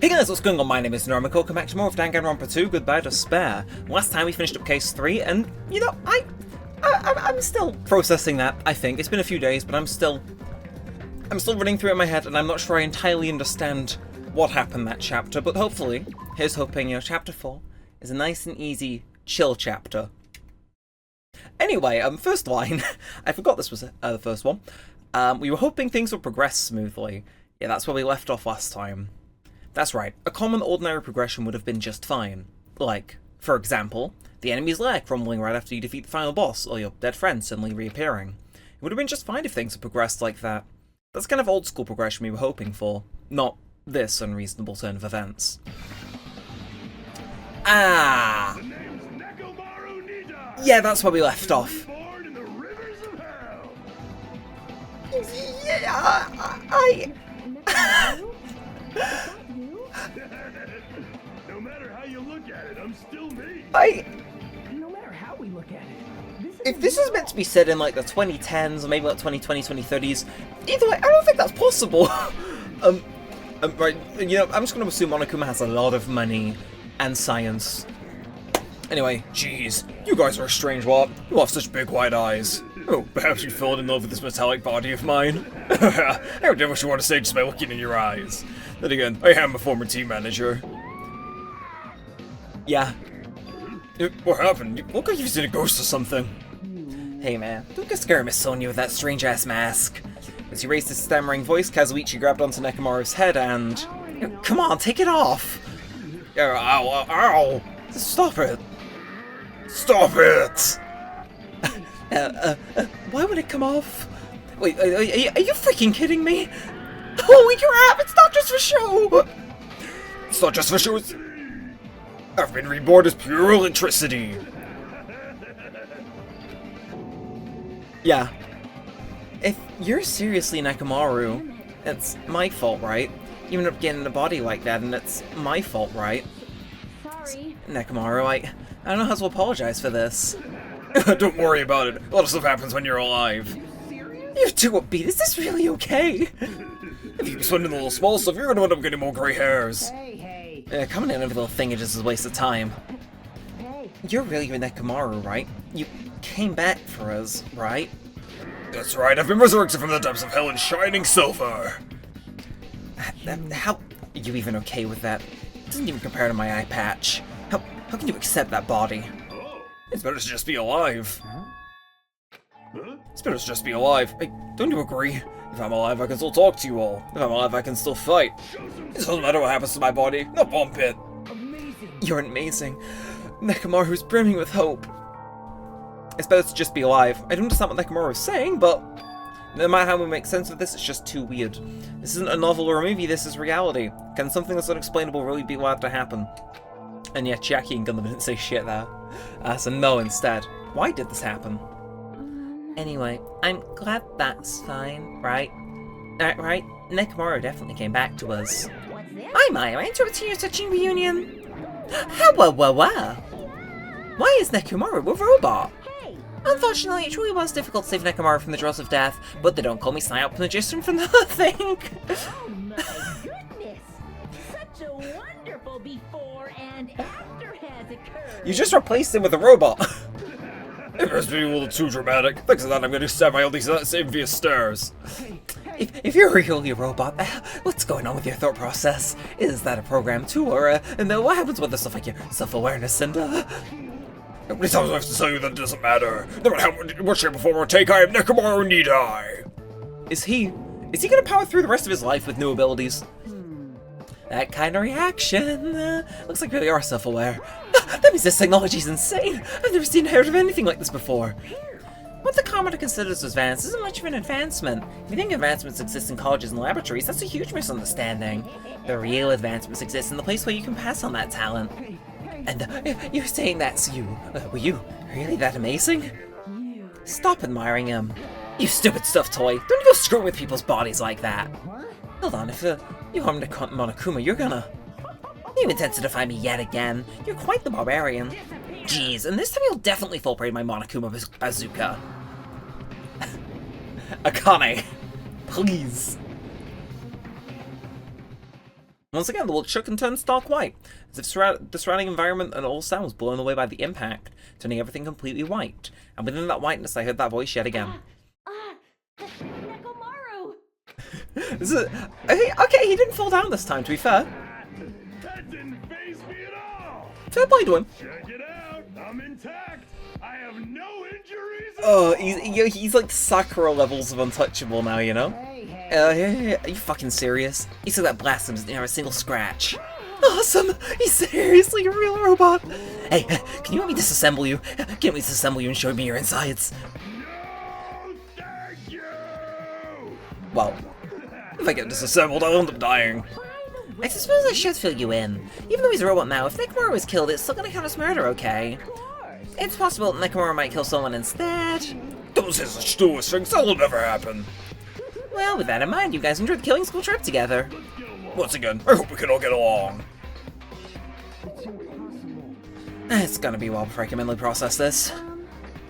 Hey guys, what's going on? My name is Neremik. Welcome back to more of Danganronpa 2, Goodbye Despair. Last time we finished up case 3, and, you know, I'm still processing that, I think. It's been a few days, but I'm still running through it in my head, and I'm not sure I entirely understand what happened that chapter, but hopefully, here's hoping, you know, chapter 4 is a nice and easy, chill chapter. Anyway, first line, I forgot this was the first one. We were hoping things would progress smoothly. Yeah, that's where we left off last time. That's right, a common ordinary progression would have been just fine. Like, for example, the enemy's lair crumbling right after you defeat the final boss, or your dead friend suddenly reappearing. It would have been just fine if things had progressed like that. That's kind of old school progression we were hoping for, not this unreasonable turn of events. Ah! Yeah, that's where we left off. Yeah, No matter how you look at it, I'm still me. No matter how we look at it. If this is meant to be said in like the 2010s or maybe like 2020s, 2030s, either way, I don't think that's possible. Right, you know, I'm just going to assume Monokuma has a lot of money and science. Anyway, jeez, you guys are a strange lot. You have such big white eyes. Oh, perhaps you've fallen in love with this metallic body of mine? I don't know what you want to say just by looking in your eyes. Then again, I am a former team manager. Yeah. What happened? Look like you've seen a ghost or something. Hey man, don't get scared, Miss Sonia, with that strange-ass mask. As he raised his stammering voice, Kazuichi grabbed onto Nekomaru's head and... Come on, take it off! Ow, ow! Stop it! Stop it! Why would it come off? Wait, are you freaking kidding me? Holy crap, it's not just for show! It's not just for show, it's... I've been reborn as pure electricity! Yeah. If you're seriously Nekomaru, it's my fault, right? You ended up getting a body like that, and it's my fault, right? Sorry. Nekomaru, I don't know how to apologize for this. Don't worry about it. A lot of stuff happens when you're alive. You're too upbeat. Is this really okay? If you keep spending the little small stuff, you're gonna end up getting more gray hairs. Hey. Coming in every little thing is just a waste of time. Hey. You're really your Nekomaru, right? You came back for us, right? That's right. I've been resurrected from the depths of hell in shining silver. How are you even okay with that? It doesn't even compare to my eye patch. How can you accept that body? It's better to just be alive. It's better to just be alive. Hey, don't you agree? If I'm alive, I can still talk to you all. If I'm alive, I can still fight. It doesn't matter what happens to my body. No bump it. Amazing. You're amazing. Nekomaru's brimming with hope. It's better to just be alive. I don't understand what Nekomaru is saying, but no matter how we make sense of this, it's just too weird. This isn't a novel or a movie, this is reality. Can something that's unexplainable really be allowed to happen? And yet Jackie and Gundam didn't say shit there. So no instead. Why did this happen? Anyway, I'm glad that's fine, right? Right? Nekomaru definitely came back to us. What's this? I'm I interrupting your touching reunion. Wah. Why is Nekomaru a robot? Hey! Unfortunately, it truly was difficult to save Nekomaru from the jaws of death, but they don't call me Psyopnologist for nothing. Oh my goodness! Such a wonderful before and after has occurred. You just replaced him with a robot. It must be a little too dramatic. Thanks to that, I'm going to stab my oldie same via stairs. If you're really a robot, what's going on with your thought process? Is that a program too, or and then what happens with the stuff like your self-awareness and How many times do I have to tell you that it doesn't matter? No matter how much shape or form or take, I am Nekomaru need I. Is he going to power through the rest of his life with new abilities? That kind of reaction. Looks like really are self-aware. That means this technology's insane. I've never seen or heard of anything like this before. What the commoner considers advanced isn't much of an advancement. If you think advancements exist in colleges and laboratories, that's a huge misunderstanding. The real advancements exist in the place where you can pass on that talent. And you're saying that's you. Were you really that amazing? Stop admiring him. You stupid stuffed toy. Don't go screwing with people's bodies like that. Hold on, if you harm Monokuma, you're gonna... You intend to defy me yet again. You're quite the barbarian. Jeez, and this time you'll definitely fall prey to my Monokuma bazooka. Akane, please. Once again, the world shook and turned stark white, as if the surrounding environment and all sound was blown away by the impact, turning everything completely white. And within that whiteness, I heard that voice yet again. Nekomaru! This is, okay, he didn't fall down this time, to be fair. That didn't faze me at all. Fair play to him. Check it out. I'm intact. I have no injuries. Oh, he's like Sakura levels of untouchable now, you know? Hey, hey. Yeah, are you fucking serious? He took that blast and didn't have a single scratch. Awesome! He's seriously a real robot! Hey, can you let me disassemble you? Can we disassemble you and show me your insides? No, thank you. Well, if I get disassembled, I'll end up dying. I suppose I should fill you in. Even though he's a robot now, if Nekomaru was killed, it's still gonna count as murder, okay? It's possible that Nekomaru might kill someone instead. Don't say such stupid things. That'll never happen. Well, with that in mind, you guys enjoyed the killing school trip together. Once again, I hope we can all get along. It's gonna be a while before I can mentally process this.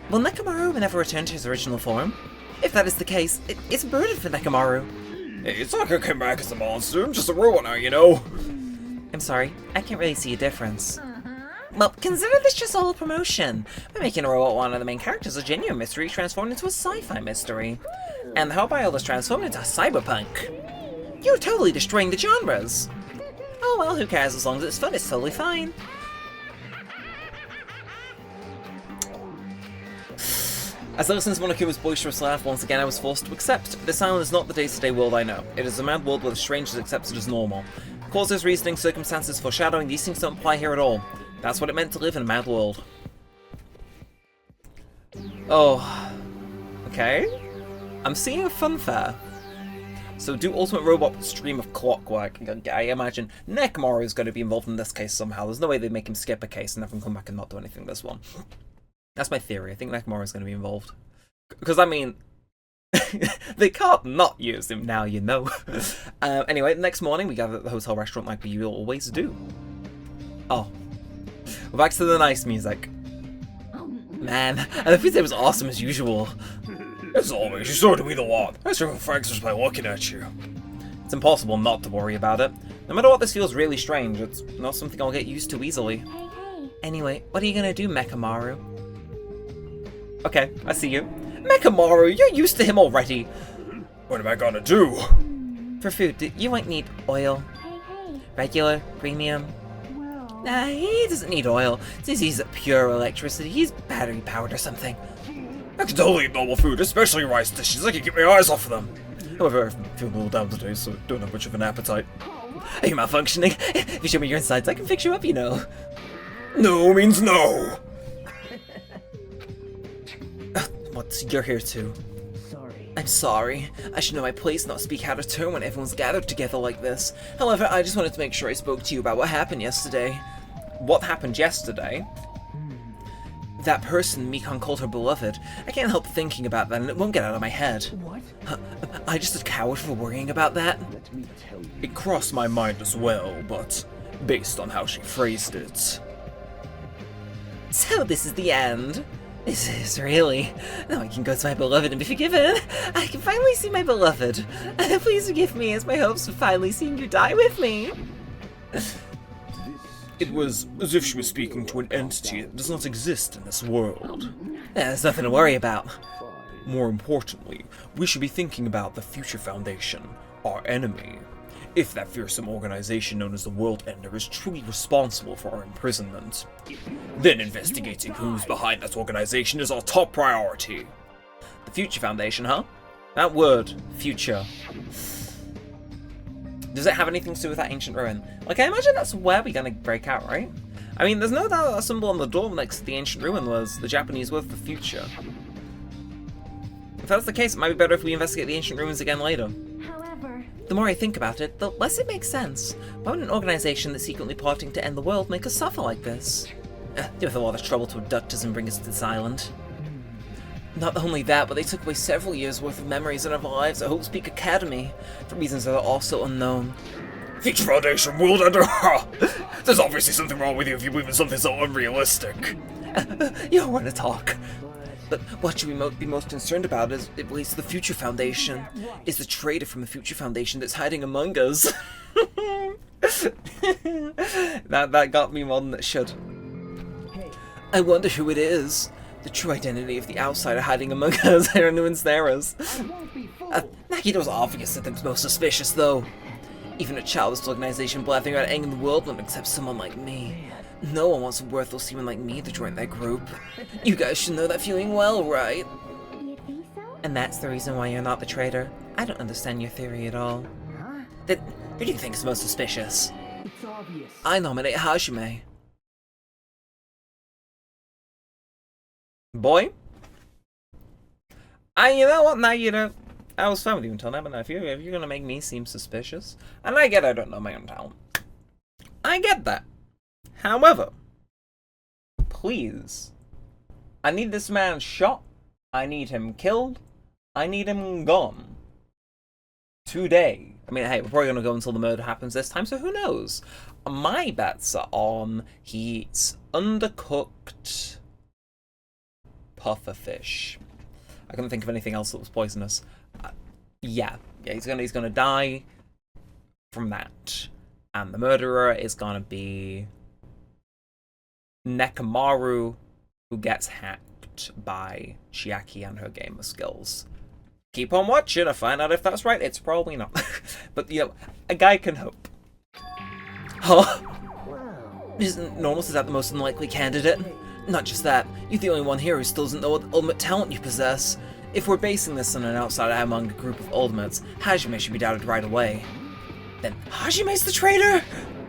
Will Nekomaru never return to his original form? If that is the case, it's a burden for Nekomaru. Hey, it's not gonna come back as a monster. I'm just a robot now, you know. I'm sorry, I can't really see a difference. Well, consider this just all a promotion. By making a robot one of the main characters a genuine mystery transformed into a sci-fi mystery. And how about all this transformed into a cyberpunk? You're totally destroying the genres. Oh well, who cares, as long as it's fun, it's totally fine. As I listened to Monokuma's boisterous laugh, once again I was forced to accept. This island is not the day-to-day world I know. It is a mad world where the strange is accepted as normal. Causes, reasoning, circumstances, foreshadowing, these things don't apply here at all. That's what it meant to live in a mad world. Oh. Okay. I'm seeing a funfair. So do Ultimate Robot stream of clockwork. I imagine Nekomaru is going to be involved in this case somehow. There's no way they'd make him skip a case and have him come back and not do anything this one. That's my theory. I think Nekomaru is going to be involved. Because, I mean, they can't not use him now, you know. Anyway, the next morning we gather at the hotel restaurant like we always do. Oh. We're back to the nice music. Man, the pizza was awesome as usual. As always, you sure to be the one. I serve Franks just by looking at you. It's impossible not to worry about it. No matter what, this feels really strange. It's not something I'll get used to easily. Anyway, what are you gonna do, Nekomaru? Okay, I see you. Nekomaru, you're used to him already. What am I gonna do? For food, you might need oil. Regular, premium. Nah, he doesn't need oil. Since he's pure electricity, he's battery powered or something. I can totally eat normal food, especially rice dishes. I can get my eyes off of them. However, I'm feeling a little down today, so I don't have much of an appetite. Are you malfunctioning? If you show me your insides, I can fix you up, you know. No means no. What? You're here too. Sorry. I'm sorry. I should know my place, not speak out of turn when everyone's gathered together like this. However, I just wanted to make sure I spoke to you about what happened yesterday. What happened yesterday? That person Mikon called her beloved. I can't help thinking about that and it won't get out of my head. What? I just a coward for worrying about that? Let me tell you. It crossed my mind as well, but based on how she phrased it. So this is the end. This is really. Now I can go to my beloved and be forgiven. I can finally see my beloved. Please forgive me as my hopes of finally seeing you die with me. It was as if she was speaking to an entity that does not exist in this world. There's nothing to worry about. More importantly, we should be thinking about the Future Foundation, our enemy. If that fearsome organization known as the World Ender is truly responsible for our imprisonment, then investigating who's behind that organization is our top priority. The Future Foundation, huh? That word, future. Does it have anything to do with that ancient ruin? Like, I imagine that's where we're gonna break out, right? I mean, there's no doubt that symbol on the door next to the ancient ruin was the Japanese word for future. If that's the case, it might be better if we investigate the ancient ruins again later. However, The more I think about it, the less it makes sense. Why would an organization that's secretly plotting to end the world make us suffer like this? They with a lot of trouble to abduct us and bring us to this island. Not only that, but they took away several years' worth of memories in our lives at Hope Speak Academy, for reasons that are also unknown. Future Foundation, World Ender, ha! There's obviously something wrong with you if you believe in something so unrealistic. You don't want to talk. But what should we be most concerned about is it relates to the Future Foundation. Is the traitor from the Future Foundation that's hiding among us. That got me more than it should. I wonder who it is. The true identity of the outsider hiding among us here to ensnare us. Nakido's obvious that the most suspicious, though. Even a childless organization blathering about ending the world won't accept someone like me. No one wants a worthless human like me to join their group. You guys should know that feeling well, right? You think so? And that's the reason why you're not the traitor? I don't understand your theory at all. Then, who do you think is most suspicious? It's obvious. I nominate Hajime. Boy? You know what, now you know. I was fine with you until now, but now if you're gonna make me seem suspicious, and I get I don't know my own talent. I get that. However, please, I need this man shot, I need him killed, I need him gone. Today. I mean, hey, we're probably gonna go until the murder happens this time, so who knows? My bets are on he's undercooked pufferfish. I couldn't think of anything else that was poisonous. Yeah, he's gonna die from that, and the murderer is gonna be Nekomaru, who gets hacked by Chiaki and her gamer skills. Keep on watching to find out if that's right. It's probably not, but you know, a guy can hope. Huh? Isn't Normus is that the most unlikely candidate? Not just that, you're the only one here who still doesn't know what ultimate talent you possess. If we're basing this on an outsider among a group of ultimates, Hajime should be doubted right away. Then Hajime's the traitor?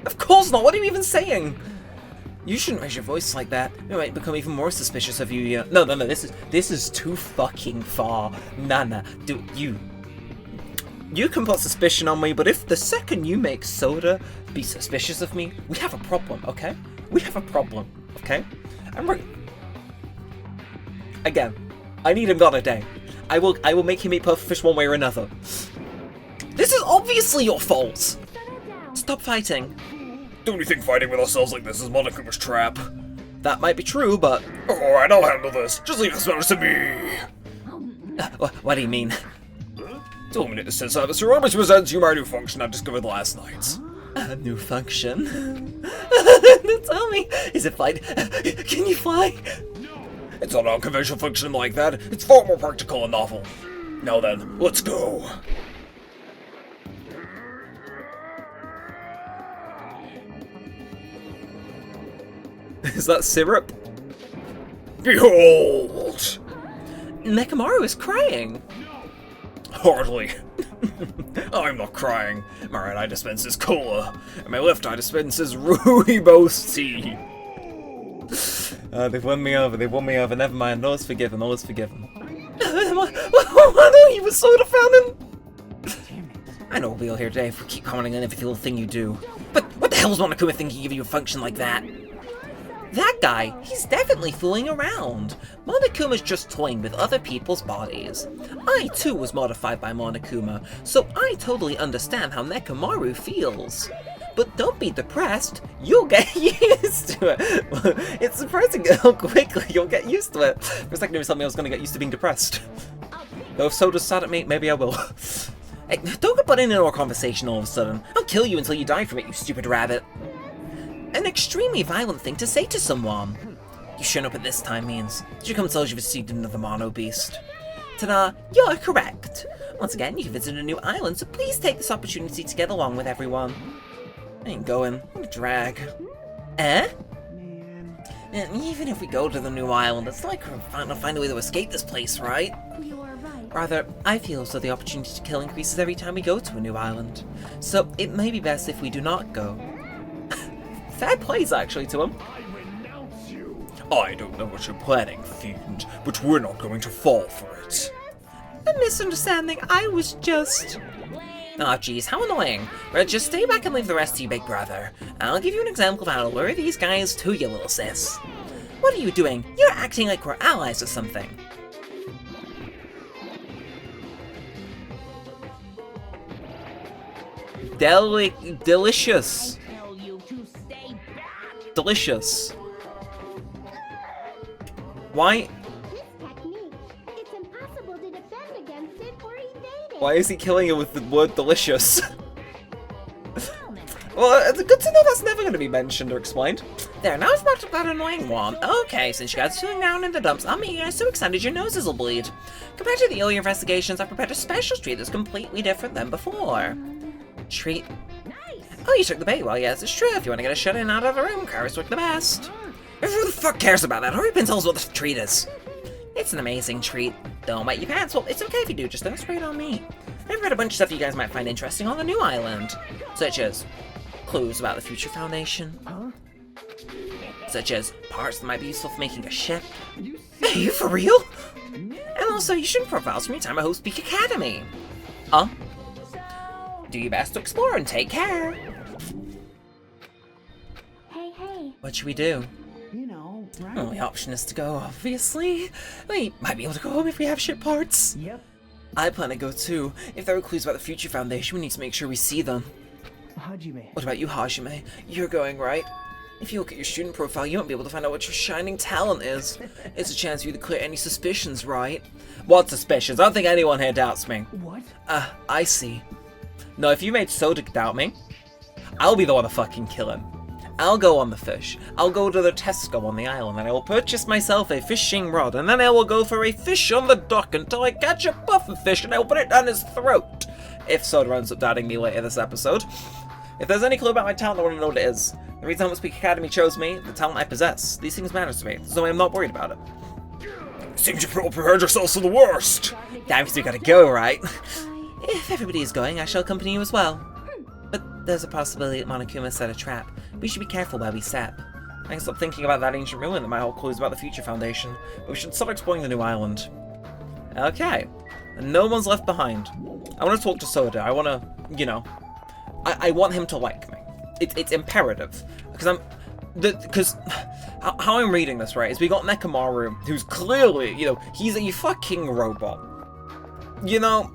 Of course not, what are you even saying? You shouldn't raise your voice like that. We might become even more suspicious of you. No, this is too fucking far. Nah, you can put suspicion on me, but if the second you make Soda be suspicious of me, we have a problem, okay? We have a problem, okay? Again, I need him gone a day. I will make him eat pufferfish one way or another. This is obviously your fault! Stop fighting. Don't you think fighting with ourselves like this is Monokuma's trap? That might be true, but... Alright, I'll handle this. Just leave this matters to me. What do you mean? 2 minutes since service Neremik presents you my new function I discovered last night. A new function? Tell me, is it flight? Can you fly? It's not an unconventional function like that. It's far more practical and novel. Now then, let's go. Is that syrup? Behold! Nekomaru is crying. Hardly. I'm not crying. My right eye dispenses cola, and my left eye dispenses rooibos tea. They've won me over, never mind, all is forgiven. Why don't you with soda fountain? I know we'll be all here today if we keep commenting on every little thing you do. But what the hell is Monokuma thinking of give you a function like that? That guy, he's definitely fooling around. Monokuma's just toying with other people's bodies. I too was modified by Monokuma, so I totally understand how Nekomaru feels. But don't be depressed, you'll get used to it. It's surprising how quickly you'll get used to it. For a second you told me I was going to get used to being depressed. Though if Soda's sad at me, maybe I will. Hey, don't get put into our conversation all of a sudden. I'll kill you until you die from it, you stupid rabbit. An extremely violent thing to say to someone. You showing up at this time means that you come tell us you've received another mono beast. Ta-da, you're correct. Once again, you can visit a new island, so please take this opportunity to get along with everyone. I ain't going. What a drag. Eh? Even if we go to the new island, it's like we're trying to find a way to escape this place, right? You are right. Rather, I feel as though the opportunity to kill increases every time we go to a new island. So it may be best if we do not go. Fair plays, actually, to him. I don't know what you're planning, Fiend, but we're not going to fall for it. A misunderstanding, I was just... Aw, jeez, how annoying. Well, just stay back and leave the rest to you, big brother. I'll give you an example of how to lure these guys to you, little sis. What are you doing? You're acting like we're allies or something. Delicious. Tell you to stay back. Delicious. Why? This technique, it's impossible to defend against it or evade it. Why is he killing it with the word delicious? Well, it's good to know that's never going to be mentioned or explained. There, now it's back to that annoying one. Okay, since you guys are feeling down in the dumps, I'm you guys so excited your noses will bleed. Compared to the earlier investigations, I've prepared a special treat that's completely different than before. Treat? Nice. Oh, you took the bait. Well, yes, it's true. If you want to get a shut-in out of the room, carrots work the best. Who the fuck cares about that? Hurry up and tell us what the treat is. It's an amazing treat. Don't wet your pants. Well, it's okay if you do, just don't spray it on me. I've read a bunch of stuff you guys might find interesting on the new island, such as clues about the future foundation, such as parts that might be useful for making a ship. Are you for real? And also, you shouldn't profiles from your time at Host Peak Academy. Do your best to explore and take care. Hey. What should we do? You know, right? Only option is to go, obviously. We might be able to go home if we have ship parts. Yep. I plan to go too. If there are clues about the future foundation, we need to make sure we see them. Hajime. What about you, Hajime? You're going, right? If you look at your student profile, you won't be able to find out what your shining talent is. It's a chance for you to clear any suspicions, right? What suspicions? I don't think anyone here doubts me. What? I see. No, if you made Soda doubt me, I'll be the one to fucking kill him. I'll go on the fish. I'll go to the Tesco on the island and I will purchase myself a fishing rod and then I will go for a fish on the dock until I catch a pufferfish and I will put it down his throat. If Soda ends up doubting me later this episode. If there's any clue about my talent, I want to know what it is. The reason Host Peak Academy chose me, the talent I possess. These things matter to me, so I'm not worried about it. Seems you've prepared yourselves for the worst. Damn, you gotta go, right? If everybody is going, I shall accompany you as well. But there's a possibility that Monokuma set a trap. We should be careful where we step. I can stop thinking about that ancient ruin that might hold clues about the future foundation, but we should start exploring the new island. Okay. And no one's left behind. I want to talk to Soda. I want to, you know, I want him to like me. It's imperative. Because how I'm reading this, right, is we got Nekomaru, who's clearly, you know, he's a fucking robot. You know,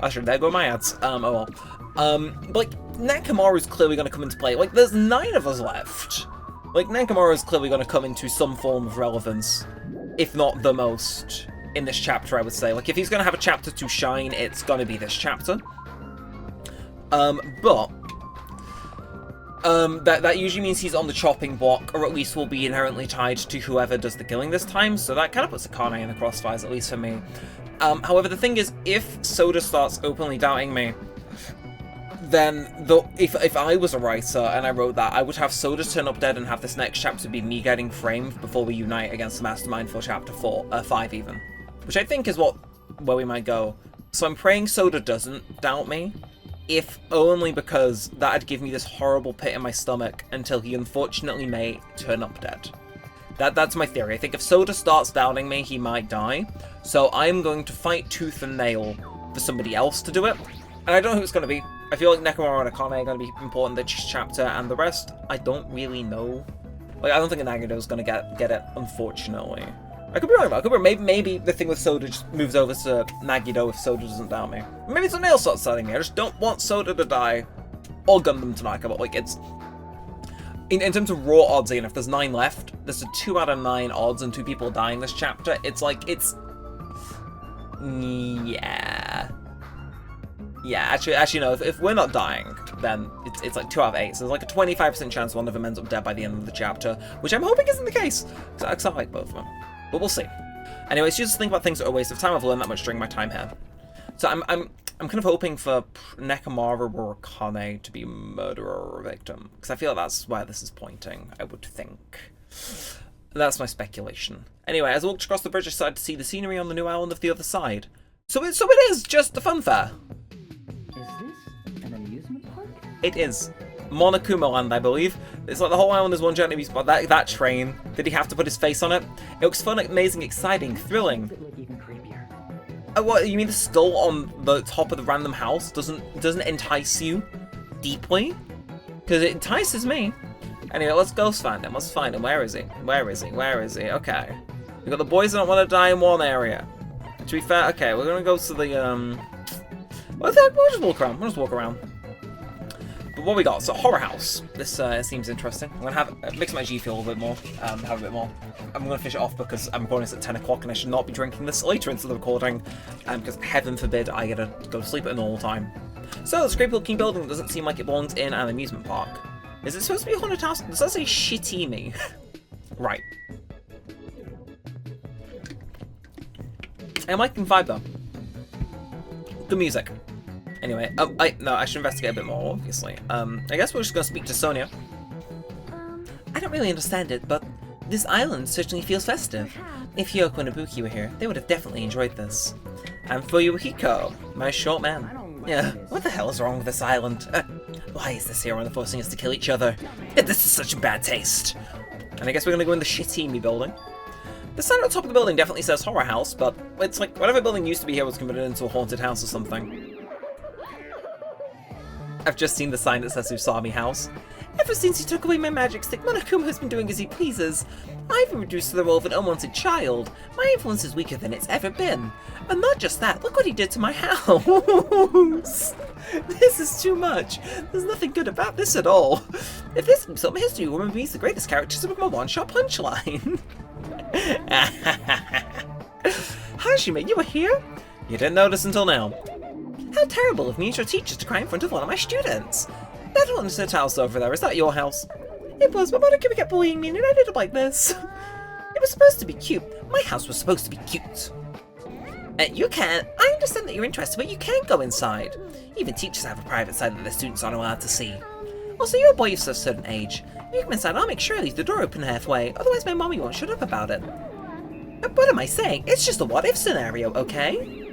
actually, there go my ads. Oh well. Like, Nekomaru's clearly going to come into play. Like, there's 9 of us left. Like, Nekomaru's clearly going to come into some form of relevance, if not the most, in this chapter, I would say. Like, if he's going to have a chapter to shine, it's going to be this chapter. That usually means he's on the chopping block, or at least will be inherently tied to whoever does the killing this time, so that kind of puts Akane in the crossfires, at least for me. However, the thing is, if Soda starts openly doubting me, then if I was a writer and I wrote that, I would have Soda turn up dead and have this next chapter be me getting framed before we unite against the Mastermind for chapter 5 even. Which I think is where we might go. So I'm praying Soda doesn't doubt me, if only because that'd give me this horrible pit in my stomach until he unfortunately may turn up dead. That's my theory. I think if Soda starts doubting me, he might die. So I'm going to fight tooth and nail for somebody else to do it. And I don't know who it's going to be. I feel like Nekomaru and Akane are going to be important this chapter, and the rest, I don't really know. Like, I don't think Nagido's going to get it, unfortunately. I could be wrong about it. I could be, maybe the thing with Soda just moves over to Nagido if Soda doesn't doubt me. Maybe something else starts doubting me. I just don't want Soda to die. Or Gundam to Naka, but like, it's... In terms of raw odds, again, if there's 9 left, there's a 2 out of 9 odds and 2 people dying this chapter. It's like, it's... Yeah... Yeah, actually no, if we're not dying, then it's like 2 out of 8, so there's like a 25% chance one of them ends up dead by the end of the chapter, which I'm hoping isn't the case, because I like both of them. But we'll see. Anyways, just think about things that are a waste of time. I've learned that much during my time here. So I'm kind of hoping for Nekomaru or Akane to be murderer or victim, because I feel that's where this is pointing, I would think. That's my speculation. Anyway, as I walked across the bridge, I started to see the scenery on the new island of the other side. So it is just a fun fair. Is this an amusement park? It is. Monokuma Land, I believe. It's like the whole island is one giant amusement park. That train, did he have to put his face on it? It looks fun, amazing, exciting, thrilling. It look even creepier. Oh, what, you mean the skull on the top of the random house doesn't entice you deeply? Because it entices me. Anyway, let's ghost find him. Let's find him. Where is he? Where is he? Where is he? Okay. We've got the boys that don't want to die in one area. To be fair, okay, we're gonna go to the, we'll just walk around. We'll just walk around. But what we got? So, Horror House. This seems interesting. I'm gonna mix my G Fuel a little bit more. Have a bit more. I'm gonna finish it off because I'm recording this at 10 o'clock and I should not be drinking this later into the recording. Because heaven forbid I get to go to sleep at a normal time. So, this creepy looking building doesn't seem like it belongs in an amusement park. Is it supposed to be a haunted house? Does that say shitty me? Right. I'm liking the vibe though. Good music. Anyway, I should investigate a bit more, obviously. I guess we're just gonna speak to Sonia. I don't really understand it, but this island certainly feels festive. If Hyoko and Ibuki were here, they would have definitely enjoyed this. And for Yuhiko, my short man. Yeah, what the hell is wrong with this island? Why is this hero forcing us to kill each other? This is such a bad taste. And I guess we're gonna go in the shitty building. The sign at the top of the building definitely says horror house, but it's like whatever building used to be here was converted into a haunted house or something. I've just seen the sign that says Usami House. Ever since he took away my magic stick, Monokuma has been doing as he pleases. I've been reduced to the role of an unwanted child. My influence is weaker than it's ever been. And not just that, look what he did to my house. This is too much. There's nothing good about this at all. If this is some history, remember me's the greatest characters with my one-shot punchline. Hajime, you were here? You didn't notice until now. How terrible of me as your teacher to cry in front of one of my students. That haunted house over there, is that your house? It was, but Monokuma kept bullying me and I ended up like this. It was supposed to be cute. My house was supposed to be cute. You can't. I understand that you're interested, but you can't go inside. Even teachers have a private side that their students aren't allowed to see. Also, you're a boy of a certain age. When you come inside, I'll make sure I leave the door open halfway, otherwise my mommy won't shut up about it. What am I saying? It's just a what-if scenario, okay?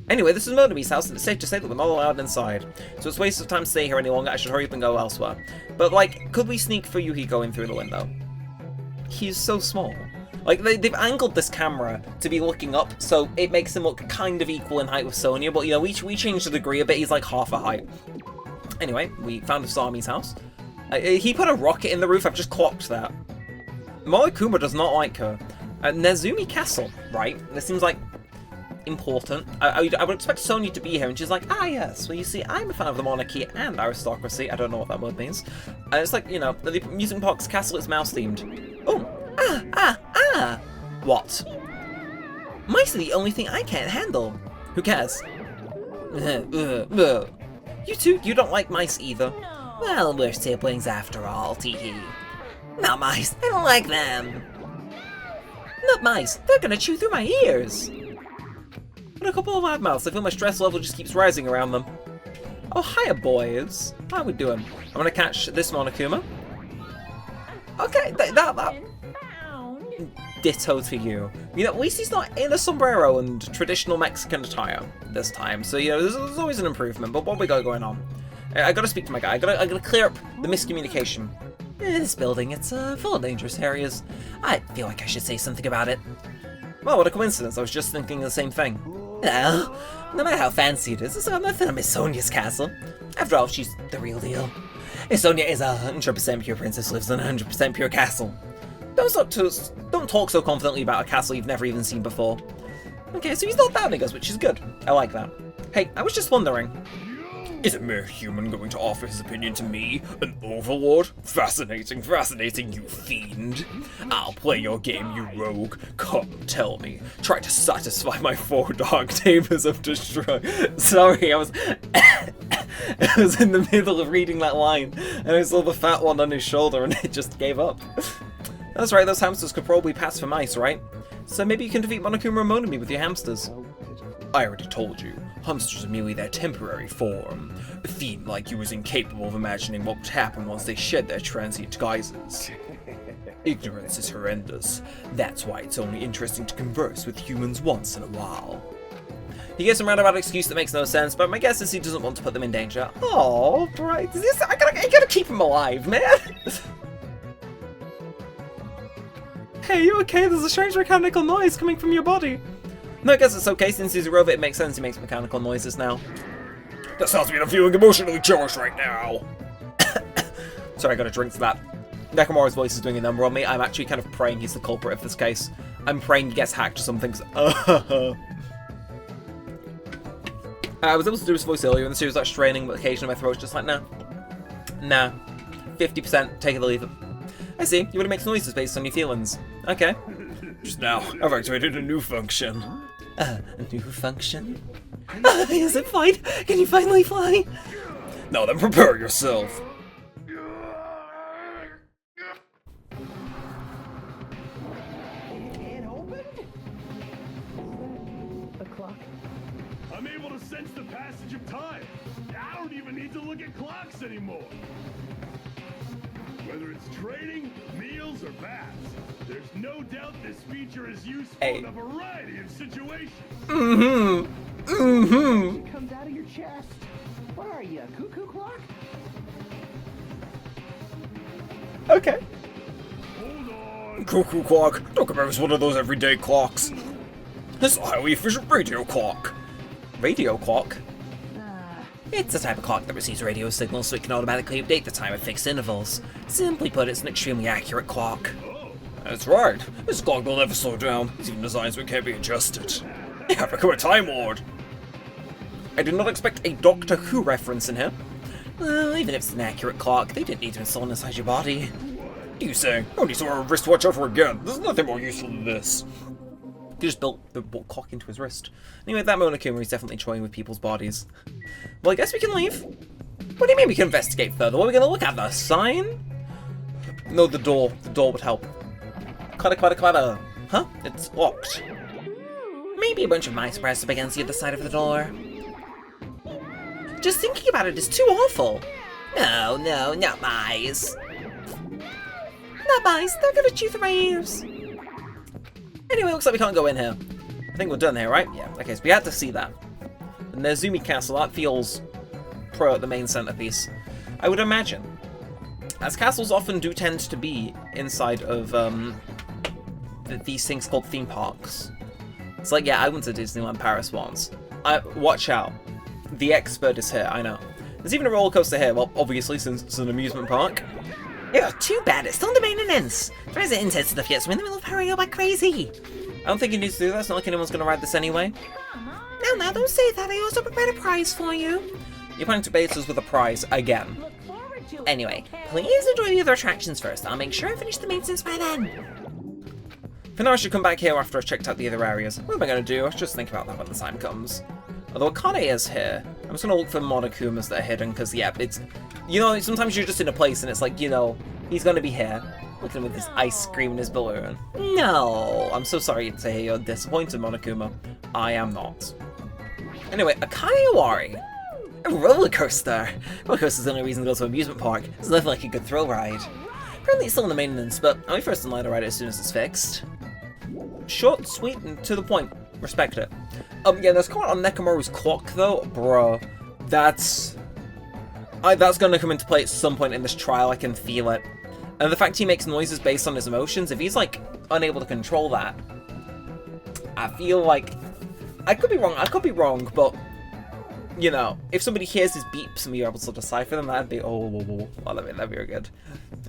Anyway, this is Monomi's house, and it's safe to say that we're not allowed inside. So it's a waste of time to stay here any longer. I should hurry up and go elsewhere. But, like, could we sneak for Yuhiko in through the window? He's so small. Like, they've angled this camera to be looking up, so it makes him look kind of equal in height with Sonia, but, you know, we changed the degree a bit. He's like half a height. Anyway, we found Usami's house. He put a rocket in the roof. I've just clocked that. Monokuma does not like her. Nezumi Castle, right? This seems like important. I would expect Sonia to be here, and she's like, ah yes, well you see, I'm a fan of the monarchy and aristocracy. I don't know what that word means. It's like, you know, the amusement park's castle is mouse themed. Oh, What? Mice are the only thing I can't handle. Who cares? You two, you don't like mice either. No. Well, we're siblings after all, teehee. Not mice, I don't like them. Not mice, they're gonna chew through my ears. But a couple of loudmouths, I feel my stress level just keeps rising around them. Oh, hiya, boys. How we doing? I'm gonna catch this Monokuma. Okay, that. Ditto to you. You know, at least he's not in a sombrero and traditional Mexican attire this time. So, you know, there's always an improvement. But what we got going on? I gotta speak to my guy. I gotta clear up the miscommunication. This building, it's full of dangerous areas. I feel like I should say something about it. Well, what a coincidence. I was just thinking the same thing. Well, no matter how fancy it is, it's nothing on Miss Sonia's castle. After all, she's the real deal. Miss Sonia is a 100% pure princess, lives in a 100% pure castle. Don't talk so confidently about a castle you've never even seen before. Okay, so he's not doubting us, which is good. I like that. Hey, I was just wondering. Is a mere human going to offer his opinion to me, an overlord? Fascinating, fascinating, you fiend. I'll play your game, you rogue. Come, tell me. Try to satisfy my 4 dark neighbors of destruction. Sorry, I was in the middle of reading that line, and I saw the fat one on his shoulder, and it just gave up. That's right, those hamsters could probably pass for mice, right? So maybe you can defeat Monokuma and Monami with your hamsters. I already told you, hamsters are merely their temporary form. A fiend like you is incapable of imagining what would happen once they shed their transient guises. Ignorance is horrendous. That's why it's only interesting to converse with humans once in a while. He gives some roundabout excuse that makes no sense, but my guess is he doesn't want to put them in danger. Oh, right. I gotta keep him alive, man! Hey, you okay? There's a strange mechanical noise coming from your body. No, I guess it's okay. Since he's a robot, it makes sense he makes mechanical noises now. That sounds like I'm feeling emotionally charged right now. Sorry, I got a drink for that. Nakamura's voice is doing a number on me. I'm actually kind of praying he's the culprit of this case. I'm praying he gets hacked or something. I was able to do his voice earlier in the series, that straining, but occasionally my throat's just like, nah. 50%, take it or leave it. I see, you want to make noises based on your feelings. Okay. Just now, I've activated a new function. A new function? Is it fine? Can you finally fly? Now then, prepare yourself. It opened? A clock? I'm able to sense the passage of time. I don't even need to look at clocks anymore. Whether it's training, meals, or baths, there's no doubt this feature is useful in a variety of situations. It comes out of your chest. What are you, a cuckoo clock? Okay. Hold on. Cuckoo clock. Don't compare us one of those everyday clocks. This is a highly efficient radio clock. Radio clock? It's a type of clock that receives radio signals so it can automatically update the time at fixed intervals. Simply put, it's an extremely accurate clock. That's right. This clock will never slow down. It's even designed so it can't be adjusted. You have become a Time Lord. I did not expect a Doctor Who reference in here. Well, even if it's an accurate clock, they didn't need to install it inside your body. What are you saying? I don't need to wear a wristwatch ever again. There's nothing more useful than this. He just built the clock into his wrist. Anyway, that Monokuma is definitely toying with people's bodies. Well, I guess we can leave. What do you mean we can investigate further? What are we going to look at? The sign? No, the door. The door would help. Clatter. Huh? It's locked. Maybe a bunch of mice pressed up against the other side of the door. Just thinking about it is too awful. No, not mice. Not mice. They're going to chew through my ears. Anyway, looks like we can't go in here. I think we're done here, right? Yeah, okay, so we had to see that. The Neremik castle, that feels the main centerpiece. I would imagine. As castles often do tend to be inside of these things called theme parks. It's like, yeah, I went to Disneyland Paris once. Watch out. The expert is here, I know. There's even a roller coaster here, well, obviously, since it's an amusement park. Yeah, too bad, it's still under maintenance. There isn't intense enough yet, so we're in the middle of hurrying up like crazy. I don't think you need to do that, it's not like anyone's going to ride this anyway. Now, don't say that, I also prepared a prize for you. You're planning to bait us with a prize, again. Anyway, please enjoy the other attractions first, I'll make sure I finish the maintenance by then. For now, I should come back here after I've checked out the other areas. What am I going to do? I'll just think about that when the time comes. Although Akane is here, I'm just going to look for Monokumas that are hidden, because, yeah, it's... You know, sometimes you're just in a place and it's like, you know, he's going to be here. Look at him with his ice cream in his balloon. No! I'm so sorry to hear you're disappointed, Monokuma. I am not. Anyway, Akane Owari. A roller coaster! Roller coaster's the only reason to go to an amusement park. It's nothing like a good thrill ride. Apparently it's still in the maintenance, but I'll be first in line to ride it as soon as it's fixed. Short, sweet, and to the point. Respect it. Yeah, there's comment on Nekomaru's clock, though. Bruh, that's gonna come into play at some point in this trial, I can feel it. And the fact he makes noises based on his emotions, if he's, like, unable to control that, I feel like... I could be wrong, but, you know, if somebody hears his beeps and we're able to decipher them, that'd be, that'd be very good.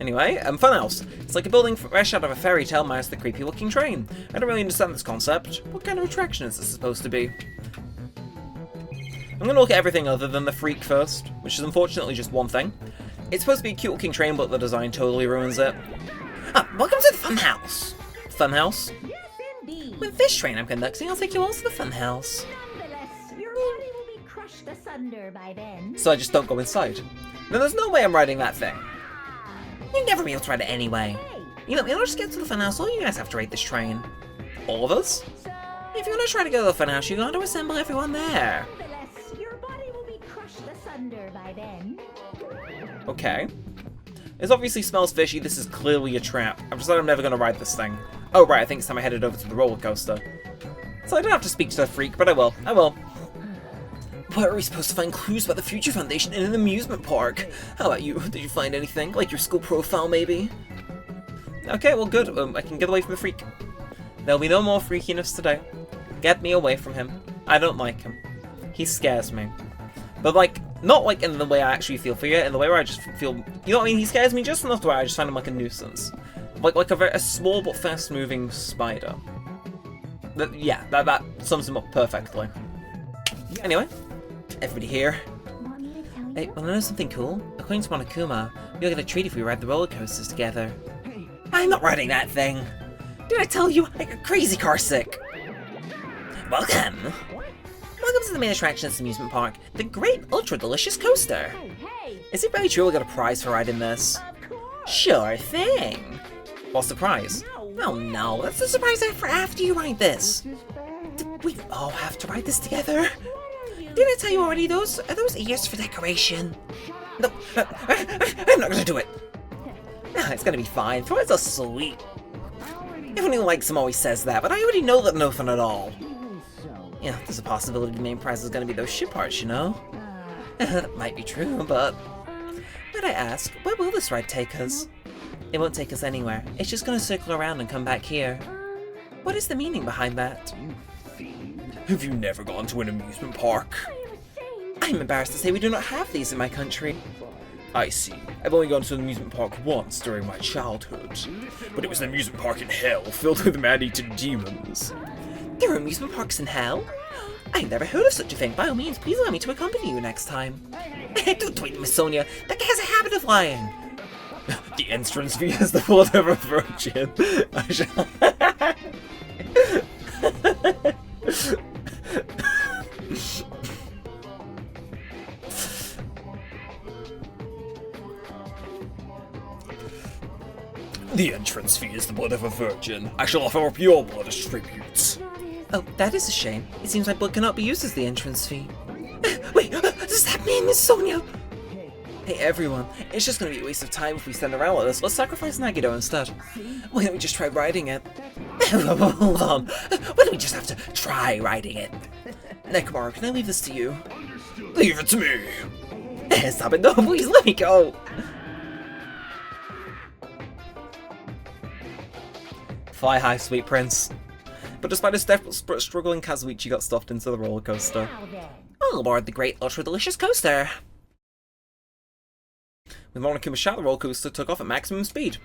Anyway, Funhouse. It's like a building fresh out of a fairy tale minus the creepy looking train. I don't really understand this concept. What kind of attraction is this supposed to be? I'm gonna look at everything other than the freak first, which is unfortunately just one thing. It's supposed to be a cute looking train, but the design totally ruins it. Welcome to the Funhouse! Funhouse? Yes, indeed. With this train I'm conducting, I'll take you all to the Funhouse. Nonetheless, your body will be crushed asunder by then. So I just don't go inside. No, there's no way I'm riding that thing. You'd never be able to ride it anyway. You know, we'll just get to the Funhouse, all you guys have to ride this train. All of us? If you want to try to go to the Funhouse, you got to assemble everyone there. Nonetheless, your body will be crushed asunder by then. Okay. This obviously smells fishy, this is clearly a trap. I've decided I'm never going to ride this thing. Oh right, I think it's time I headed over to the roller coaster. So I don't have to speak to the freak, but I will. Where are we supposed to find clues about the Future Foundation in an amusement park? How about you? Did you find anything? Like your school profile, maybe? Okay, well good. I can get away from the freak. There'll be no more freakiness today. Get me away from him. I don't like him. He scares me. But like, not like in the way I actually feel for you, in the way where I just feel... You know what I mean? He scares me just enough to where I just find him like a nuisance. Like a small but fast-moving spider. That sums him up perfectly. Anyway. Everybody here. Want me to tell you? Hey, wanna know something cool? According to Monokuma, we'll get a treat if we ride the roller coasters together. Hey, I'm not riding that thing! Did I tell you? I got crazy car sick! Welcome! Welcome to is the main attraction at this amusement park, the great ultra delicious coaster. Hey, Is it really true we got a prize for riding this? of course. Sure thing. What's the prize? No. Oh no, that's the surprise for after you ride this. This is bad. We all have to ride this together. What are you? Didn't I tell you already? Those are those ears for decoration. No, I'm not gonna do it. It's gonna be fine. Throw it so sweet. Everyone who likes him always says that, but I already know that nothing at all. Even so. Yeah, there's a possibility the main prize is gonna be those ship parts, you know? That might be true, but... Might I ask, where will this ride take us? It won't take us anywhere. It's just gonna circle around and come back here. What is the meaning behind that? Have you never gone to an amusement park? I'm embarrassed to say we do not have these in my country. I see. I've only gone to an amusement park once during my childhood. But it was an amusement park in hell, filled with man-eating demons. There are amusement parks in hell? I never heard of such a thing. By all means, please allow me to accompany you next time. Don't tweet Miss Sonia. That guy has a habit of lying. The entrance fee is the blood of a virgin. I shall... The entrance fee is the blood of a virgin. I shall offer up your blood as tribute. Oh, that is a shame. It seems my blood cannot be used as the entrance fee. Wait, does that mean Miss Sonia? Hey everyone, it's just gonna be a waste of time if we stand around like this. Let's sacrifice Nagido instead. Why don't we just try riding it? Hold on. Why don't we just have to try riding it? Nekomaru, can I leave this to you? Leave it to me. Stop it, no, please let me go. Fly high, sweet prince. But despite his desperate struggling, Kazuichi got stuffed into the roller coaster. Now then. All aboard the great ultra delicious coaster. With Monokuma shot, the roller coaster took off at maximum speed.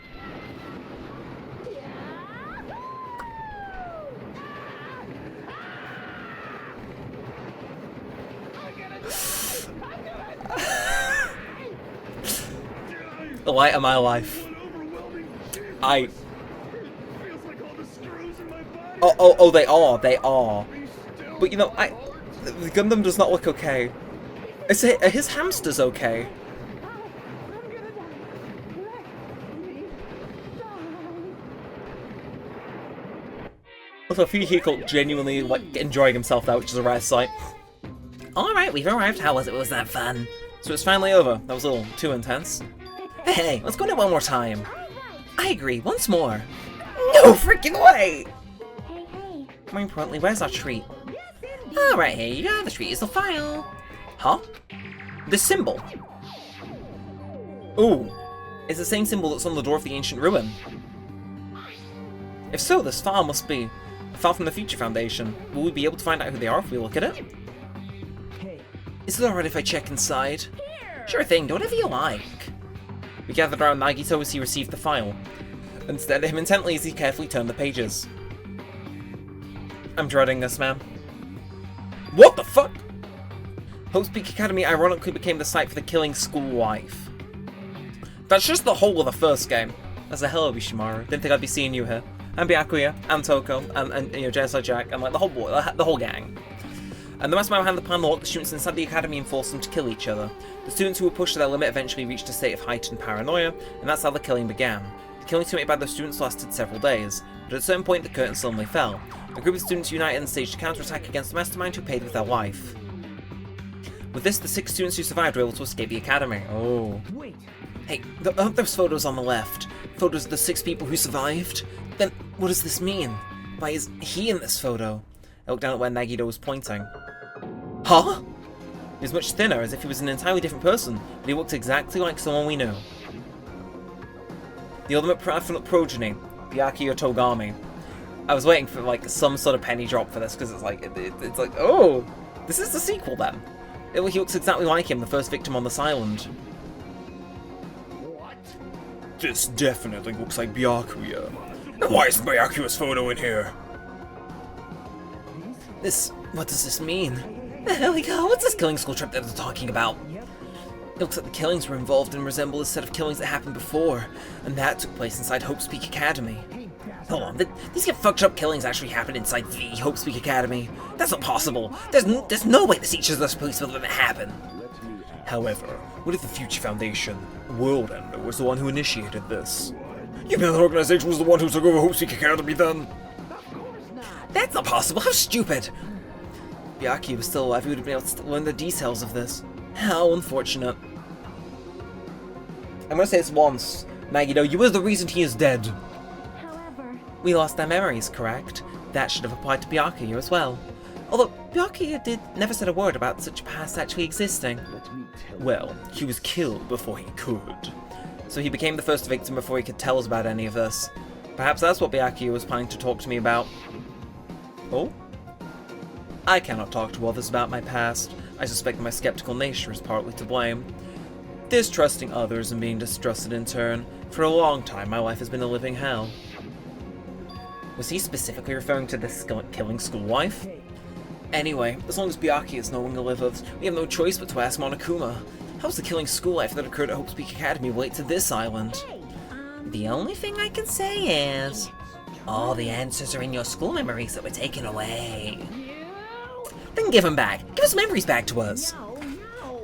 The light of my life. I. Feels like all the screws in my body. Oh, they are. But you know, the Gundam does not look okay. Are his hamsters okay? Also, Fuyuhiko genuinely enjoying himself now, which is a rare sight. Alright, we've arrived. How was it? Was that fun? So it's finally over. That was a little too intense. Hey, let's go in it one more time. I agree, once more. No freaking way! Hey, hey. More importantly, where's our treat? Alright, here you go. The treat is the file. Huh? The symbol. Ooh. It's the same symbol that's on the door of the ancient ruin. If so, this file must be a file from the Future Foundation. Will we be able to find out who they are if we look at it? Is it alright if I check inside? Sure thing, do whatever you like. We gathered around Nagito as he received the file, and stared at him intently as he carefully turned the pages. I'm dreading this, man. What the fuck? Hope's Peak Academy ironically became the site for the killing school wife. That's just the whole of the first game. As a hello, Bishimaru. Didn't think I'd be seeing you here. And Byakuya, and Toko, and you know, Genocide Jack, and like the whole gang. And the mastermind behind the plan locked the students inside the academy and forced them to kill each other. The students who were pushed to their limit eventually reached a state of heightened paranoia, and that's how the killing began. The killings committed by the students lasted several days, but at a certain point the curtain suddenly fell. A group of students united and staged a counterattack against the mastermind who paid with their life. With this, the 6 students who survived were able to escape the academy. Oh. Wait. Hey, aren't those photos on the left? Photos of the 6 people who survived? Then, what does this mean? Why is he in this photo? I looked down at where Nagito was pointing. Huh? He was much thinner, as if he was an entirely different person, but he looked exactly like someone we knew. The ultimate progeny, Byakuya Togami. I was waiting for like some sort of penny drop for this, because it's like, it's like, oh, this is the sequel then. He looks exactly like him, the first victim on this island. This definitely looks like Byakuya. And why is Byakuya's photo in here? What does this mean? The hell we go? What's this killing school trip that they're talking about? It looks like the killings were involved and resemble a set of killings that happened before, and that took place inside Hope's Peak Academy. Hold on, these get fucked up killings actually happen inside the Hopespeak Academy. That's not possible. There's no way the teachers are supposed to let it happen. However, what if the Future Foundation, World Ender, was the one who initiated this? You mean the organization was the one who took over Hopespeak Academy then? That's not possible, how stupid! Byakuya was still alive, he would have been able to learn the details of this. How unfortunate. I'm gonna say this once. Nagito, you were the reason he is dead. However, We lost our memories, correct? That should have applied to Byakuya as well. Although, Byakuya never said a word about such a past actually existing. Well, he was killed before he could. So he became the first victim before he could tell us about any of this. Perhaps that's what Byakuya was planning to talk to me about. Oh? I cannot talk to others about my past. I suspect my skeptical nature is partly to blame. Distrusting others and being distrusted in turn. For a long time, my life has been a living hell. Was he specifically referring to this killing school life? Anyway, as long as Byakuya is no longer lives, we have no choice but to ask Monokuma. How's the killing school life that occurred at Hopespeak Academy relate to this island? The only thing I can say is, all the answers are in your school memories that were taken away. Then give them back. Give us memories back to us.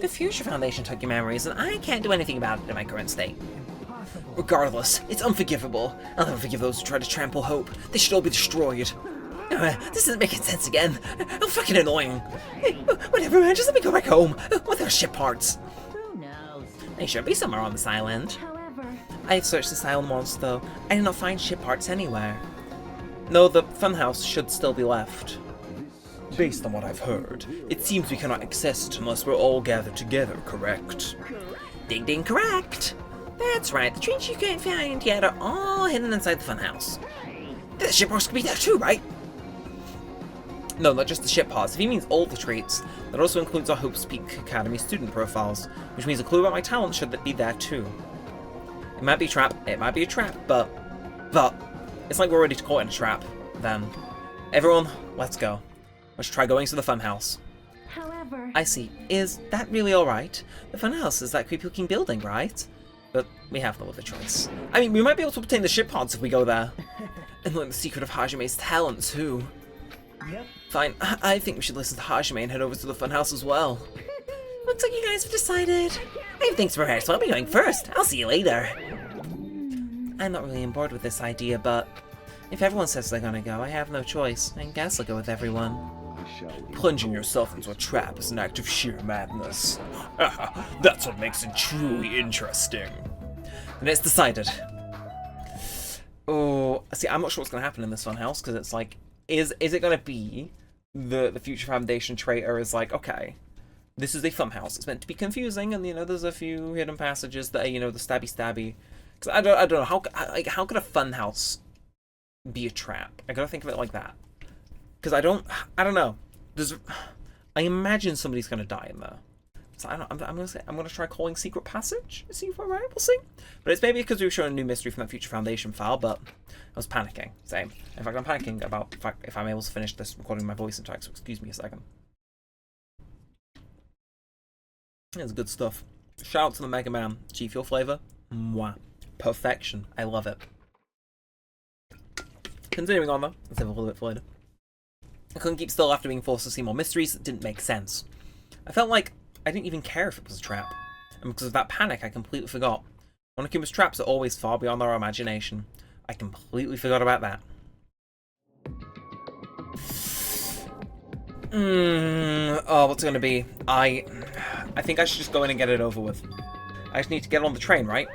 The Future Foundation took your memories, and I can't do anything about it in my current state. Regardless, it's unforgivable. I'll never forgive those who try to trample hope. They should all be destroyed. This isn't making sense again. How fucking annoying. Whatever, man, just let me go back home with our ship parts. Who knows? They should be somewhere on this island. however, I have searched this island once, though. I did not find ship parts anywhere. No, the funhouse should still be left. Based on what I've heard, it seems we cannot access it unless we're all gathered together, correct? Ding ding correct. That's right, the treats you can't find yet are all hidden inside the funhouse. The ship parts could be there too, right? No, not just the ship pods. If he means all the traits, that also includes our Hopespeak Academy student profiles, which means a clue about my talent should be there too. It might be a trap, but it's like we're ready to call it a trap, then. Everyone, let's go. Let's try going to the funhouse. however, I see. Is that really alright? The funhouse is that creepy looking building, right? But we have no other choice. I mean, we might be able to obtain the ship pods if we go there. And learn the secret of Hajime's talent too. Yep. Fine, I think we should listen to Hajime and head over to the funhouse as well. Looks like you guys have decided. I have things prepared, so I'll be going first. I'll see you later. I'm not really on board with this idea, but if everyone says they're gonna go, I have no choice. I guess I'll go with everyone. Plunging yourself into a trap is an act of sheer madness. That's what makes it truly interesting. And it's decided. Oh, see, I'm not sure what's gonna happen in this funhouse, because it's like, is it gonna be the Future Foundation traitor is like, okay, this is a funhouse. It's meant to be confusing, and there's a few hidden passages that are, the stabby. Because I don't know how could a funhouse be a trap? I gotta think of it like that. Because I don't know. I imagine somebody's gonna die in there. So I'm gonna try calling secret passage. See if we're right. We'll see. But it's maybe because we were showing a new mystery from that Future Foundation file. But I was panicking. Same. In fact, I'm panicking about if I'm able to finish this recording my voice in time. So excuse me a second. It's good stuff. Shout out to the Mega Man G Fuel flavor. Mwah. Perfection. I love it. Continuing on though, let's have a little bit later. I couldn't keep still after being forced to see more mysteries that didn't make sense. I felt like I didn't even care if it was a trap, and because of that panic I completely forgot. Monokuma's traps are always far beyond our imagination. I completely forgot about that. Oh, what's it gonna be? I think I should just go in and get it over with. I just need to get on the train, right?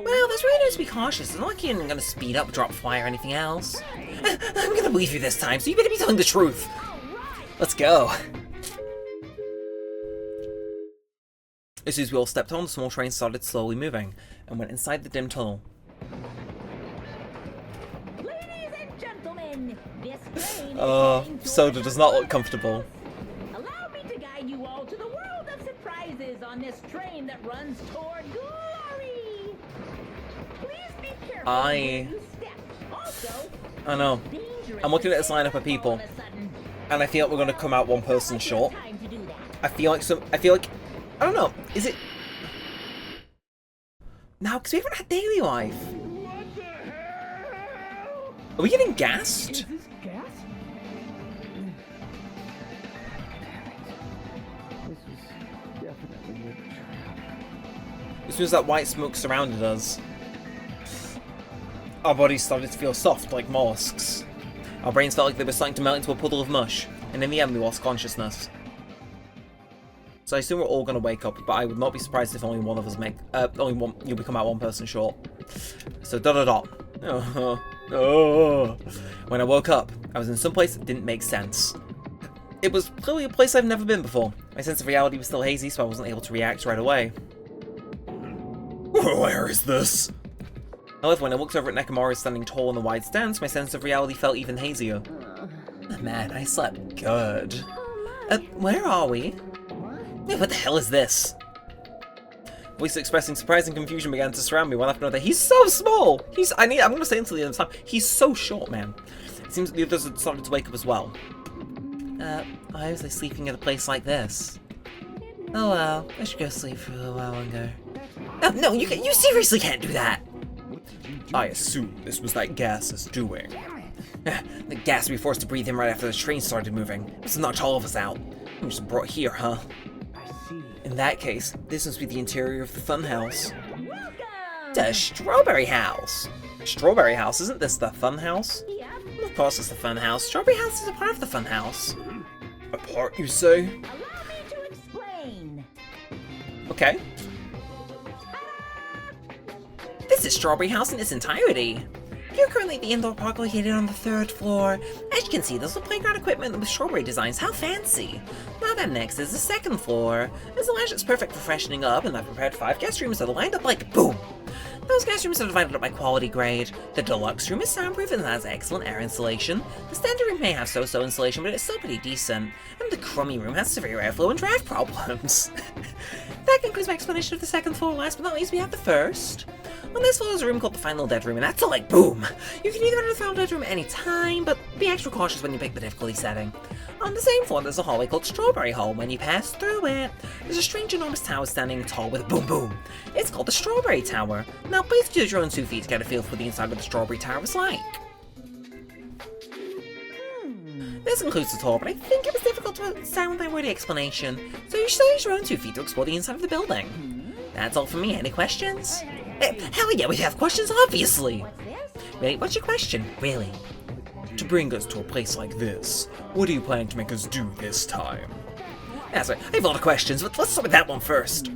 Well, there's really no to be cautious. It's not like you're gonna speed up, drop fly, or anything else. I'm gonna believe you this time, so you better be telling the truth. Let's go. As soon as we all stepped on, the small train started slowly moving, and went inside the dim tunnel. Ladies and gentlemen, this train is Soda does not look comfortable. Allow me to guide you all to the world of surprises on this train that runs toward glory. Please be careful where you step. Also, I know. dangerous I'm looking at this to lineup of people, all of a sudden. and I feel like we're gonna come out one person short. Time to do that. I feel like, I don't know, is it? No, because we haven't had daily life. What the hell? Are we getting gassed? Is this gas? This was definitely a trap. As soon as that white smoke surrounded us, our bodies started to feel soft like mollusks. Our brains felt like they were starting to melt into a puddle of mush, and in the end we lost consciousness. So I assume we're all gonna wake up, but I would not be surprised if only one of us you'll become out one person short. So When I woke up, I was in some place that didn't make sense. It was clearly a place I've never been before. My sense of reality was still hazy, so I wasn't able to react right away. Where is this? However, when I looked over at Nekomaru standing tall in the wide stance, my sense of reality felt even hazier. Man, I slept good. Where are we? What the hell is this? Voices expressing surprising confusion began to surround me one after another. He's so small! I'm gonna say until the end of time. He's so short, man. It seems that the others had started to wake up as well. Why was I sleeping at a place like this? Oh well, I should go sleep for a little while longer. Oh, no, you seriously can't do that! I assume this was that gas's doing. The gas we were forced to breathe in right after the train started moving. This knocked all of us out. I'm just brought here, huh? In that case, this must be the interior of the funhouse. The Strawberry House! Strawberry House, isn't this the funhouse? Yep. Of course it's the funhouse. Strawberry House is a part of the funhouse. A part, you say? Allow me to explain. Okay. This is Strawberry House in its entirety. You're currently at the indoor park located on the 3rd floor. As you can see, there's a playground equipment with strawberry designs. How fancy! Now then, next is the 2nd floor. There's a lounge that's perfect for freshening up, and I've prepared 5 guest rooms that are lined up like boom! Those guest rooms are divided up by quality grade. The deluxe room is soundproof and has excellent air insulation. The standard room may have so-so insulation, but it's still pretty decent. And the crummy room has severe airflow and draft problems. That concludes my explanation of the 2nd floor. Last but not least, we have the 1st. On this floor is a room called the Final Dead Room, and that's like boom! You can either enter the Final Dead Room at any time, but be extra cautious when you pick the difficulty setting. On the same floor, there's a hallway called Strawberry Hall. When you pass through it, there's a strange enormous tower standing tall with a boom boom. It's called the Strawberry Tower. Now please use your own 2 feet to get a feel for what the inside of the Strawberry Tower is like. This includes the tour, but I think it was difficult to understand with my wordy explanation, so you should use your own 2 feet to explore the inside of the building. That's all from me. Any questions? Hell yeah, we have questions, obviously! What's this? Really? What's your question? Really? To bring us to a place like this, what are you planning to make us do this time? That's right. I have a lot of questions, but let's start with that one first.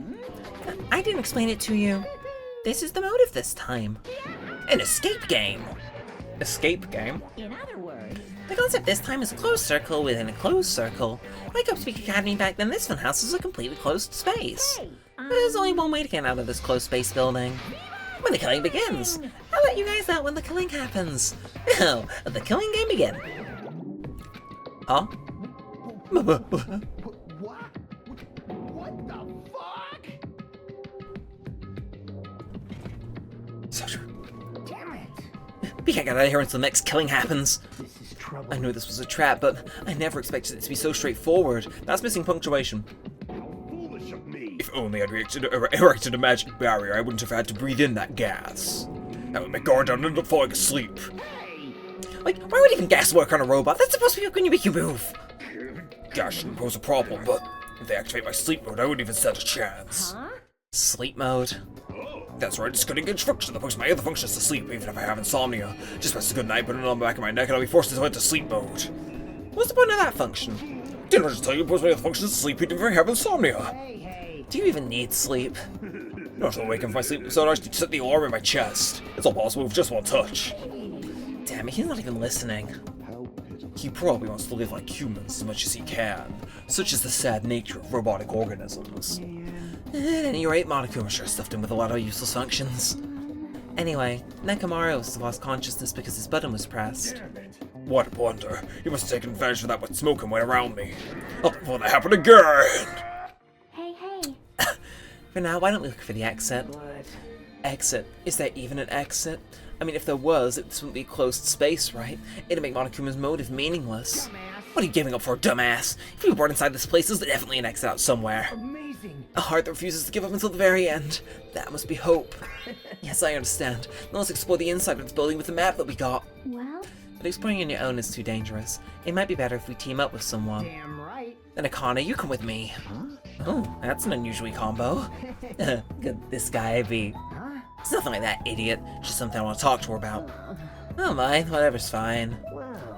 I didn't explain it to you. This is the motive this time. An escape game. Escape game? In other words, The concept this time is a closed circle within a closed circle. Like Upspeak Academy back then, this funhouse is a completely closed space. hey, There's only one way to get out of this closed space building. When the killing begins. I'll let you guys know when the killing happens. Now, let the killing game begin. Huh? What? What the fuck? So true. Damn it! We can't get out of here until the next killing happens. This is trouble. I knew this was a trap, but I never expected it to be so straightforward. That's missing punctuation. How foolish of me. If only I'd erected a magic barrier, I wouldn't have had to breathe in that gas. That would make Gordon end up falling asleep. Like, why would even gas work on a robot? That's supposed to be when you make you move. Gas shouldn't pose a problem, but if they activate my sleep mode, I wouldn't even stand a chance. huh? Sleep mode. That's right, it's cutting edge function that puts my other functions to sleep, even if I have insomnia. Just press a good night, put it on the back of my neck, and I'll be forced to go into sleep mode. What's the point of that function? Didn't I just tell you it puts my other functions to sleep even if I have insomnia? Hey, hey. Do you even need sleep? Not to awaken from my sleep, so I should set the alarm in my chest. It's all possible with just one touch. Damn it, he's not even listening. He probably wants to live like humans as much as he can. Such is the sad nature of robotic organisms. At any rate, Monokuma sure stuffed him with a lot of useless functions. Anyway, Nekomaru was lost consciousness because his button was pressed. What a wonder. He must have taken advantage of that wet smoke and went around me. I'll never let that happen again! Hey, hey. For now, why don't we look for the exit? Exit? Is there even an exit? I mean, if there was, this wouldn't be a closed space, right? It'd make Monokuma's motive meaningless. What are you giving up for, dumbass? If you were born inside this place, there's definitely an exit out somewhere. Amazing. A heart that refuses to give up until the very end. That must be hope. Yes, I understand. Now let's explore the inside of this building with the map that we got. Well, but exploring on your own is too dangerous. It might be better if we team up with someone. Damn right. Then Akana, you come with me. Oh, that's an unusual combo. Could this guy be? It's nothing like that, idiot. Just something I want to talk to her about. Oh mind, whatever's fine.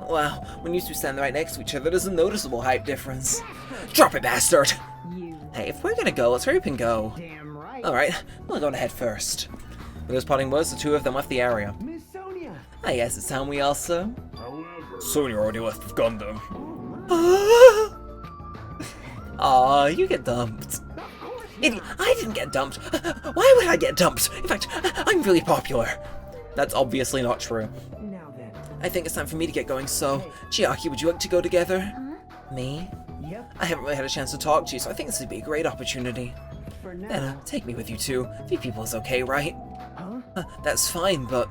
Wow, when you two stand right next to each other, there's a noticeable height difference. Drop it, bastard! Hey, if we're gonna go, let's hurry up and go. Damn right. Alright, we'll go ahead first. With those parting words, the two of them left the area. Miss Sonia. I guess it's time we also... However, Sonya already left with Gundam. Aw, you get dumped. Idiot, I didn't get dumped. Why would I get dumped? In fact, I'm really popular. That's obviously not true. Now then. I think it's time for me to get going, so... Chiaki, would you like to go together? Me? Yep. I haven't really had a chance to talk to you, so I think this would be a great opportunity. For now. Then, take me with you too. 3 people is okay, right? Huh? That's fine, but...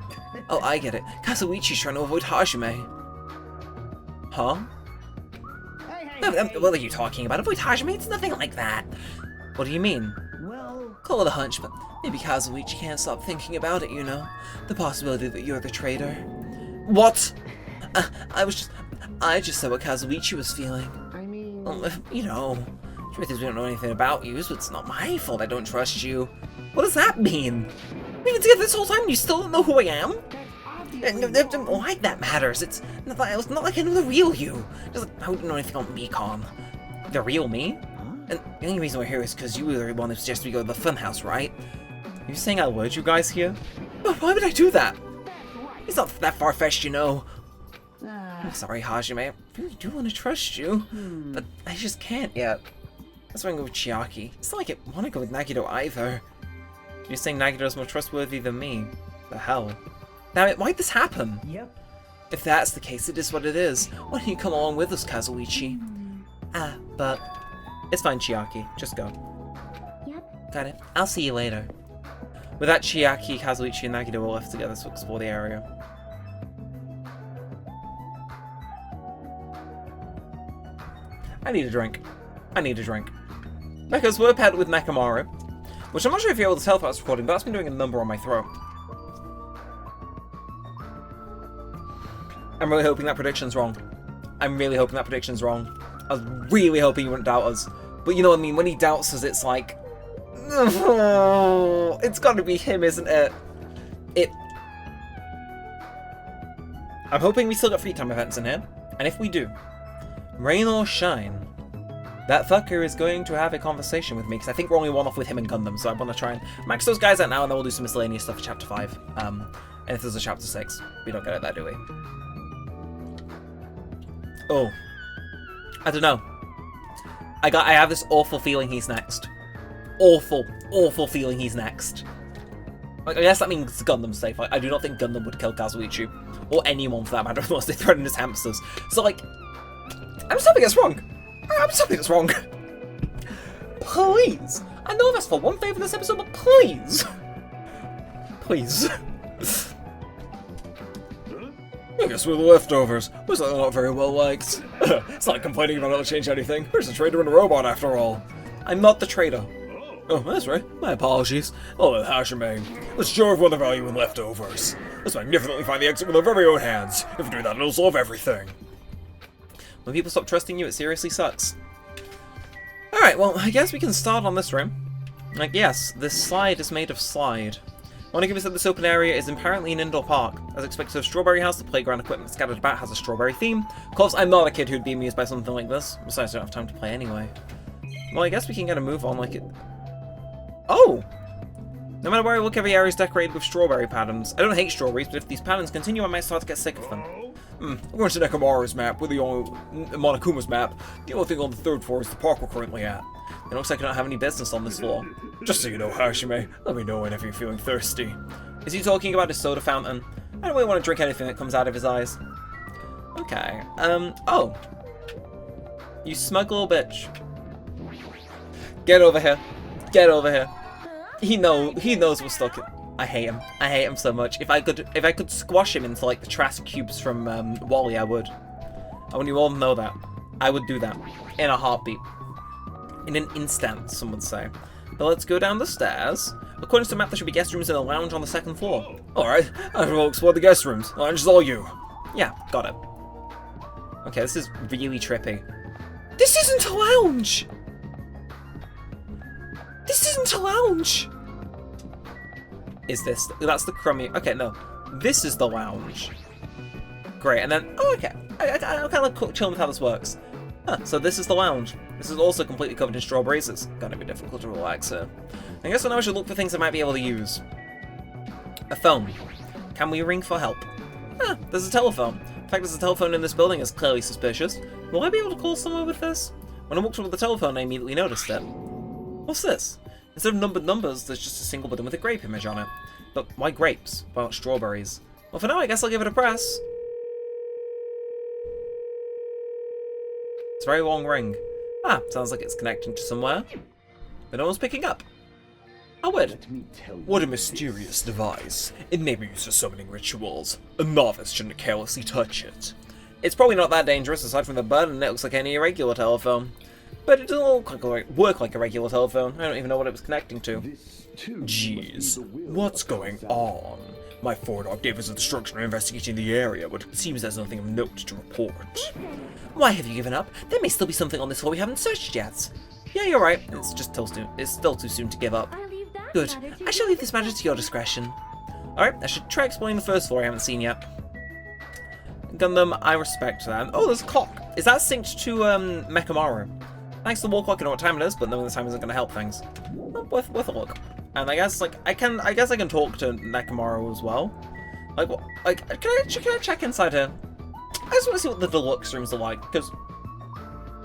Oh, I get it. Kazuichi's trying to avoid Hajime. Huh? What are you talking about? Avoid Hajime? It's nothing like that. What do you mean? Well, Call it a hunch, but maybe Kazuichi can't stop thinking about it, you know? The possibility that you're the traitor. What? I just said what Kazuichi was feeling. I mean, Well, you know, truth is we don't know anything about you, so it's not my fault I don't trust you. What does that mean? We've been together this whole time and you still don't know who I am? Why that matters? It's not like I know the real you. Just like, I wouldn't know anything on Mekon. The real me? And the only reason we're here is because you were the one who suggested we go to the funhouse, right? Are you saying I lured you guys here? But why would I do that? It's not that far-fetched, you know. I'm sorry, Hajime. I really do want to trust you, but I just can't yet. That's why I'm going with Chiaki. It's not like I want to go with Nagito either. You're saying Nagito's more trustworthy than me? The hell? Damn it, why'd this happen? yep. If that's the case, it is what it is. Why don't you come along with us, Kazuichi? But... It's fine, Chiaki. Just go. Yep. Got it. I'll see you later. With that, Chiaki, Kazuichi, and Nagito were left together to explore the area. I need a drink. I need a drink. Because we're paired with Nakamaru, which I'm not sure if you're able to tell from this recording, but that's been doing a number on my throat. I'm really hoping that prediction's wrong. I'm really hoping that prediction's wrong. I was really hoping he wouldn't doubt us. But you know what I mean, when he doubts us, it's like... it's gotta be him, isn't it? I'm hoping we still got free time events in here. And if we do, rain or shine, that fucker is going to have a conversation with me, because I think we're only one off with him and Gundam, so I want to try and max those guys out now, and then we'll do some miscellaneous stuff for Chapter 5. And if there's a Chapter 6, we don't get it there, do we? Oh. I don't know. I have this awful feeling he's next. Awful feeling he's next. Like, I guess that means Gundam's safe. I do not think Gundam would kill Kazuichi. Or anyone for that matter, unless they threaten his hamsters. So, like, I'm just hoping it's wrong. I'm just hoping it's wrong. Please. I know that's for one favor this episode, but please. Please. I guess we're the leftovers. We're certainly not very well liked. It's not complaining about it will change anything. We're just a traitor and a robot after all. I'm not the traitor. Oh, that's right. My apologies. Oh, well, Hajime. Let's show everyone the value in leftovers. Let's magnificently find the exit with our very own hands. If we do that, it'll solve everything. When people stop trusting you, it seriously sucks. Alright, well, I guess we can start on this room. Like, yes, this slide is made of slide. I want to give us that this open area is apparently an indoor park. As expected of Strawberry House, the playground equipment scattered about has a strawberry theme. Of course, I'm not a kid who'd be amused by something like this. Besides, I don't have time to play anyway. Well, I guess we can get a move on like it... Oh! No matter where I look, every area is decorated with strawberry patterns. I don't hate strawberries, but if these patterns continue, I might start to get sick of them. According to Nekamaru's map, with the Monokuma's map, the only thing on the 3rd floor is the park we're currently at. It looks like I don't have any business on this floor. Just so you know, Hajime, let me know whenever you're feeling thirsty. Is he talking about his soda fountain? I don't really want to drink anything that comes out of his eyes. Okay, oh. You smug little bitch. Get over here. Get over here. He knows we're stuck in... I hate him. I hate him so much. If I could squash him into like the trash cubes from Wall-E, I would. I want you all to know that. I would do that. In a heartbeat. In an instant, some would say. But let's go down the stairs. According to the map, there should be guest rooms and a lounge on the 2nd floor. Alright, I will explore the guest rooms. Lounge is all you. Yeah, got it. Okay, this is really trippy. This isn't a lounge! This isn't a lounge! Is this? That's the crummy. Okay, no. This is the lounge. Great, and then. Oh, okay. I kind of chilling with how this works. Huh, so this is the lounge. This is also completely covered in strawberries. It's gonna be difficult to relax here. I guess now I should look for things I might be able to use. A phone. Can we ring for help? Ah, there's a telephone. The fact there's a telephone in this building is clearly suspicious. Will I be able to call someone with this? When I walked toward the telephone, I immediately noticed it. What's this? Instead of numbered numbers, there's just a single button with a grape image on it. But why grapes? Why not strawberries? Well, for now, I guess I'll give it a press. It's a very long ring. Ah, sounds like it's connecting to somewhere. But no one's picking up. Oh, weird. What a mysterious device. It may be used for summoning rituals. A novice shouldn't carelessly touch it. It's probably not that dangerous, aside from the button. It looks like any regular telephone. But it doesn't work like a regular telephone. I don't even know what it was connecting to. Jeez, what's going on? My forward octaves of destruction are investigating the area, but it seems there's nothing of note to report. Why have you given up? There may still be something on this floor we haven't searched yet. Yeah, you're right. It's just still soon. It's still too soon to give up. Good. I shall leave this matter to your discretion. Alright, I should try exploring the first floor I haven't seen yet. Gundam, I respect that. Oh, there's a clock. Is that synced to Mechamaru? Thanks to the wall clock, I know what time it is, but knowing the time isn't going to help things. Well, worth a look. And I guess I can talk to Nekamaru as well. Can I check inside here? I just want to see what the deluxe rooms are like, because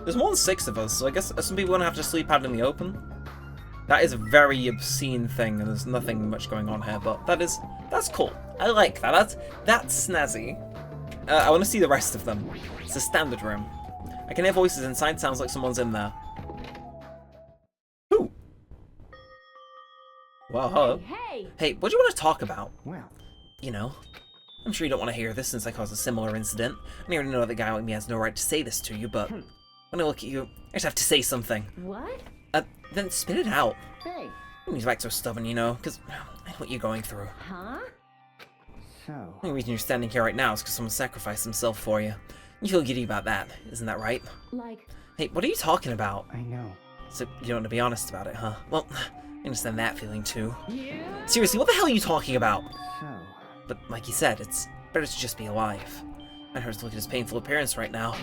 there's more than 6 of us, so I guess some people are gonna have to sleep out in the open. That is a very obscene thing, and there's nothing much going on here, but that's cool. I like that. That's snazzy. I want to see the rest of them. It's a standard room. I can hear voices inside. Sounds like someone's in there. Who? Well, hello. Hey, what do you want to talk about? Well, You know, I'm sure you don't want to hear this since I caused a similar incident. I already know that a guy like me has no right to say this to you, but when I look at you, I just have to say something. What? Then spit it out. hey. He's like so stubborn, you know, because I know what you're going through. Huh? So, The only reason you're standing here right now is because someone sacrificed himself for you. You feel giddy about that, isn't that right? Like, Hey, what are you talking about? I know. So you don't want to be honest about it, huh? Well, I understand that feeling too. yeah? Seriously, what the hell are you talking about? So, But like you said, it's better to just be alive. I heard to look at his painful appearance right now,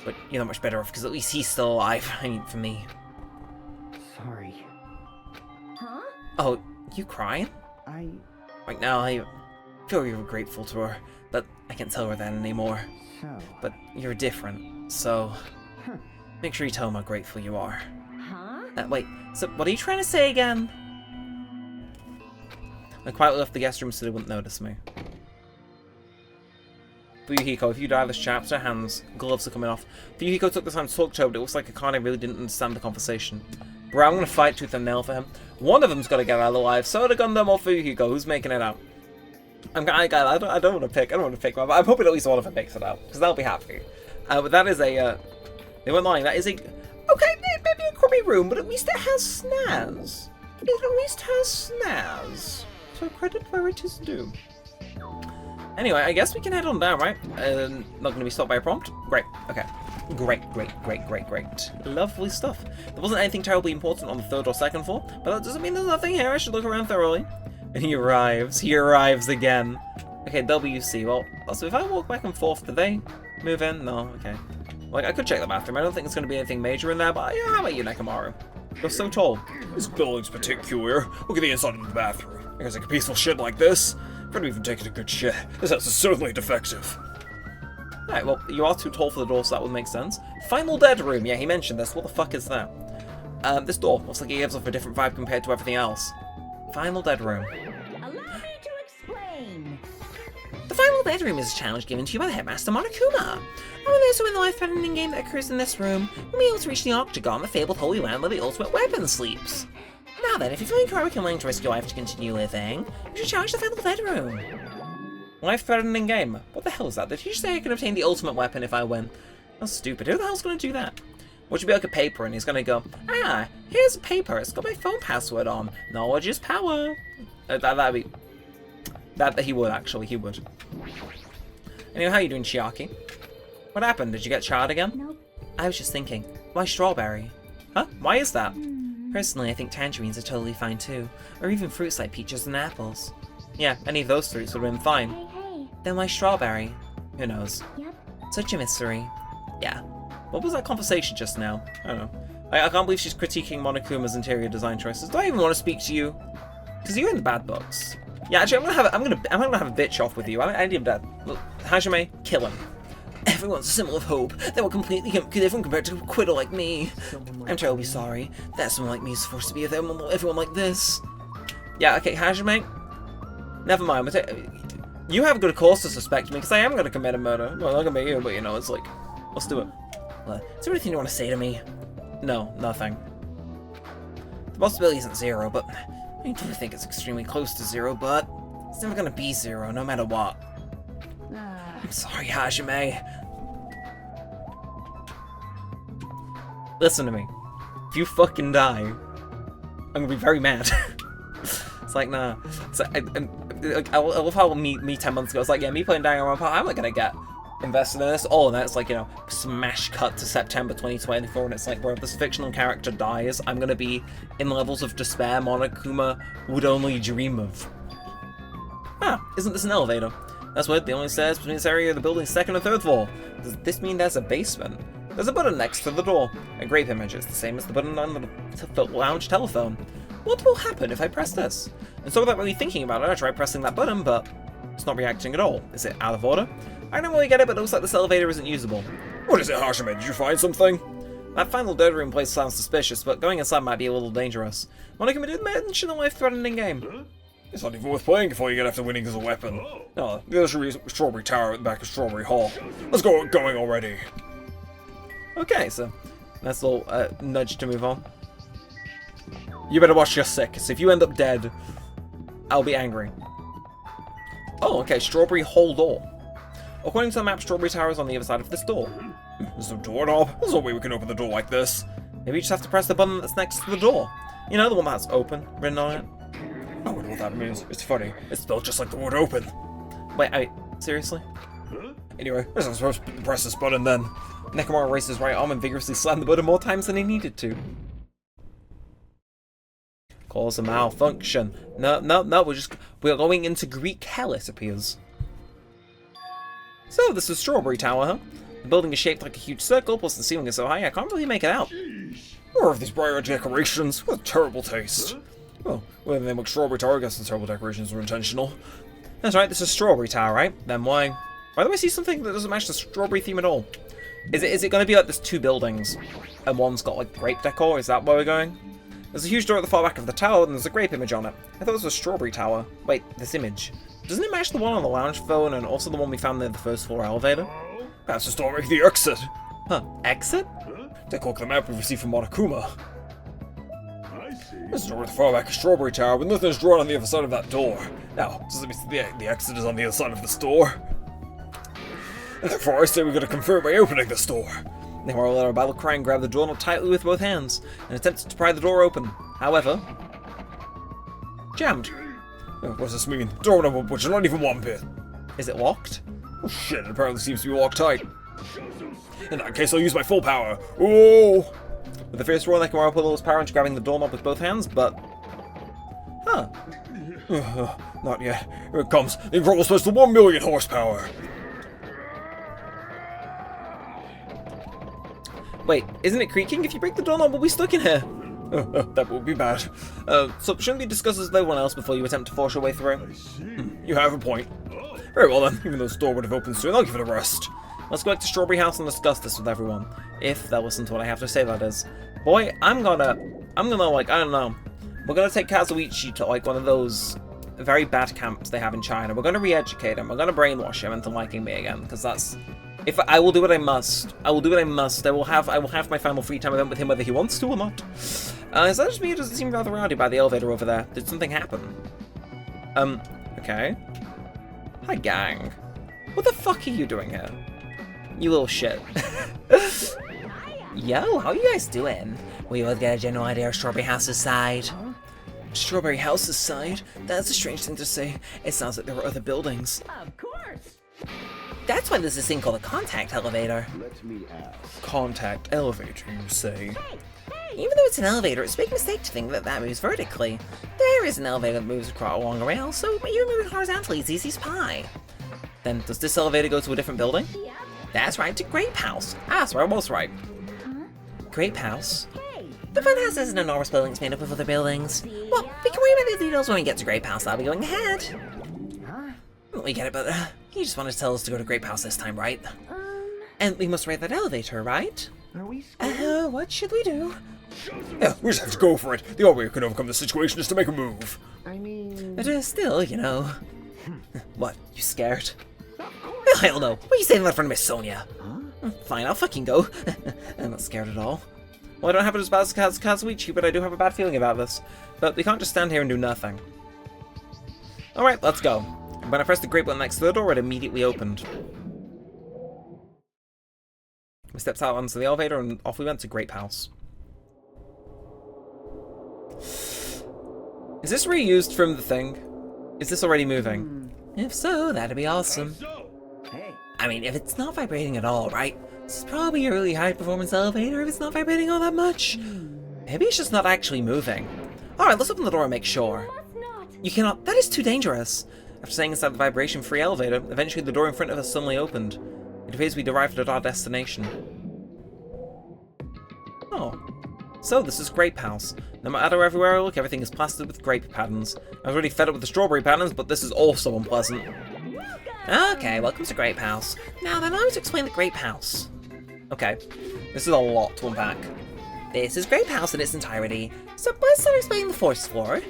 but you're not much better off because at least he's still alive. I mean, for me. sorry. Huh? Oh, you crying? Right now, I feel you're grateful to her, but I can't tell her that anymore. So, But you're different, so make sure you tell him how grateful you are. Huh? Wait, so what are you trying to say again? I quietly left the guest room so they wouldn't notice me. Fuyuhiko, if you die this chapter, gloves are coming off. Fuyuhiko took the time to talk to her, but it looks like Akane really didn't understand the conversation. Bro, I'm gonna fight tooth and nail for him. One of them's gotta get out alive. Soda Gundam or Fuyuhiko, who's making it out? I don't want to pick. I don't want to pick one, but I'm hoping at least one of them makes it out, because they'll be happy. But that is a. They weren't lying. That is a. Okay, maybe a crummy room, but at least it has snaz. It at least has snaz. So credit where it is due. Anyway, I guess we can head on down, right? Not going to be stopped by a prompt? Great. Okay. Great. Lovely stuff. There wasn't anything terribly important on the 3rd or 2nd floor, but that doesn't mean there's nothing here. I should look around thoroughly. And he arrives. He arrives again. Okay, WC. Well, also, if I walk back and forth, do they move in? No? Okay. Like, I could check the bathroom. I don't think there's going to be anything major in there, but yeah, how about you, Nekamaru? You're so tall. This building's particular. Look at the inside of the bathroom. There's like a peaceful shit like this. Could have even taken a good shit. This house is certainly defective. Alright, well, you are too tall for the door, so that would make sense. Final dead room. Yeah, he mentioned this. What the fuck is that? This door looks like it gives off a different vibe compared to everything else. Final dead room. Allow me to explain. The final dead room is a challenge given to you by the headmaster Monokuma. And when those who win the life-threatening game that occurs in this room will be able to reach the Octagon, the fabled holy land where the ultimate weapon sleeps. Now then, if you're feeling heroic and willing to risk your life to continue living, you should challenge the final dead room. Life-threatening game? What the hell is that? Did you say I can obtain the ultimate weapon if I win? That's stupid. Who the hell's going to do that? What should be like a paper and he's going to go, ah, here's a paper. It's got my phone password on. Knowledge is power. That'd be... That he would, actually. He would. Anyway, how you doing, Chiaki? What happened? Did you get charred again? Nope. I was just thinking, why strawberry? Huh? Why is that? Personally, I think tangerines are totally fine too. Or even fruits like peaches and apples. Yeah, any of those fruits would have been fine. Hey. Then why strawberry? Who knows? Yep. Such a mystery. Yeah. What was that conversation just now? I don't know. I can't believe she's critiquing Monokuma's interior design choices. Do I even want to speak to you? Because you're in the bad books. Yeah, actually, I'm gonna have a bitch off with you. I need him dead. Look, Hajime, kill him. Everyone's a symbol of hope. They were completely different compared to a quitter like me. I'm terribly sorry that someone like me is forced to be with everyone like this. Yeah, okay, Hajime. Never mind. You have good cause to suspect me, because I am going to commit a murder. Well, not going to be you, but you know, it's like, let's do it. Is there anything you want to say to me? No, nothing. The possibility isn't zero, but I do think it's extremely close to zero, but it's never going to be zero, no matter what. I'm sorry, Hajime. Listen to me. If you fucking die, I'm gonna be very mad. It's like, nah. So I love how me 10 months ago, it's like, yeah, me playing Danganronpa, I'm not gonna get invested in this. Oh, and then it's like, you know, smash cut to September 2024, and it's like, where if this fictional character dies, I'm gonna be in levels of despair Monokuma would only dream of. Ah, isn't this an elevator? That's weird, the only stairs between this area of the building's second and third floor. Does this mean there's a basement? There's a button next to the door. A grape image. It's the same as the button on the lounge telephone. What will happen if I press this? And so without really thinking about it, I tried pressing that button, but it's not reacting at all. Is it out of order? I don't really get it, but it looks like this elevator isn't usable. What is it, Hajime? Did you find something? That final dead room place sounds suspicious, but going inside might be a little dangerous. Monokuma did mention a life-threatening game. It's not even worth playing before you get after winning as a weapon. No, the other Strawberry Tower at the back of Strawberry Hall. Let's go going already. Okay, so nice little nudge to move on. You better watch your sick, because if you end up dead, I'll be angry. Oh, okay, Strawberry Hall door. According to the map, Strawberry Tower is on the other side of this door. There's no doorknob. There's no way we can open the door like this. Maybe you just have to press the button that's next to the door. You know, the one that's open, written on it. I wonder what that means. It's funny. It's spelled just like the word open. Wait, seriously? Anyway, I was supposed to press this button then. Nekomura raised his right arm and vigorously slammed the button more times than he needed to. Cause a malfunction. No, we're going into Greek hell, it appears. So, this is Strawberry Tower, huh? The building is shaped like a huge circle, plus the ceiling is so high I can't really make it out. More of these bright decorations. What a terrible taste. Well, when they make Strawberry Tower, I guess the terrible decorations were intentional. That's right, this is Strawberry Tower, right? Then why do I see something that doesn't match the strawberry theme at all? Is it going to be like there's two buildings, and one's got like grape decor? Is that where we're going? There's a huge door at the far back of the tower, and there's a grape image on it. I thought it was a Strawberry Tower. Wait, this image. Doesn't it match the one on the lounge phone, and also the one we found near the first floor elevator? That's just don't make the exit. Huh, exit? Take a look at the map we've received from Monokuma. This is door at the far back of Strawberry Tower, but nothing is drawn on the other side of that door. Now, does it mean the exit is on the other side of this door? And therefore I say we're going to confirm by opening this door. Nekomura let our battle cry and grabbed the doorknob tightly with both hands, and attempted to pry the door open. However, jammed. What does this mean? Doorknob, which is not even one bit. Is it locked? Oh shit, it apparently seems to be locked tight. In that case, I'll use my full power. Oh! With the fierce roar, Nekomura put all his power into grabbing the doorknob with both hands, but... Huh. Not yet. Here it comes. The incredible special 1 million horsepower. Wait, isn't it creaking? If you break the doorknob, we'll be stuck in here. That would be bad. So shouldn't we discuss this with everyone else before you attempt to force your way through? You have a point. Very well then, even though this door would have opened soon, I'll give it a rest. Let's go back to Strawberry House and discuss this with everyone. If they'll listen to what I have to say, that is. Boy, I'm gonna, like, I don't know. We're gonna take Kazuichi to, like, one of those very bad camps they have in China. We're gonna re-educate him. We're gonna brainwash him into liking me again, because that's... If I will do what I must. I will do what I must. I will have my final free time event with him whether he wants to or not. Is that just me, or does it seem rather rowdy by the elevator over there? Did something happen? Okay. Hi, gang. What the fuck are you doing here? You little shit. Yo, how you guys doing? We both get a general idea of Strawberry House's side. Strawberry House's side? That's a strange thing to say. It sounds like there were other buildings. Of course. That's why there's this thing called a contact elevator. Let me ask. Contact elevator, you say? Even though it's an elevator, it's a big mistake to think that that moves vertically. There is an elevator that moves across along a rail, so even moving horizontally is easy as pie. Then, does this elevator go to a different building? Yep. That's right, to Grape House. Ah, so I was right. Grape House? Hey. The fun house is an enormous building that's made up of other buildings. Well, we can worry about the details when we get to Grape House. I'll be going ahead. We get it, but you just wanted to tell us to go to Grape House this time, right? And we must ride that elevator, right? Are we scared? What should we do? Yeah, we just have to go for it. The only way we can overcome the situation is to make a move. I mean... But still, you know. What, you scared? Oh, hell no. What are you saying that in front of Miss Sonia? Fine, I'll fucking go. I'm not scared at all. Well, I don't have it as bad as Kazuichi, but I do have a bad feeling about this. But we can't just stand here and do nothing. Alright, let's go. When I pressed the grape button next to the door, it immediately opened. We stepped out onto the elevator and off we went to Grape House. Is this reused from the thing? Is this already moving? If so, that'd be awesome. So, Hey, I mean, if it's not vibrating at all, right? This is probably a really high-performance elevator if it's not vibrating all that much. Maybe it's just not actually moving. Alright, let's open the door and make sure. Must not. You cannot— that is too dangerous. After staying inside the vibration-free elevator, eventually the door in front of us suddenly opened. It appears we'd arrived at our destination. Oh. So, this is Grape House. No matter everywhere I look, everything is plastered with grape patterns. I was already fed up with the strawberry patterns, but this is also unpleasant. Okay, welcome to Grape House. Now then, I was to explain the Grape House. Okay, this is a lot to unpack. This is Grape House in its entirety. So let's start explaining the first floor.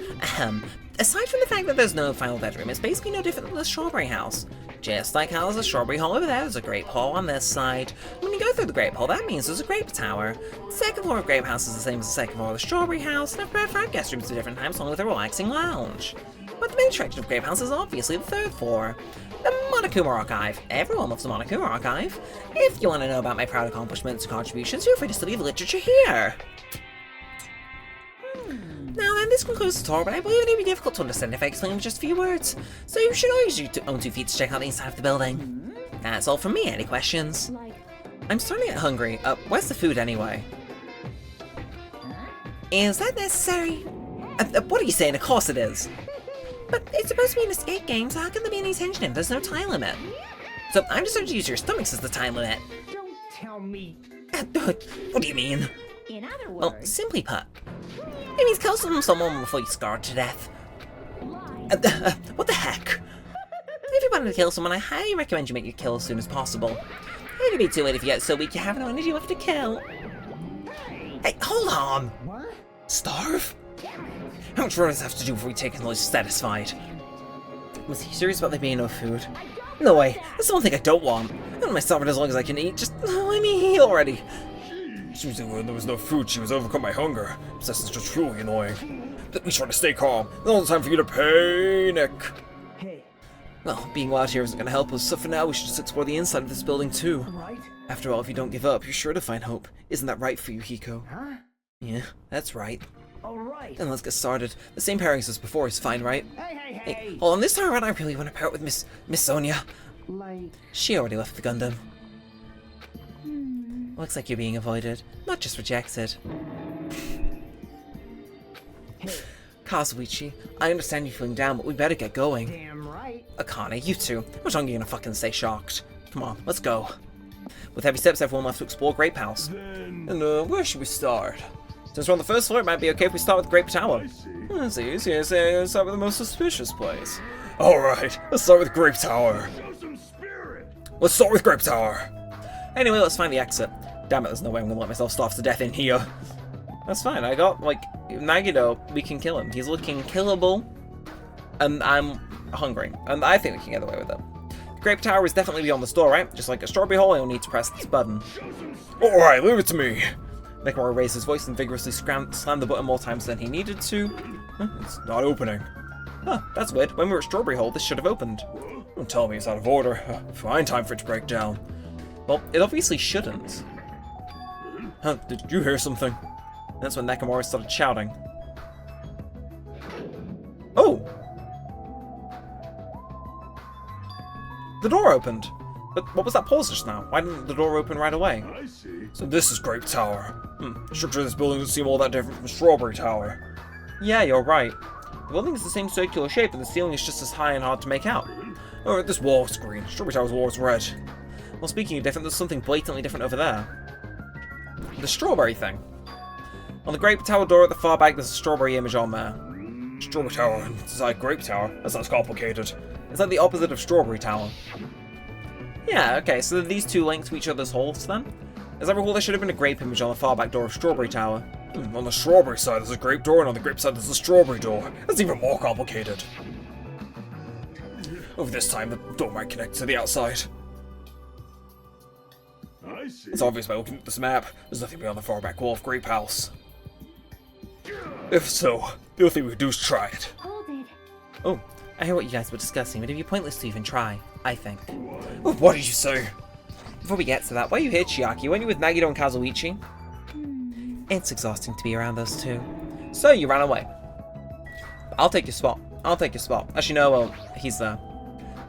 Aside from the fact that there's no final bedroom, it's basically no different than the Strawberry House. Just like how there's a Strawberry Hall over there, there's a Grape Hall on this side. When you go through the Grape Hall, that means there's a Grape Tower. The second floor of Grape House is the same as the second floor of the Strawberry House, and I've prepared 5 guest rooms at different times along with a relaxing lounge. But the main attraction of Grape House is obviously the third floor. The Monokuma Archive. Everyone loves the Monokuma Archive. If you want to know about my proud accomplishments and contributions, feel free to study the literature here. Now then, this concludes the tour, but I believe it would be difficult to understand if I explain in just a few words. So you should always use your own 2 feet to check out the inside of the building. That's all from me. Any questions? I'm starting to get hungry. Where's the food anyway? Is that necessary? What are you saying? Of course it is. But it's supposed to be an escape game, so how can there be any tension if there's no time limit? So I'm just going to use your stomachs as the time limit. don't tell me. What do you mean? In other Well, words, simply put, it means kill someone before you're scarred to death. What the heck? If you plan to kill someone, I highly recommend you make your kill as soon as possible. It'll be too late if you get so weak you have no energy left to kill. Hey, hold on! What? Starve? How much more does this have to do before we take until he's satisfied? Was he serious about there being no food? No way, that's the one thing I don't want. I don't mind starving as long as I can eat, just let me eat already. She was when there was no food, she was overcome by hunger. This is just truly annoying. Let me try to stay calm. There's no time for you to panic. Hey, Well, being wild here isn't gonna help us, so for now we should just explore the inside of this building too. right? After all, if you don't give up, you're sure to find hope. Isn't that right for you, Hiko? Huh? Yeah, that's right. All right. Then let's get started. The same pairings as before is fine, right? Hey. Hey, hold on, this time around I really want to pair up with Miss Sonia. Like, She already left the Gundam. Looks like you're being avoided, not just rejected. hey, Kazuichi, I understand you feeling down, but we better get going. damn right. Akane, you two. How much longer are you gonna fucking stay shocked? Come on, let's go. With heavy steps, everyone left to explore Grape House. then And where should we start? Since we're on the first floor, it might be okay if we start with Grape Tower. I see. Let's start with the most suspicious place. Alright, let's start with Grape Tower. Show some spirit. Let's start with Grape Tower. Anyway, let's find the exit. Damn it, there's no way I'm gonna let myself starve to death in here. That's fine, I got, like, Nagido, we can kill him. He's looking killable, and I'm hungry, and I think we can get away with it. The Grape Tower is definitely beyond the store, right? Just like a strawberry hole, you'll need to press this button. Alright, leave it to me. Nakamura raised his voice and vigorously slammed the button more times than he needed to. It's not opening. Huh, that's weird. When we were at Strawberry Hole, this should have opened. Don't tell me it's out of order. Fine time for it to break down. Well, it obviously shouldn't. Huh, did you hear something? That's when Nakamura started shouting. Oh! The door opened. But what was that pause just now? Why didn't the door open right away? I see. So this is Grape Tower. The structure of this building doesn't seem all that different from Strawberry Tower. Yeah, you're right. The building is the same circular shape, and the ceiling is just as high and hard to make out. Oh, this wall is green. Strawberry Tower's wall is red. Well, speaking of different, there's something blatantly different over there. The strawberry thing. On the Grape Tower door at the far back, there's a strawberry image on there. Strawberry Tower inside Grape Tower? That sounds complicated. It's like the opposite of Strawberry Tower. Yeah, okay, so these two link to each other's halls then? As I recall, there should have been a grape image on the far back door of Strawberry Tower. On the strawberry side there's a grape door, and on the grape side there's a strawberry door. That's even more complicated. Over this time, the door might connect to the outside. I see. It's obvious by looking at this map. There's nothing beyond the far back wall of Grape House. If so, the only thing we can do is try it. Hold it. Oh, I hear what you guys were discussing, but it'd be pointless to even try, I think. Oh, what did you say? Before we get to that, why are you here, Chiaki? Weren't you with Nagito and Kazuichi? It's exhausting to be around those two. So, you ran away. I'll take your spot. I'll take your spot. Actually, no, well, he's there.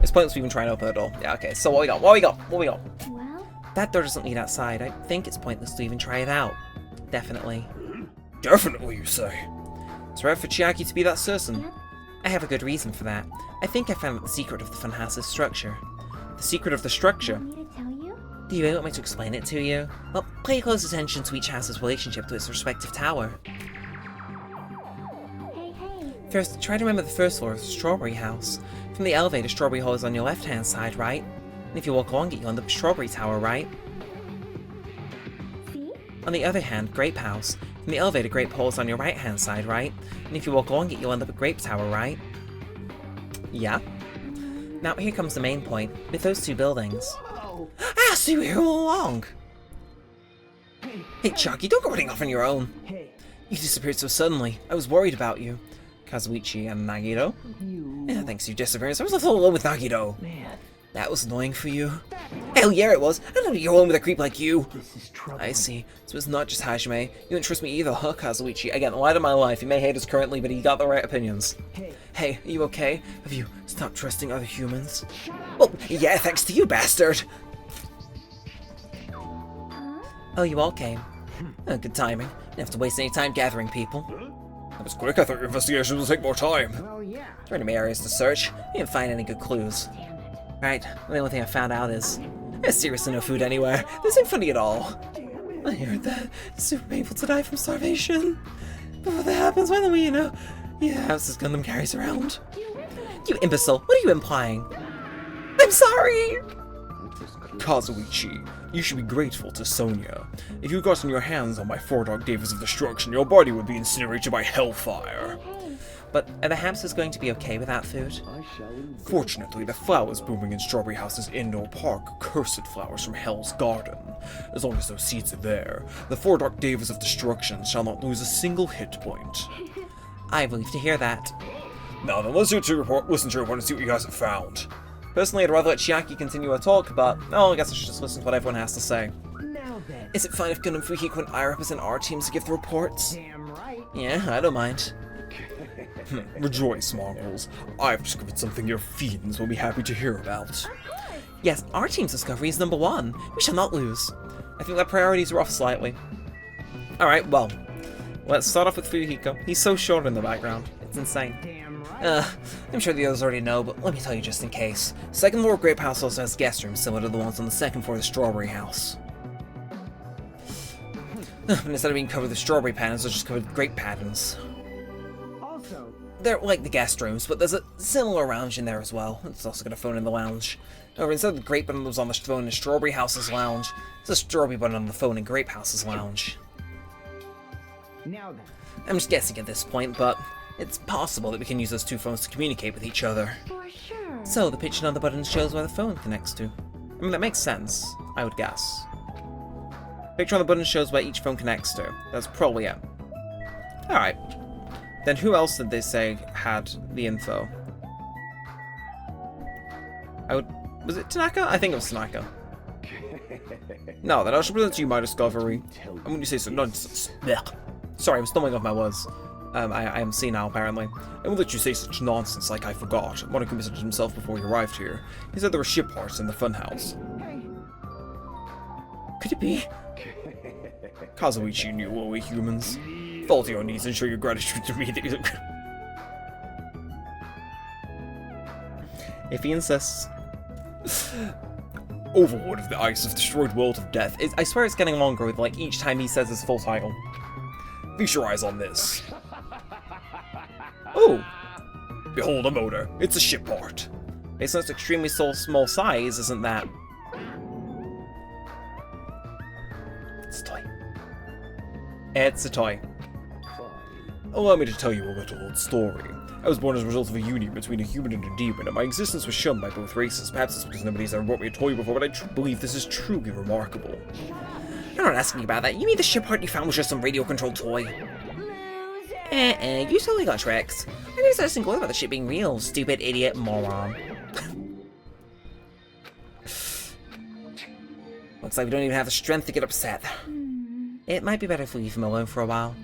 It's pointless to even try and open the door. Yeah, okay, so what we got? What we got? What we got? Well, That door doesn't lead outside. I think it's pointless to even try it out. Definitely. Definitely, you say. It's rare for Chiaki to be that certain. yep. I have a good reason for that. I think I found out the secret of the funhouse's structure. The secret of the structure? Want me to tell you? Do you really want me to explain it to you? Well, pay close attention to each house's relationship to its respective tower. Hey, hey. First, try to remember the first floor of the Strawberry House. From the elevator, Strawberry Hall is on your left-hand side, right? And if you walk along it, you'll end up at Strawberry Tower, right? See? On the other hand, Grape House. From the elevator, Grape Hall is on your right-hand side, right? And if you walk along it, you'll end up at Grape Tower, right? Yeah? Now, here comes the main point. With those two buildings... Ah, so you were here all along! Hey, Chucky, don't go running off on your own. Hey, You disappeared so suddenly. I was worried about you. Kazuichi and Nagito? you. Yeah, thanks to your disappearance, I was left all alone with Nagito. Man, That was annoying for you. Hell yeah, it was. I don't know you're alone with a creep like you. this is trouble. I see. So it's not just Hajime. You don't trust me either, huh, Kazuichi? Again, light of my life. He may hate us currently, but he got the right opinions. Hey, Hey, are you okay? Have you stopped trusting other humans? Well, yeah, thanks to you, bastard! Oh, you all came. Oh, good timing. Didn't have to waste any time gathering people. That was quick. I thought your investigation would take more time. oh yeah. There are many areas to search. We didn't find any good clues. Damn it. Right, the only thing I found out is there's seriously no food anywhere. This ain't funny at all. I heard that. It's super painful to die from starvation. Before that happens, why don't we, house this Gundam carries around? You imbecile, what are you implying? I'm sorry! Kazuichi, you should be grateful to Sonia. If you'd gotten your hands on my 4 Dark Davers of Destruction, your body would be incinerated by hellfire. Hey, But are the hamsters going to be okay without food? I shall. Fortunately, the flowers blooming in Strawberry House's indoor park are cursed flowers from Hell's Garden. As long as those seeds are there, the 4 Dark Davers of Destruction shall not lose a single hit point. I believe to hear that. Now then, let's listen to your report and see what you guys have found. Personally, I'd rather let Chiaki continue her talk, but, I guess I should just listen to what everyone has to say. Now then. Is it fine if Gundam Fuhiko and I represent our teams to give the reports? Damn right. Yeah, I don't mind. Rejoice, mongrels. I've discovered something your fiends will be happy to hear about. Yes, our team's discovery is number 1. We shall not lose. I think their priorities are off slightly. Alright, well, let's start off with Fuhiko. He's so short in the background. It's insane. Damn right. I'm sure the others already know, but let me tell you just in case. Second floor Grape House also has guest rooms similar to the ones on the second floor of the Strawberry House. But instead of being covered with strawberry patterns, they're just covered with grape patterns. Also, They're like the guest rooms, but there's a similar lounge in there as well. It's also got a phone in the lounge. However, instead of the grape button that was on the phone in Strawberry House's lounge, there's a strawberry button on the phone in Grape House's lounge. now then. I'm just guessing at this point, but it's possible that we can use those two phones to communicate with each other. for sure. So, the picture on the button shows where the phone connects to. I mean, that makes sense, I would guess. Picture on the button shows where each phone connects to. That's probably it. Alright. Then who else did they say had the info? Was it Tanaka? I think it was Tanaka. No, then I should present to you my discovery. And when you say so nonsense. Blech. Sorry, I'm stumbling off my words. I am senile, apparently. I won't let you say such nonsense like I forgot. Monokuma said it himself before he arrived here. He said there were ship parts in the funhouse. Could it be? Kazuichi knew all we humans. Fall to your knees and show your gratitude to me that you... If he insists. Overlord of the Ice of Destroyed World of Death. I swear it's getting longer with, like, each time he says his full title. Feast your eyes on this. Oh! Behold a motor. It's a ship part. Based on its extremely small size, isn't that... It's a toy. It's a toy. Allow me to tell you a little old story. I was born as a result of a union between a human and a demon, and my existence was shunned by both races. Perhaps it's because nobody's ever brought me a toy before, but I believe this is truly remarkable. You're not asking about that. You mean the ship part you found was just some radio-controlled toy? You totally got tricks. I never said a single word about the ship being real, stupid idiot moron. Looks like we don't even have the strength to get upset. It might be better if we leave him alone for a while.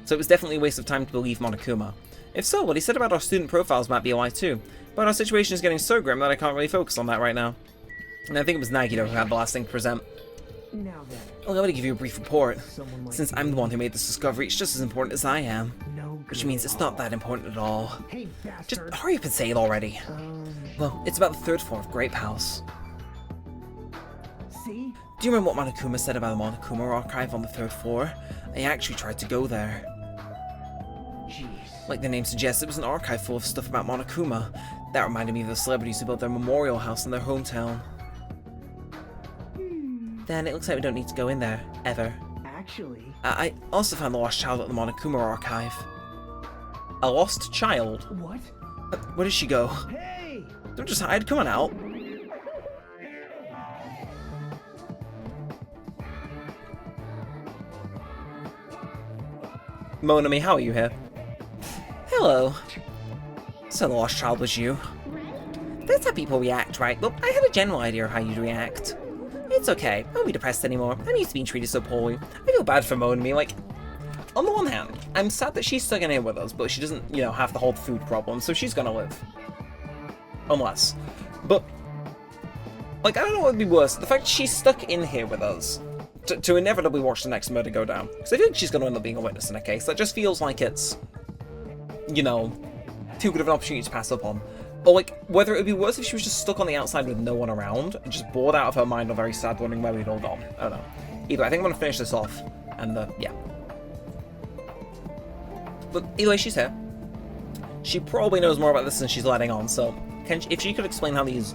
So it was definitely a waste of time to believe Monokuma. If so, what he said about our student profiles might be a lie too. But our situation is getting so grim that I can't really focus on that right now. And I think it was Nagito who had the last thing to present. Now then, Allow me to give you a brief report. someone like Since I'm the one who made this discovery, it's just as important as I am. no Which good means at it's not all. that important at all. Hey, Just bastard. hurry up and say it already. Well, it's about the third floor of Grape House. See? Do you remember what Monokuma said about the Monokuma archive on the third floor? I actually tried to go there. Jeez. Like the name suggests, it was an archive full of stuff about Monokuma. That reminded me of the celebrities who built their memorial house in their hometown. Then it looks like we don't need to go in there, ever. Actually, I also found the lost child at the Monokuma archive. A lost child? what? Where did she go? Hey! Don't just hide, come on out. Monami, how are you here? Hello. So the lost child was you. That's how people react, right? Well, I had a general idea of how you'd react. It's okay, I won't be depressed anymore. I'm used to being treated so poorly. I feel bad for Monami, like... On the one hand, I'm sad that she's stuck in here with us, but she doesn't, you know, have the whole food problem, so she's gonna live. Unless. But... Like, I don't know what would be worse. The fact that she's stuck in here with us to inevitably watch the next murder go down. Because I think she's gonna end up being a witness in a case. That just feels like it's... You know... Too good of an opportunity to pass up on. Or like, whether it would be worse if she was just stuck on the outside with no one around, and just bored out of her mind or very sad wondering where we'd all gone. I don't know. Either way, I think I'm going to finish this off, and yeah. But either way, she's here. She probably knows more about this than she's letting on, so if she could explain how these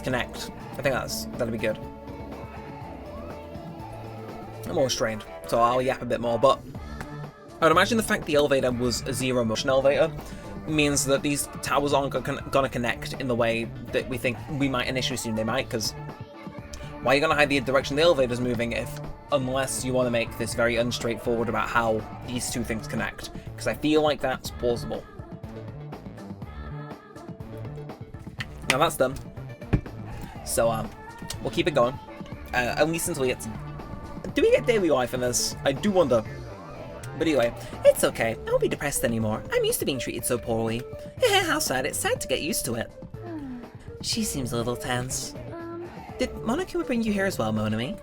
connect, I think that'd be good. I'm always strained, so I'll yap a bit more, but I would imagine the fact the elevator was a zero motion elevator means that these towers aren't gonna connect in the way that we think we might initially assume they might, because why are you gonna hide the direction the elevator's moving unless you want to make this very unstraightforward about how these two things connect? Because I feel like that's plausible. Now that's done. So we'll keep it going. At least until we get to... Do we get daily life in this? I do wonder. But anyway, it's okay. I won't be depressed anymore. I'm used to being treated so poorly. How sad. It's sad to get used to it. She seems a little tense. Did Monokuma bring you here as well, Monami?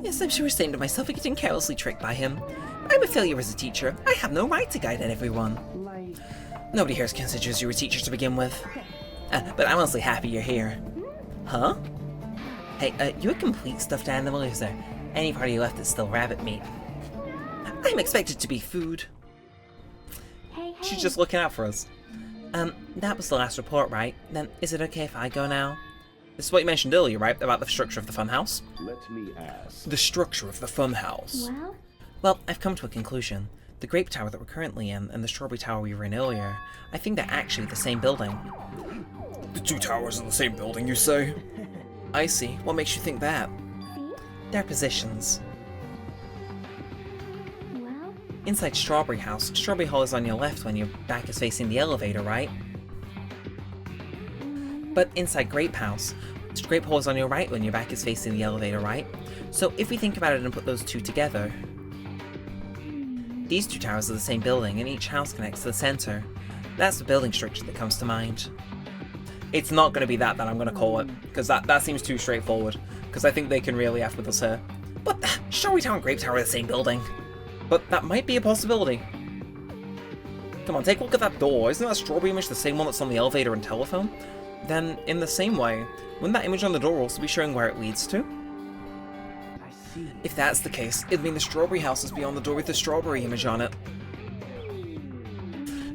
Yes, I'm sure ashamed of myself for getting carelessly tricked by him. I'm a failure as a teacher. I have no right to guide everyone. Like, Nobody here considers you a teacher to begin with. But I'm honestly happy you're here. Huh? Hey, you a complete stuffed animal, or is there any part of you left that's still rabbit meat? I'm expected to be food. Hey, hey. She's just looking out for us. That was the last report, right? Then is it okay if I go now? This is what you mentioned earlier, right? About the structure of the funhouse? Let me ask. The structure of the funhouse. Well, Well, I've come to a conclusion. The Grape Tower that we're currently in and the Strawberry Tower we were in earlier, I think they're actually the same building. The two towers are the same building, you say? I see. What makes you think that? see? Their positions. Well, Inside Strawberry House, Strawberry Hall is on your left when your back is facing the elevator, right? But inside Grape House, Grape Hall is on your right when your back is facing the elevator, right? So if we think about it and put those two together, these two towers are the same building and each house connects to the center. That's the building structure that comes to mind. It's not going to be that I'm going to call it, because that seems too straightforward, because I think they can really F with us here. But Strawberry Tower and Grape Tower are the same building. But that might be a possibility. Come on, take a look at that door. Isn't that strawberry image the same one that's on the elevator and telephone? Then, in the same way, wouldn't that image on the door also be showing where it leads to? I see. If that's the case, it'd mean the strawberry house is beyond the door with the strawberry image on it.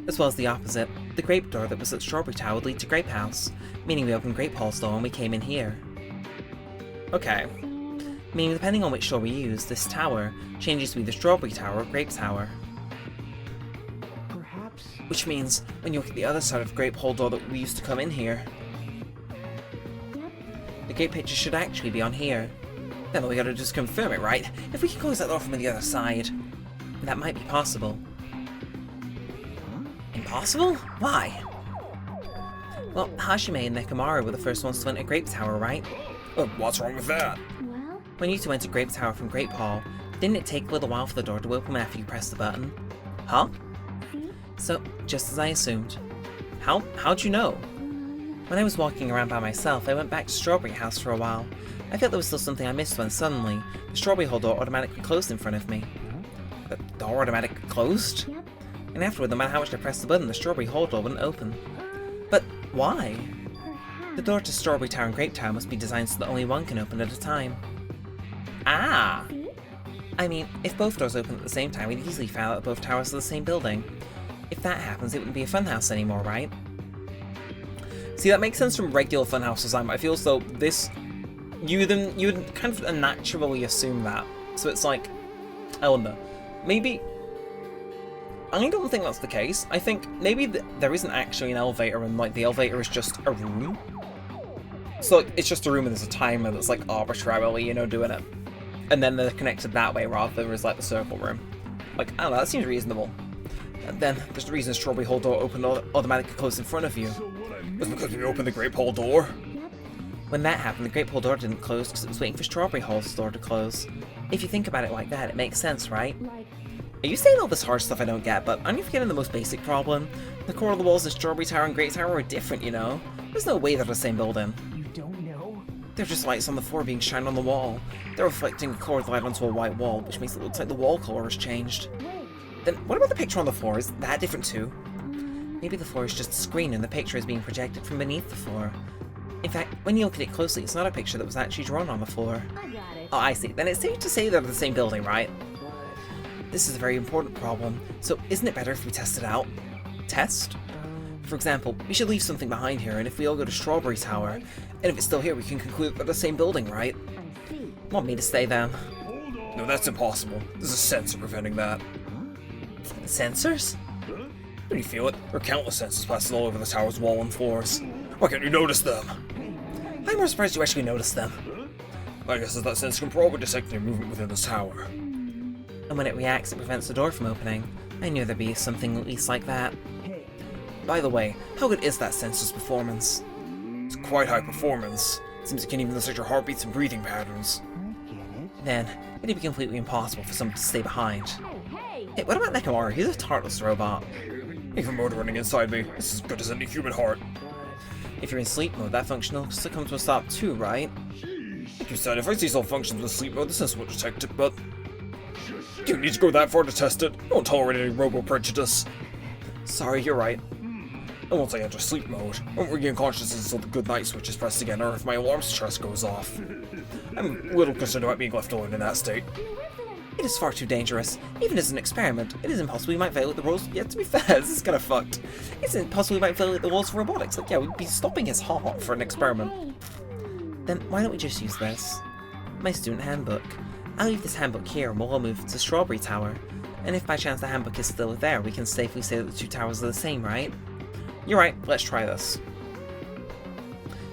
As well as the opposite, the grape door that was at Strawberry Tower would lead to Grape House, meaning we opened Grape Hall's door and we came in here. Okay. Meaning depending on which door we use, this tower changes to either Strawberry Tower or Grape Tower. Perhaps. Which means, when you look at the other side of the Grape Hall door that we used to come in here, the gate picture should actually be on here. Then all we gotta just confirm it, right? If we can close that door from the other side, that might be possible. Impossible? Why? Well, Hashime and Nekomaru were the first ones to enter Grape Tower, right? What's wrong with that? Well, When you two went to Grape Tower from Grape Hall, didn't it take a little while for the door to open after you pressed the button? Huh? So, just as I assumed. How'd you know? When I was walking around by myself, I went back to Strawberry House for a while. I felt there was still something I missed when suddenly, the Strawberry Hall door automatically closed in front of me. The door automatically closed? yep. And afterward, no matter how much I pressed the button, the Strawberry Hall door wouldn't open. But why? The door to Strawberry Tower and Grape Tower must be designed so that only one can open at a time. Ah! I mean, if both doors open at the same time, we'd easily find out that both towers are the same building. If that happens, it wouldn't be a funhouse anymore, right? See, that makes sense from regular funhouse design, but I feel as though this... You would kind of naturally assume that. So it's like... I wonder. Maybe... I don't think that's the case. I think maybe there isn't actually an elevator and like the elevator is just a room. So like, it's just a room and there's a timer that's like arbitrarily, you know, doing it. And then they're connected that way rather than as like the circle room. Like, I don't know, that seems reasonable. And then there's the reason the Strawberry Hall door opened automatically closed in front of you. It's because we opened the Grape Hall door. When that happened, the Grape Hall door didn't close because it was waiting for Strawberry Hall's door to close. If you think about it like that, it makes sense, right? Like, Are you saying all this hard stuff I don't get, but aren't you forgetting the most basic problem? The core of the walls of Strawberry Tower and Grape Tower are different, you know? There's no way they're the same building. You don't know? They're just lights on the floor being shined on the wall. They're reflecting a colored light onto a white wall, which makes it look like the wall color has changed. wait. Then what about the picture on the floor? Is that different too? Maybe the floor is just a screen and the picture is being projected from beneath the floor. In fact, when you look at it closely, it's not a picture that was actually drawn on the floor. I got it. Oh, I see. Then it's safe to say they're the same building, right? But This is a very important problem, so isn't it better if we test it out? Test? For example, we should leave something behind here, and if we all go to Strawberry Tower, and if it's still here, we can conclude they're the same building, right? I see. Want me to stay then? No, that's impossible. There's a sensor preventing that. Sensors? Don't you feel it? There are countless sensors placed all over the tower's wall and floors. Why can't you notice them? I'm more surprised you actually noticed them. I guess that sensor can probably detect your movement within this tower. And when it reacts, it prevents the door from opening. I knew there'd be something at least like that. hey, By the way, how good is that sensor's performance? It's quite high performance. Seems it can even detect your heartbeats and breathing patterns. I get it. Then, it'd be completely impossible for someone to stay behind. Hey, Hey, what about Nekomaru? He's a heartless robot. Even motor running inside me, it's as good as any human heart. If you're in sleep mode, that function will still come to a stop too, right? Like you said, if I see all functions with sleep mode, the sensor will detect it, but... You need to go that far to test it. I won't tolerate any robo-prejudice. Sorry, you're right. And once I enter sleep mode, I won't regain consciousness until the good night switch is pressed again or if my alarm stress goes off. I'm a little concerned about being left alone in that state. It is far too dangerous. Even as an experiment, it is impossible we might violate the rules. Yeah, to be fair, this is kind of fucked. It's impossible we might violate the rules of robotics. Like, yeah, we'd be stopping his heart for an experiment. Then why don't we just use this? My student handbook. I'll leave this handbook here and we'll all move to Strawberry Tower. And if by chance the handbook is still there, we can safely say that the two towers are the same, right? You're right, let's try this.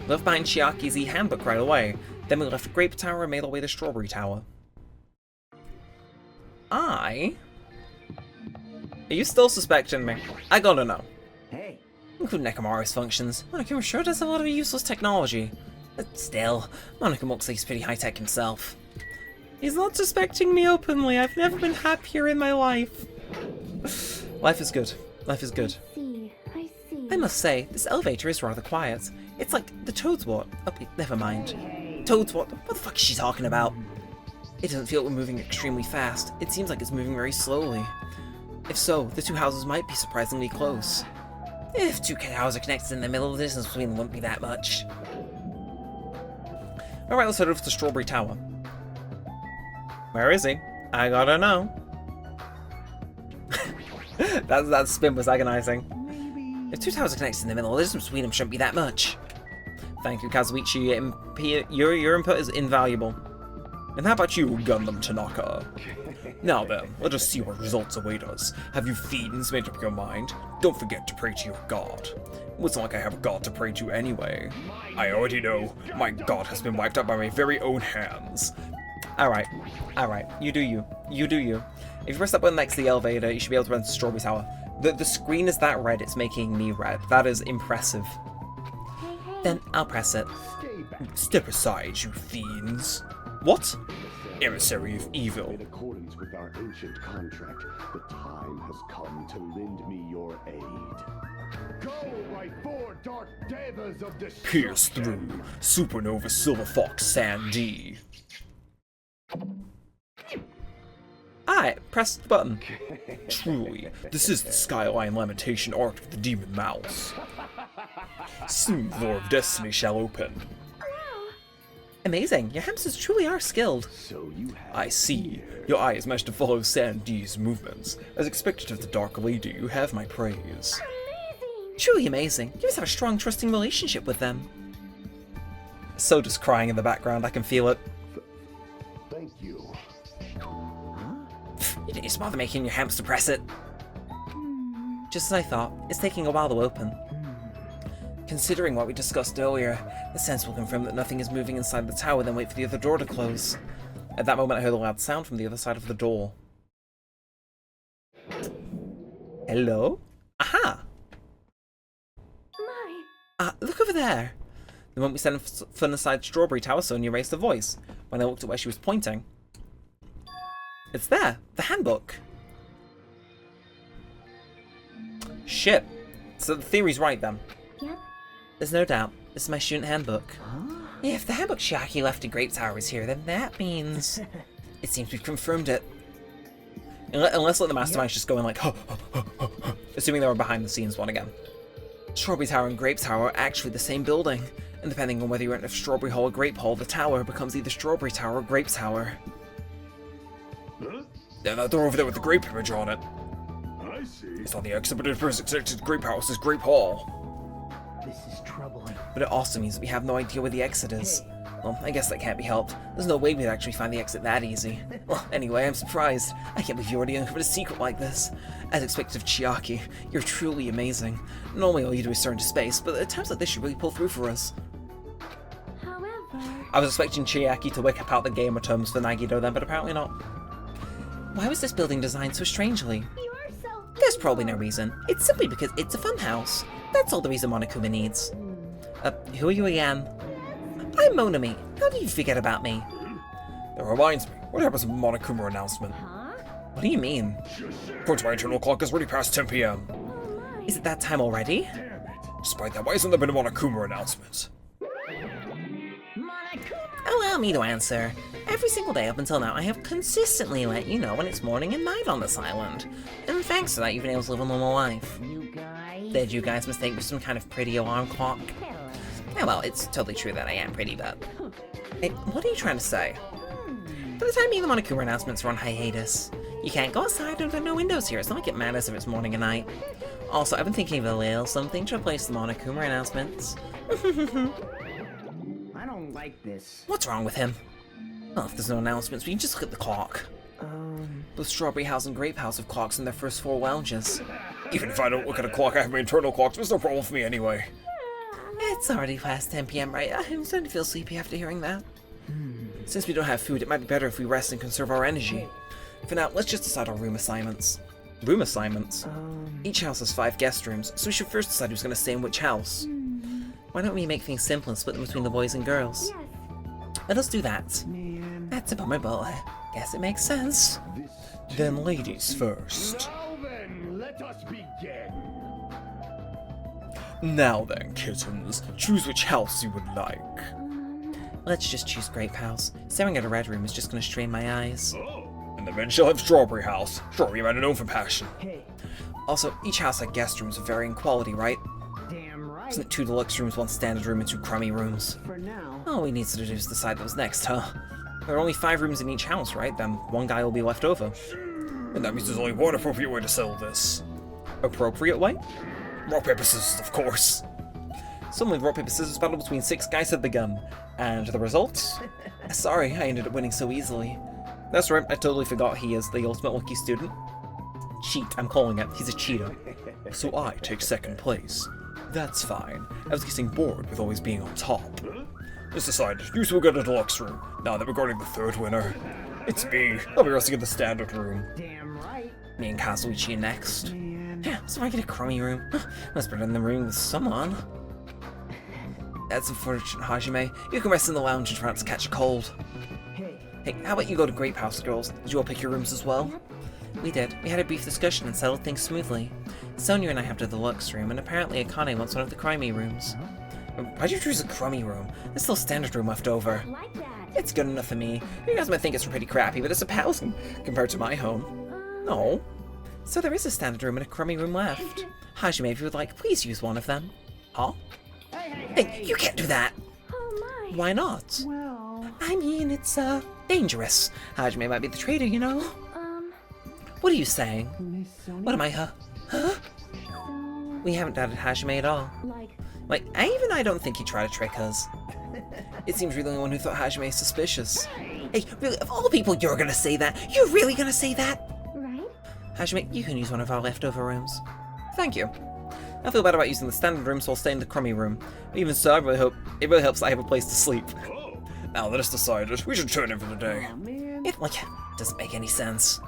We left behind Chiaki's handbook right away. Then we left Grape Tower and made our way to Strawberry Tower. Are you still suspecting me? I gotta know. Hey, Including Nekomaru's functions, Monokuma sure does have a lot of useless technology. But still, Monokuma looks like he's pretty high-tech himself. He's not suspecting me openly. I've never been happier in my life. Life is good. Life is good. I see. I must say, this elevator is rather quiet. It's like the Toad's what? Oh, never mind. Toad's what? What the fuck is she talking about? It doesn't feel like we're moving extremely fast. It seems like it's moving very slowly. If so, the two houses might be surprisingly close. If two towers are connected in the middle, the distance between them wouldn't be that much. Alright, let's head over to Strawberry Tower. Where is he? I gotta know. that spin was agonizing. If two towers are connected in the middle, the distance between them shouldn't be that much. Thank you, Kazuichi. Your input is invaluable. And how about you, Gundam Tanaka? Now then, let us see what results await us. Have you fiends made up your mind? Don't forget to pray to your god. It's not like I have a god to pray to anyway. I already know. My god has been wiped out by my very own hands. Alright. You do you. You do you. If you press that button next to the elevator, you should be able to run to Strawberry Tower. The screen is that red, it's making me red. That is impressive. Then I'll press it. Step aside, you fiends. What? Emissary of evil. In accordance with our ancient contract, the time has come to lend me your aid. Go, right for dark devas of destruction. Pierce through. Supernova Silver Fox Sandy. Alright, press the button. Truly, this is the Skyline Lamentation Arc of the Demon Mouse. Soon the door of destiny shall open. Amazing, your hamsters truly are skilled. So you have I see. Your eye has managed to follow Sandy's movements. As expected of the Dark Lady, you have my praise. Truly amazing. You must have a strong, trusting relationship with them. Soda's crying in the background, I can feel it. Thank you. You didn't just bother making your hamster press it. Just as I thought, it's taking a while to open. Considering what we discussed earlier, the sense will confirm that nothing is moving inside the tower, then wait for the other door to close. At that moment I heard a loud sound from the other side of the door. Hello? Aha! My, Look over there! The moment we sent from inside Strawberry Tower, Sonia raised her voice. When I looked at where she was pointing, it's there! The handbook! Shit. So the theory's right then. yep. There's no doubt. This is my student handbook. Yeah, if the handbook Shiaki left in Grape Tower is here, then that means... it seems we've confirmed it. Unless let the masterminds just go in like, assuming they were behind the scenes one again. Strawberry Tower and Grape Tower are actually the same building, and depending on whether you're in Strawberry Hall or Grape Hall, the tower becomes either Strawberry Tower or Grape Tower. Huh? Yeah, that door over there with the grape image on it. I see. It's on the exit, but it appears it's connected to Grape House as Grape Hall. This is troubling. But it also means that we have no idea where the exit is. Well, I guess that can't be helped. There's no way we'd actually find the exit that easy. Well, anyway, I'm surprised. I can't believe you already uncovered a secret like this. As expected of Chiaki, you're truly amazing. Normally all you do is turn to space, but at times like this you really pull through for us. However, I was expecting Chiaki to whip out the gamer terms for Nagito then, but apparently not. Why was this building designed so strangely? you're so There's probably no reason. It's simply because it's a funhouse. That's all the reason Monokuma needs. Who are you again? I'm Monami. How did you forget about me? That reminds me, what happens to the Monokuma announcement? Huh? What do you mean? According to my internal clock, it's already past 10 p.m. Is it that time already? Despite that, why hasn't there been a Monokuma announcement? Allow me to answer. Every single day up until now, I have consistently let you know when it's morning and night on this island. And thanks to that, you've been able to live a normal life. You guys. Did you guys mistake me for some kind of pretty alarm clock? Yeah, well, it's totally true that I am pretty, but... Hey, what are you trying to say? By the time me and the Monokuma announcements are on hiatus, you can't go outside and there are no windows here. It's not like it matters if it's morning or night. Also, I've been thinking of a little something to replace the Monokuma announcements. I don't like this. What's wrong with him? Well, if there's no announcements, we can just look at the clock. Both Strawberry House and Grape House have clocks in their first floor lounges. Even if I don't look at a clock, I have my internal clocks, there's no problem for me anyway. It's already past 10 p.m., right? I'm starting to feel sleepy after hearing that. Since we don't have food, it might be better if we rest and conserve our energy. For now, let's just decide our room assignments. Room assignments? Each house has 5 guest rooms, so we should first decide who's going to stay in which house. Why don't we make things simple and split them between the boys and girls? yes. Let us do that. Man. That's a bummer, but I guess it makes sense. Then ladies first. Now then, let us begin. Now then, kittens, choose which house you would like. Let's just choose Grape House. Staring at a red room is just gonna strain my eyes. And then she'll have Strawberry House. Strawberry Man known for passion. Also, each house had guest rooms of varying quality, right? Damn right. Isn't it 2 deluxe rooms, 1 standard room, and 2 crummy rooms? For now. Oh, we need to deduce the side that was next, huh? There are only 5 rooms in each house, right? Then 1 guy will be left over. And that means there's only one appropriate way to sell this. Appropriate way? Rock, paper, scissors, of course. Suddenly, the rock, paper, scissors battle between 6 guys had begun. And the result? Sorry, I ended up winning so easily. That's right, I totally forgot he is the ultimate lucky student. Cheat, I'm calling it. He's a cheater. So I take second place. That's fine. I was getting bored with always being on top. Just decided, you two will go to the deluxe room. Now that we're going to the third winner. It's me. I'll be resting in the standard room. Damn right. Me and Kaz will cheat next. Man. Yeah, so I get a crummy room. Must be in the room with someone. That's unfortunate, Hajime. You can rest in the lounge and try not to catch a cold. Hey, how about you go to Grape House, girls? Did you all pick your rooms as well? We did. We had a brief discussion and settled things smoothly. Sonia and I have the deluxe room, and apparently Akane wants one of the crummy rooms. Why'd you choose a crummy room? There's still a standard room left over. Like that. It's good enough for me. You guys might think it's pretty crappy, but it's a palace compared to my home. No. So there is a standard room and a crummy room left. Hajime, if you would like, please use one of them. Huh? Hey, you can't do that! Oh my. Why not? Well. I mean, it's, dangerous. Hajime might be the traitor, you know? What are you saying? Miss Sonia. What am I, huh? Huh? So, We haven't doubted Hajime at all. like, I don't think he tried to trick us. It seems you're the only one who thought Hajime is suspicious. Hey, really, of all people, you're gonna say that? You're really gonna say that? right? Hajime, you can use one of our leftover rooms. Thank you. I feel better about using the standard room, so I'll stay in the crummy room. But even so, it really helps that I have a place to sleep. Now that it's decided, we should turn in for the day. Oh, man. It, doesn't make any sense.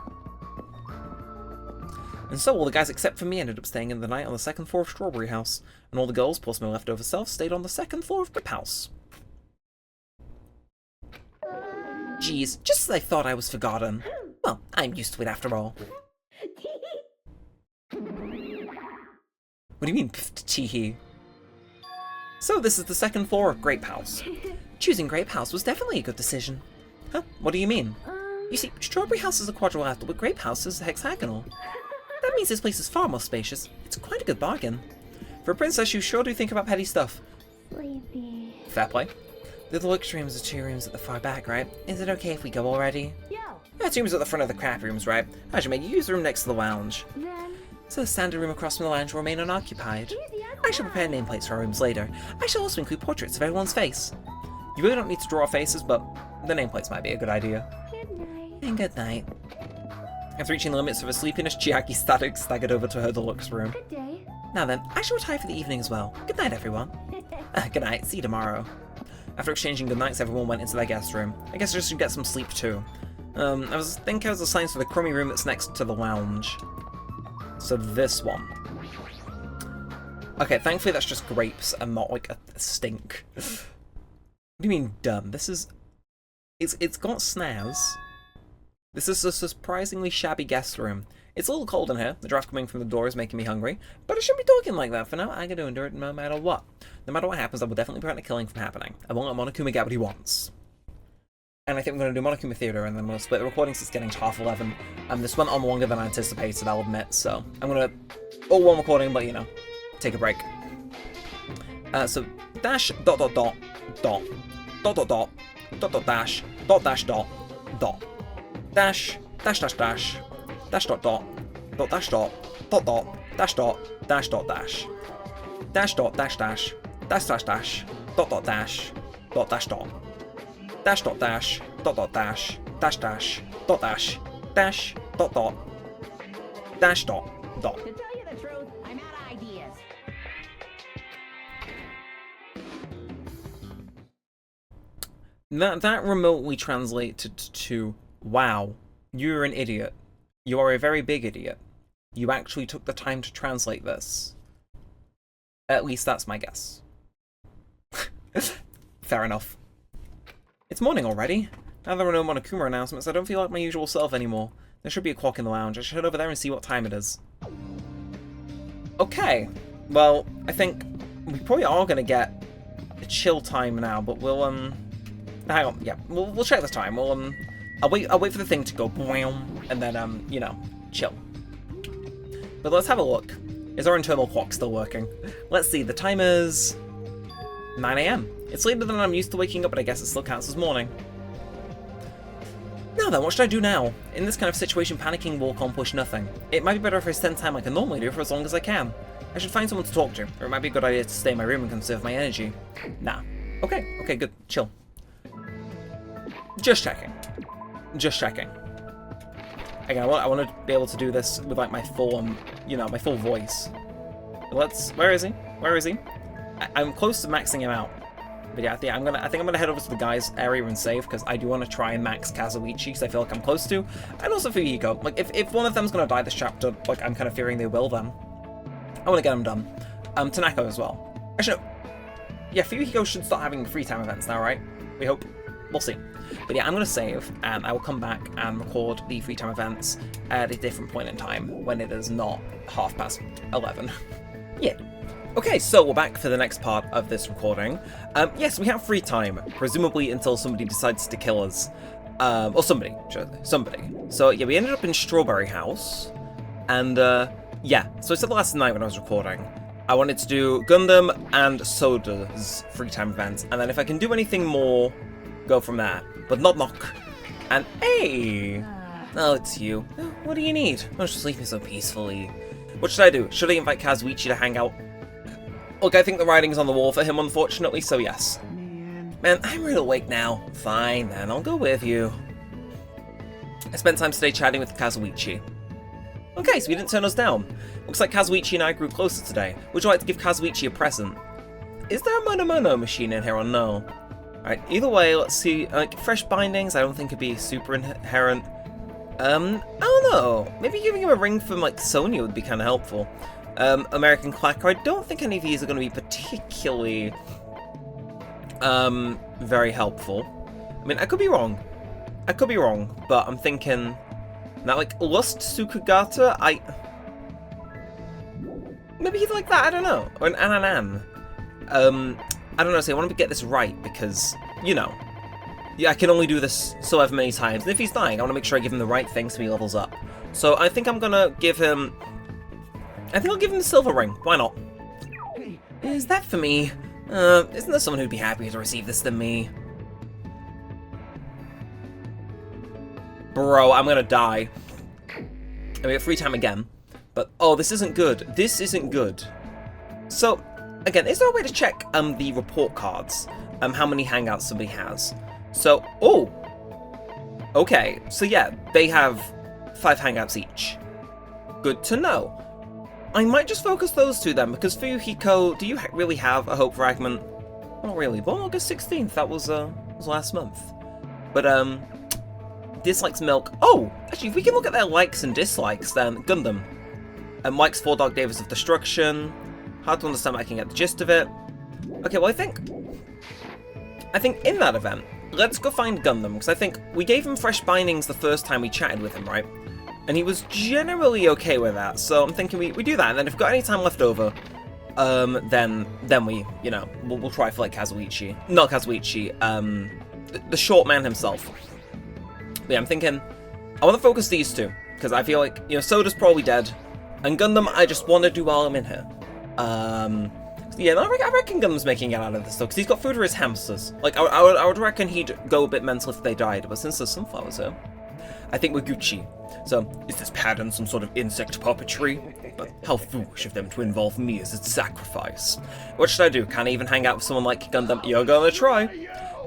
And so all the guys except for me ended up staying in the night on the 2nd floor of Strawberry House, and all the girls, plus my leftover self, stayed on the 2nd floor of Grip House. Geez, just as I thought I was forgotten. Well, I'm used to it after all. What do you mean, teehee? So this is the 2nd floor of Grape House. Choosing Grape House was definitely a good decision. Huh? What do you mean? You see, Strawberry House is a quadrilateral, but Grape House is hexagonal. That means this place is far more spacious. It's quite a good bargain. For a princess, you sure do think about petty stuff. Sleepy. Fair play. The deluxe rooms are 2 rooms at the far back, right? Is it okay if we go already? Yo, Yeah, 2 rooms at the front of the crap rooms, right? Hajime, you use the room next to the lounge. then So the standard room across from the lounge will remain unoccupied. here's the other I shall prepare nameplates for our rooms later. I shall also include portraits of everyone's face. You really don't need to draw faces, but the nameplates might be a good idea. Good night. And good night. After reaching the limits of her sleepiness, Chiaki staggered over to her deluxe room. Good day. Now then, I shall retire for the evening as well. Good night, everyone. Good night, see you tomorrow. After exchanging good nights, everyone went into their guest room. I guess I should get some sleep too. I was assigned to the crummy room that's next to the lounge. So this one. Okay, thankfully that's just grapes and not like a stink. What do you mean dumb? This is... It's got snaz. This is a surprisingly shabby guest room. It's a little cold in here. The draft coming from the door is making me hungry. But I shouldn't be talking like that for now. I gotta endure it no matter what. No matter what happens, I will definitely prevent a killing from happening. I won't let Monokuma get what he wants. And I think we're going to do Monokuma Theater, and then we'll split the recording since it's getting to 11:30. This went on longer than I anticipated, I'll admit, so I'm going to... all one recording, but, you know, take a break. So, dash, dot, dot, dot, dot, dot, dot, dot, dot, dot, dash, dot, dash, dot, dot, dash, dash, dash, dash, dash, dot, dot, dot, dash, dot, dot, dot, dash, dot, dash, dot, dash, dash, dot, dash, dash, dash, dash, dash, dot, dot, dash, dot, dash, dot. Dash dot dash, dot dot dash, dash dash, dot dash, dash, dot dot, dash dot, dot. To tell you the truth, I'm out of ideas. That remotely translated to, wow, you're an idiot. You are a very big idiot. You actually took the time to translate this. At least that's my guess. Fair enough. It's morning already. Now there are no Monokuma announcements, I don't feel like my usual self anymore. There should be a clock in the lounge. I should head over there and see what time it is. Okay. Well, I think we probably are gonna get a chill time now, but we'll hang on, yeah, we'll check the time. We'll I'll wait for the thing to go boom, and then you know, chill. But let's have a look. Is our internal clock still working? Let's see. The time is 9 AM. It's later than I'm used to waking up, but I guess it still counts as morning. Now then, what should I do now? In this kind of situation, panicking will accomplish nothing. It might be better if I spend time like I normally do for as long as I can. I should find someone to talk to, or it might be a good idea to stay in my room and conserve my energy. Nah. Okay, good. Chill. Just checking. Just checking. Again, I want to be able to do this with like my full, you know, my full voice. Where is he? Where is he? I'm close to maxing him out. But yeah, I think I'm gonna head over to the guys area and save, because I do want to try and max Kazuichi, because I feel like I'm close to, and also Fuyuhiko. Like if one of them's gonna die this chapter, like I'm kind of fearing they will, then I want to get them done. Tanako as well. Actually, no. Yeah, Fuyuhiko should start having free time events now, right? We hope. We'll see. But yeah, I'm gonna save, and I will come back and record the free time events at a different point in time when it is not 11:30. Yeah. Okay, so we're back for the next part of this recording. Yes, we have free time, presumably until somebody decides to kill us. Or somebody. So yeah, we ended up in Strawberry House, and yeah, so I said last night when I was recording, I wanted to do Gundam and Soda's free time events, and then if I can do anything more, go from there. But knock. And hey! Oh, it's you. What do you need? Oh, just leave me so peacefully. What should I do? Should I invite Kazuichi to hang out? Look, I think the writing's on the wall for him, unfortunately, so yes. Man, I'm real awake now. Fine, then, I'll go with you. I spent time today chatting with Kazuichi. Okay, so he didn't turn us down. Looks like Kazuichi and I grew closer today. Would you like to give Kazuichi a present? Is there a Mono machine in here or no? Alright, either way, let's see. Like, fresh bindings, I don't think it'd be super inherent. I don't know. Maybe giving him a ring from, like, Sony would be kind of helpful. American Clacker, I don't think any of these are going to be particularly, very helpful. I mean, I could be wrong, but I'm thinking, now, like, Lust Sukagata, maybe he'd like that, I don't know, or an Ananan. I don't know, so I want to get this right, because, you know, yeah, I can only do this so ever many times, and if he's dying, I want to make sure I give him the right thing so he levels up. So I think I'm gonna give him, I'll give him the silver ring. Why not? Is that for me? Isn't there someone who'd be happier to receive this than me? Bro, I'm gonna die. I mean, free time again. But, oh, this isn't good. This isn't good. So, again, is there a way to check the report cards? How many hangouts somebody has? So, oh! Okay, so yeah, they have 5 hangouts each. Good to know. I might just focus those two then, because Fuyuhiko, do you really have a hope fragment? Not really, but August 16th, that was last month. But, dislikes milk. Oh, actually, if we can look at their likes and dislikes, then Gundam. Likes 4 Dark Davis of Destruction. Hard to understand, but I can get the gist of it. Okay, well, I think in that event, let's go find Gundam, because I think we gave him fresh bindings the first time we chatted with him, right? And he was generally okay with that, so I'm thinking we do that, and then if we've got any time left over, then we, you know, we'll try for, like, Kazuichi. Not Kazuichi, the short man himself. But yeah, I'm thinking, I want to focus these two, because I feel like, you know, Soda's probably dead, and Gundam, I just want to do while I'm in here. Yeah, I reckon Gundam's making it out of this, though, because he's got food for his hamsters. Like, I would reckon he'd go a bit mental if they died, but since there's sunflowers here, I think we're Gucci. So, is this pattern some sort of insect puppetry? But how foolish of them to involve me as its sacrifice. What should I do? Can I even hang out with someone like Gundam? You're gonna try.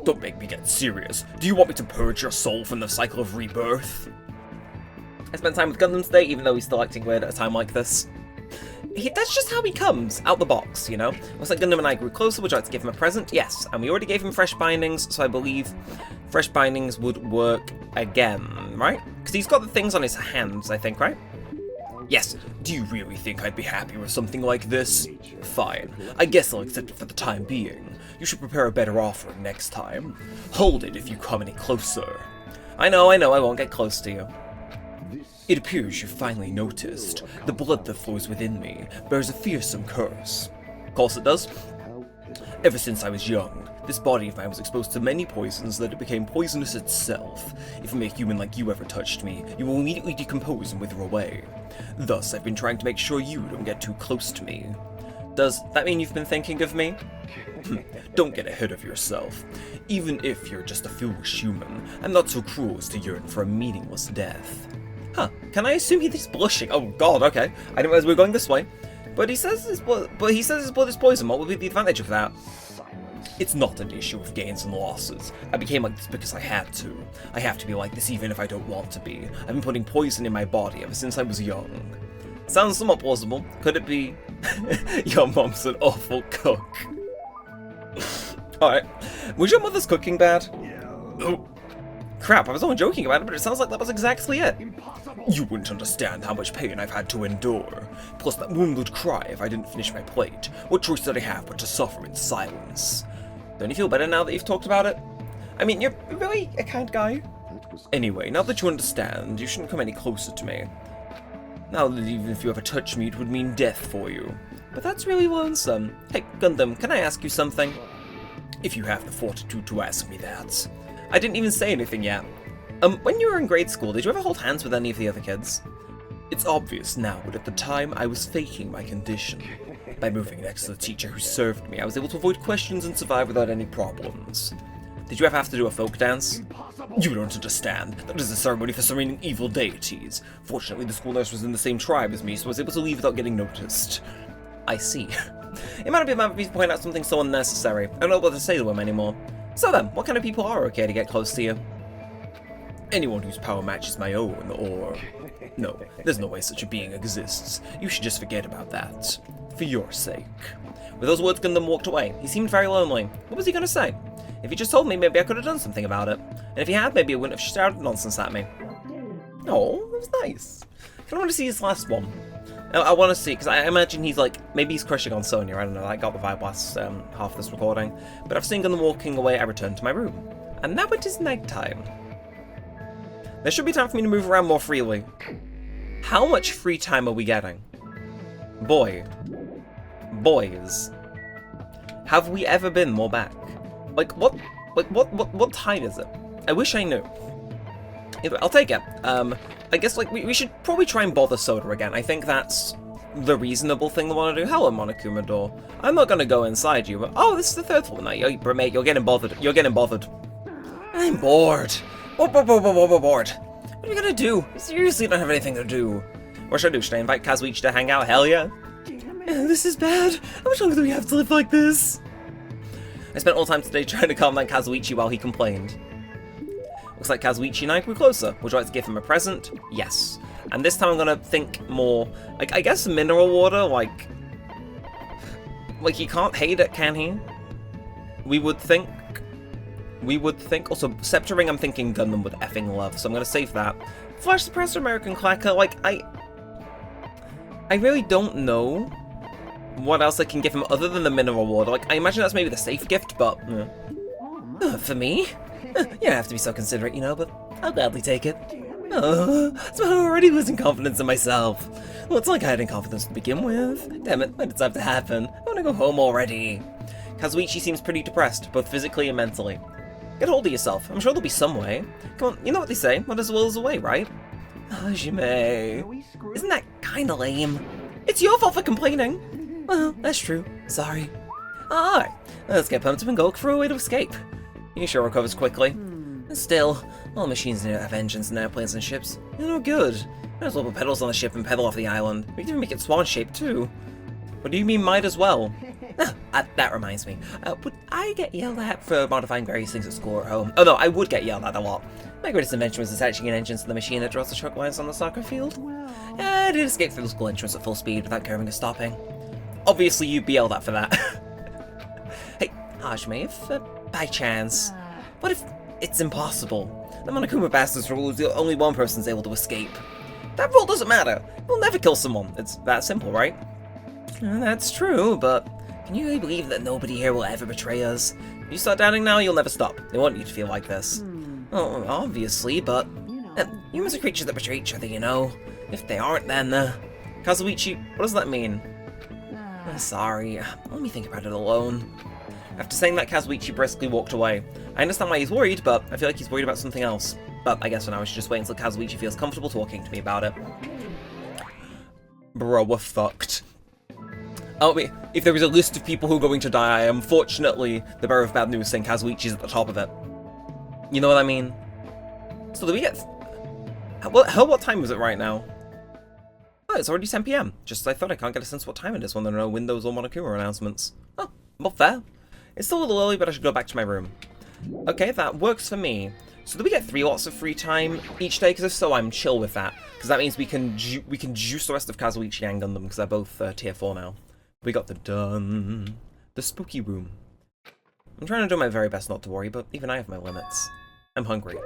Don't make me get serious. Do you want me to purge your soul from the cycle of rebirth? I spent time with Gundam today, even though he's still acting weird at a time like this. That's just how he comes, out the box, you know? Looks like Gundam and I grew closer. Would you like to give him a present? Yes, and we already gave him fresh bindings, so I believe fresh bindings would work again, right? Because he's got the things on his hands, I think, right? Yes. Do you really think I'd be happy with something like this? Fine. I guess I'll accept it for the time being. You should prepare a better offering next time. Hold it if you come any closer. I know, I won't get close to you. It appears you've finally noticed. The blood that flows within me bears a fearsome curse. Of course it does. How pitiful. Ever since I was young, this body of mine was exposed to many poisons that it became poisonous itself. If a mere human like you ever touched me, you will immediately decompose and wither away. Thus, I've been trying to make sure you don't get too close to me. Does that mean you've been thinking of me? Don't get ahead of yourself. Even if you're just a foolish human, I'm not so cruel as to yearn for a meaningless death. Huh, can I assume he's blushing? Oh god, okay. I didn't realize we were going this way. But he says his blood is poison. What would be the advantage of that? It's not an issue of gains and losses. I became like this because I had to. I have to be like this even if I don't want to be. I've been putting poison in my body ever since I was young. Sounds somewhat plausible. Could it be your mom's an awful cook? Alright. Was your mother's cooking bad? Oh. Crap, I was only joking about it, but it sounds like that was exactly it. You wouldn't understand how much pain I've had to endure. Plus, that woman would cry if I didn't finish my plate. What choice did I have but to suffer in silence? Don't you feel better now that you've talked about it? I mean, you're really a kind guy. Anyway, now that you understand, you shouldn't come any closer to me. Now that even if you ever touch me, it would mean death for you. But that's really lonesome. Hey, Gundam, can I ask you something? If you have the fortitude to ask me that. I didn't even say anything yet. When you were in grade school, did you ever hold hands with any of the other kids? It's obvious now, but at the time, I was faking my condition. By moving next to the teacher who served me, I was able to avoid questions and survive without any problems. Did you ever have to do a folk dance? You don't understand. That is a ceremony for summoning evil deities. Fortunately, the school nurse was in the same tribe as me, so I was able to leave without getting noticed. I see. It might have been mad for me to point out something so unnecessary. I don't know what to say to him anymore. So then, what kind of people are okay to get close to you? Anyone whose power matches my own, or... No, there's no way such a being exists. You should just forget about that. For your sake. With those words, Gundam walked away. He seemed very lonely. What was he gonna say? If he just told me, maybe I could have done something about it. And if he had, maybe he wouldn't have shouted nonsense at me. Oh, that was nice. I kind of want to see his last one. I want to see, because I imagine he's like, maybe he's crushing on Sonya, I don't know, I got the vibe last half of this recording. But after seeing Gundam walking away, I returned to my room. And now it is nighttime. There should be time for me to move around more freely. How much free time are we getting? Boys. Have we ever been more back? What time is it? I wish I knew. Either way, I'll take it. I guess we should probably try and bother Soda again. I think that's the reasonable thing to want to do. Hello, Monokuma door. I'm not gonna go inside you, but oh, this is the third floor now. Mate, you're getting bothered. You're getting bothered. I'm bored. Bored. What are you gonna do? I seriously don't have anything to do. What should I do? Should I invite Kazuichi to hang out? Hell yeah. This is bad. How much longer do we have to live like this? I spent all time today trying to calm down Kazuichi while he complained. Looks like Kazuichi and I grew closer. Would you like to give him a present? Yes. And this time I'm gonna think more, like, I guess mineral water, like he can't hate it, can he? We would think. Also, Scepter Ring I'm thinking Gundam would effing love, so I'm gonna save that. Flash Suppressor American Clacker, like, I really don't know what else I can give him other than the mineral water. Like, I imagine that's maybe the safe gift, but... for me? You don't have to be so considerate, you know, but I'll gladly take it. So I'm already losing confidence in myself. Well, it's like I had confidence to begin with. Damn it, when did it have to happen? I want to go home already. Kazuichi seems pretty depressed, both physically and mentally. Get hold of yourself. I'm sure there'll be some way. Come on, you know what they say. Might as well as a way, right? Hajime. Isn't that kinda lame? It's your fault for complaining. Well, that's true. Sorry. Alright, let's get pumped up and go look for a way to escape. You sure recovers quickly. Still, all machines need to have engines and airplanes and ships. They're no good. Might as well put pedals on the ship and pedal off the island. We can even make it swan-shaped too. What do you mean might as well? That reminds me. Would I get yelled at for modifying various things at school or at home? Oh no, I would get yelled at a lot. My greatest invention was attaching an engine to the machine that draws the truck lines on the soccer field. I did escape through the school entrance at full speed without caring or stopping. Obviously you'd be yelled at for that. Hey, Hajime, if by chance, what if it's impossible? The Monokuma Bastards rule is the only one person's able to escape. That rule doesn't matter. We'll never kill someone. It's that simple, right? That's true, but can you really believe that nobody here will ever betray us? If you start doubting now, you'll never stop. They want you to feel like this. Oh, obviously, but humans are creatures that betray each other, you know. If they aren't, then Kazuichi, what does that mean? Sorry, let me think about it alone. After saying that, Kazuichi briskly walked away. I understand why he's worried, but I feel like he's worried about something else. But I guess for now I should just wait until Kazuichi feels comfortable talking to me about it. Bro, we're fucked. Oh, wait, if there is a list of people who are going to die, I am fortunately the bearer of bad news saying Kazuichi's at the top of it. You know what I mean? So do we get... What time is it right now? Oh, it's already 10 PM. Just as I thought, I can't get a sense of what time it is when there are no Windows or Monokuma announcements. Oh, well, fair. It's still a little early, but I should go back to my room. Okay, that works for me. So do we get 3 lots of free time each day? Because if so, I'm chill with that. Because that means we can juice the rest of Kazuichi and Gundam, because they're both tier 4 now. We got the spooky room. I'm trying to do my very best not to worry, but even I have my limits. I'm hungry.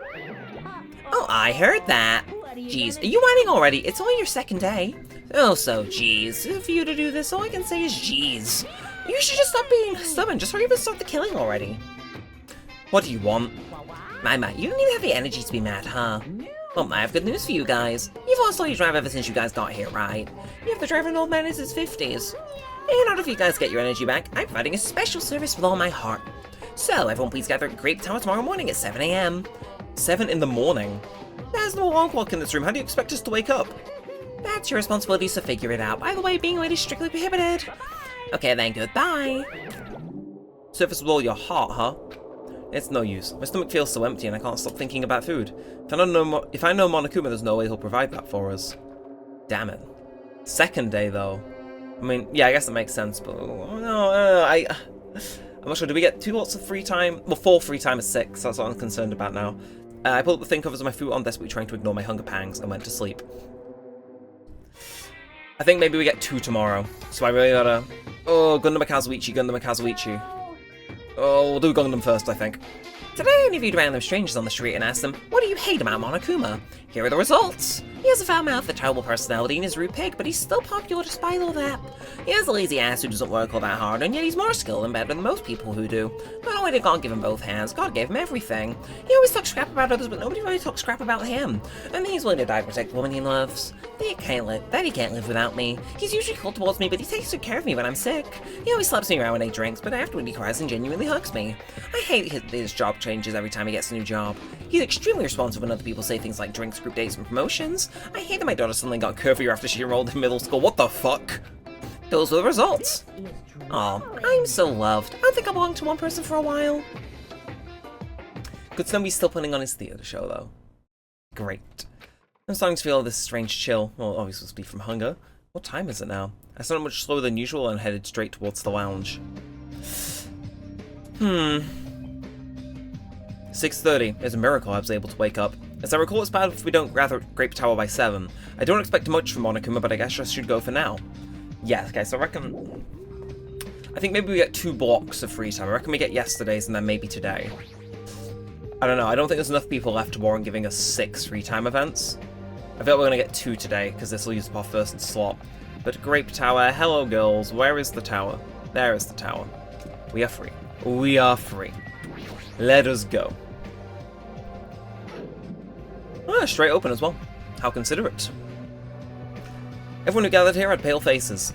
Oh, I heard that. Jeez, are you whining already? It's only your second day. Oh, so jeez. For you to do this, all I can say is jeez. You should just stop being stubborn. Just hurry up and start the killing already. What do you want? My, you don't even have the energy to be mad, huh? Well, I have good news for you guys. You've lost all your drive ever since you guys got here, right? You have the drive an old man in his 50s. In order for you guys to get your energy back, I'm providing a special service with all my heart. So, everyone please gather at Grape Tower tomorrow morning at 7 AM. 7 in the morning? There's no alarm clock in this room. How do you expect us to wake up? That's your responsibility, so figure it out. By the way, being late is strictly prohibited. Okay then, goodbye. Surface with all your heart, huh? It's no use. My stomach feels so empty and I can't stop thinking about food. If I know Monokuma, there's no way he'll provide that for us. Damn it. Second day, though. I mean, yeah, I guess that makes sense, but... I'm not sure. Do we get 2 lots of free time? Well, 4 free time is 6. That's what I'm concerned about now. I pulled up the thing covers of my food on desperately trying to ignore my hunger pangs and went to sleep. I think maybe we get 2 tomorrow. So I really gotta... Oh, Gundam Kazuichi. Oh, we'll do Gundam first, I think. Today I interviewed random strangers on the street and asked them, what do you hate about Monokuma? Here are the results. He has a foul mouth, a terrible personality, and is a rude pig, but he's still popular despite all that. He has a lazy ass who doesn't work all that hard, and yet he's more skilled and better than most people who do. Not only did God give him both hands, God gave him everything. He always talks crap about others, but nobody really talks crap about him. And he's willing to die to protect the woman he loves. He can't live without me. He's usually cold towards me, but he takes good care of me when I'm sick. He always slaps me around when he drinks, but afterward he cries and genuinely hugs me. I hate his job changes every time he gets a new job. He's extremely responsive when other people say things like drinks, group dates, and promotions. I hate that my daughter suddenly got curvier after she enrolled in middle school. What the fuck? Those were the results. Aw, I'm so loved. I don't think I belong to one person for a while. Good to know he's still putting on his theatre show, though. Great. I'm starting to feel this strange chill. Well, obviously it's be from hunger. What time is it now? I started much slower than usual and headed straight towards the lounge. 6:30. It's a miracle I was able to wake up. As I recall, it's bad if we don't gather at Grape Tower by 7. I don't expect much from Monokuma, but I guess I should go for now. Yeah, okay, so I think maybe we get 2 blocks of free time. I reckon we get yesterday's and then maybe today. I don't know, I don't think there's enough people left to warrant giving us 6 free time events. I feel like we're gonna get 2 today, because this will use up our first slot. But Grape Tower, hello girls, where is the tower? There is the tower. We are free. We are free. Let us go. Ah, straight open as well. How considerate. Everyone who gathered here had pale faces.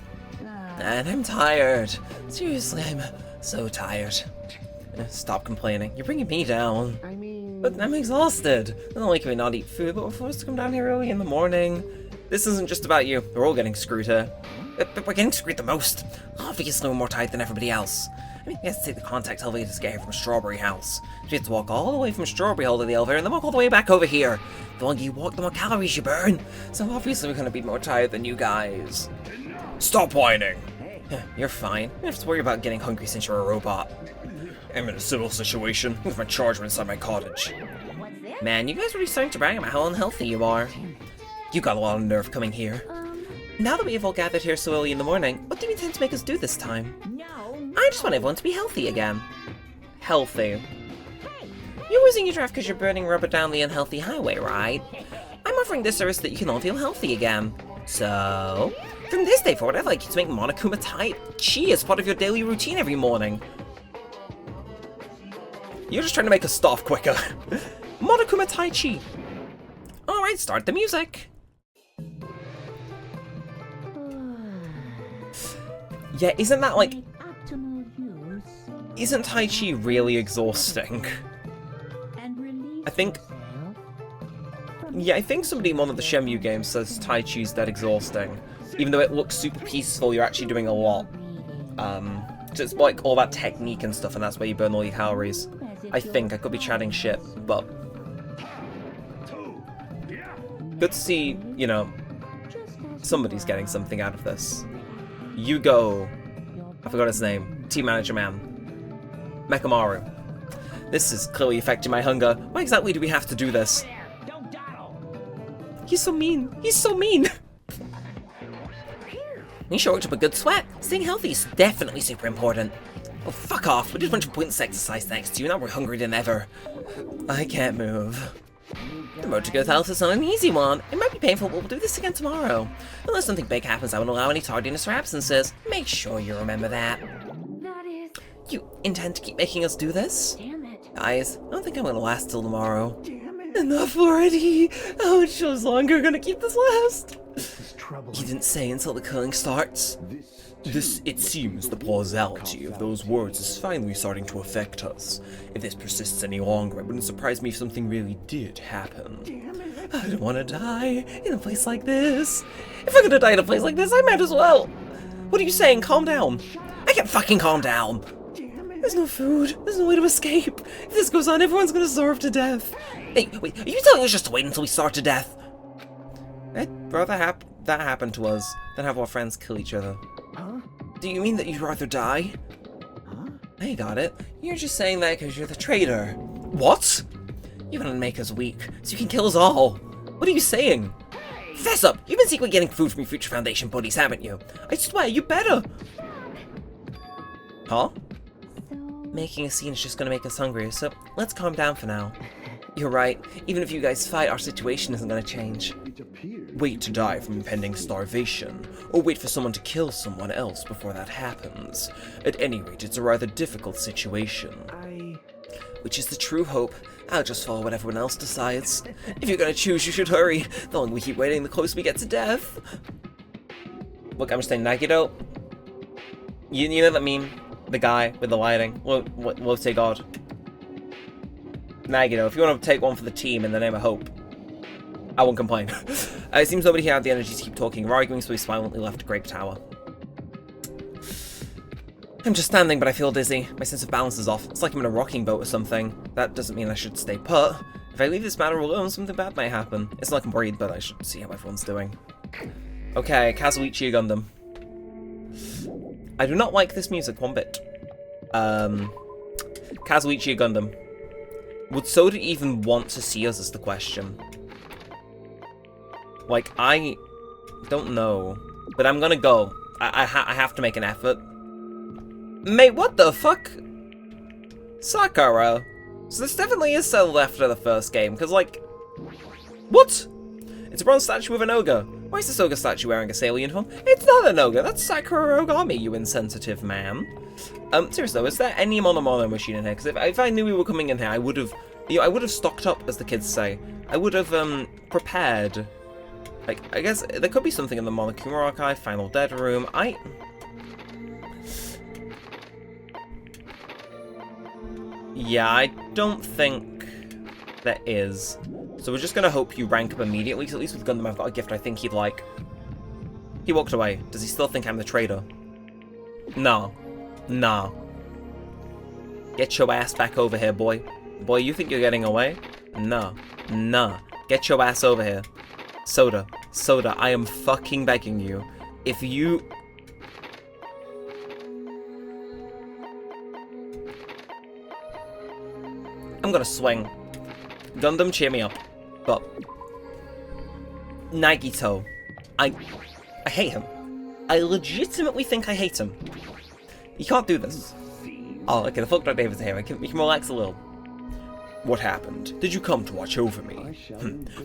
And I'm tired. Seriously, I'm so tired. Stop complaining. You're bringing me down. I mean... But I'm exhausted. Not only can we not eat food, but we're forced to come down here early in the morning. This isn't just about you. We're all getting screwed here. But we're getting screwed the most. Obviously, we're more tired than everybody else. I mean, we have to take the contact elevator to get here from Strawberry House. We have to walk all the way from Strawberry Hall to the elevator and then walk all the way back over here. The longer you walk, the more calories you burn. So obviously we're gonna be more tired than you guys. Stop whining. You're fine. You don't have to worry about getting hungry since you're a robot. I'm in a civil situation with my charger inside my cottage. Man, you guys are really starting to brag about how unhealthy you are. You got a lot of nerve coming here. Now that we have all gathered here so early in the morning, what do you intend to make us do this time? I just want everyone to be healthy again. Healthy. You're losing your draft because you're burning rubber down the unhealthy highway, right? I'm offering this service so that you can all feel healthy again. So, from this day forward, I'd like you to make Monokuma Tai Chi as part of your daily routine every morning. You're just trying to make us stop quicker. Monokuma Tai Chi. Alright, start the music. Yeah, isn't that like... Optimal use Isn't Tai Chi really exhausting? and release I think... yourself from Yeah, I think somebody in one of the Shenmue games says Tai Chi's dead exhausting. Even though it looks super peaceful, you're actually doing a lot. Just like all that technique and stuff, and that's where you burn all your calories. I think, I could be chatting shit, but... Good to see, you know, somebody's getting something out of this. Yugo... I forgot his name. Team Manager Man. Mekamaru. This is clearly affecting my hunger. Why exactly do we have to do this? Don't dawdle. He's so mean. He's so mean. You sure worked up a good sweat. Staying healthy is definitely super important. Oh, fuck off. We did a bunch of pointless exercise thanks to you. Now we're hungrier than ever. I can't move. The road to good health is not an easy one. It might be painful, but we'll do this again tomorrow. Unless something big happens, I won't allow any tardiness or absences. Make sure you remember that. that is. You intend to keep making us do this? Damn it. Guys, I don't think I'm gonna last till tomorrow. Enough already! How much longer gonna keep this last? He didn't say until the killing starts. It seems the plausality of those words is finally starting to affect us. If this persists any longer, it wouldn't surprise me if something really did happen. I don't want to die in a place like this. If I'm gonna die in a place like this, I might as well. What are you saying? Calm down. I can't fucking calm down. There's no food. There's no way to escape. If this goes on, everyone's gonna starve to death. Hey, wait, are you telling us just to wait until we starve to death? I'd rather that happen to us than have our friends kill each other. Huh? Do you mean that you'd rather die? Huh? I got it. You're just saying that because you're the traitor. What? You're gonna make us weak, so you can kill us all. What are you saying? Fess up! You've been secretly getting food from your Future Foundation buddies, haven't you? I swear, you better! Huh? So. Making a scene is just gonna make us hungrier, so let's calm down for now. You're right. Even if you guys fight, our situation isn't gonna change. Wait to die from impending starvation, or wait for someone to kill someone else before that happens. At any rate, it's a rather difficult situation. Which is the true hope. I'll just follow what everyone else decides. If you're gonna choose, you should hurry. The longer we keep waiting, the closer we get to death. Look, I'm just saying, Nagito. You know that meme? The guy with the lighting? We'll say God. Nagito, if you want to take one for the team in the name of hope, I won't complain. It seems nobody here had the energy to keep talking or arguing, so he silently left Grape Tower. I'm just standing, but I feel dizzy. My sense of balance is off. It's like I'm in a rocking boat or something. That doesn't mean I should stay put. If I leave this matter alone, something bad might happen. It's not like I'm worried, but I should see how everyone's doing. Okay, Kazuichi Gundam. I do not like this music one bit. Kazuichi Gundam. Would Soda even want to see us is the question. Like, I don't know. But I'm gonna go. I have to make an effort. Mate, what the fuck? Sakura. So this definitely is settled after the first game, because, like... What? It's a bronze statue of an ogre. Why is this ogre statue wearing a sailor uniform? It's not an ogre, that's Sakura Ogami, you insensitive man. Seriously though, is there any mono machine in here? Because if I knew we were coming in here, I would have... You know, I would have stocked up, as the kids say. I would have, prepared. Like, I guess there could be something in the Monokuma Archive, Final Dead Room. Yeah, I don't think there is. So we're just gonna hope you rank up immediately, because at least with Gundam I've got a gift I think he'd like. He walked away. Does he still think I'm the traitor? No. No. Get your ass back over here, boy. Boy, you think you're getting away? No. No. Get your ass over here. Soda. Soda, I am fucking begging you. If you... I'm gonna swing. Gundam, cheer me up. But... Nagito. I hate him. I legitimately think I hate him. You can't do this. Oh, okay, the folk Dr. David's here. We can relax a little. What happened? Did you come to watch over me?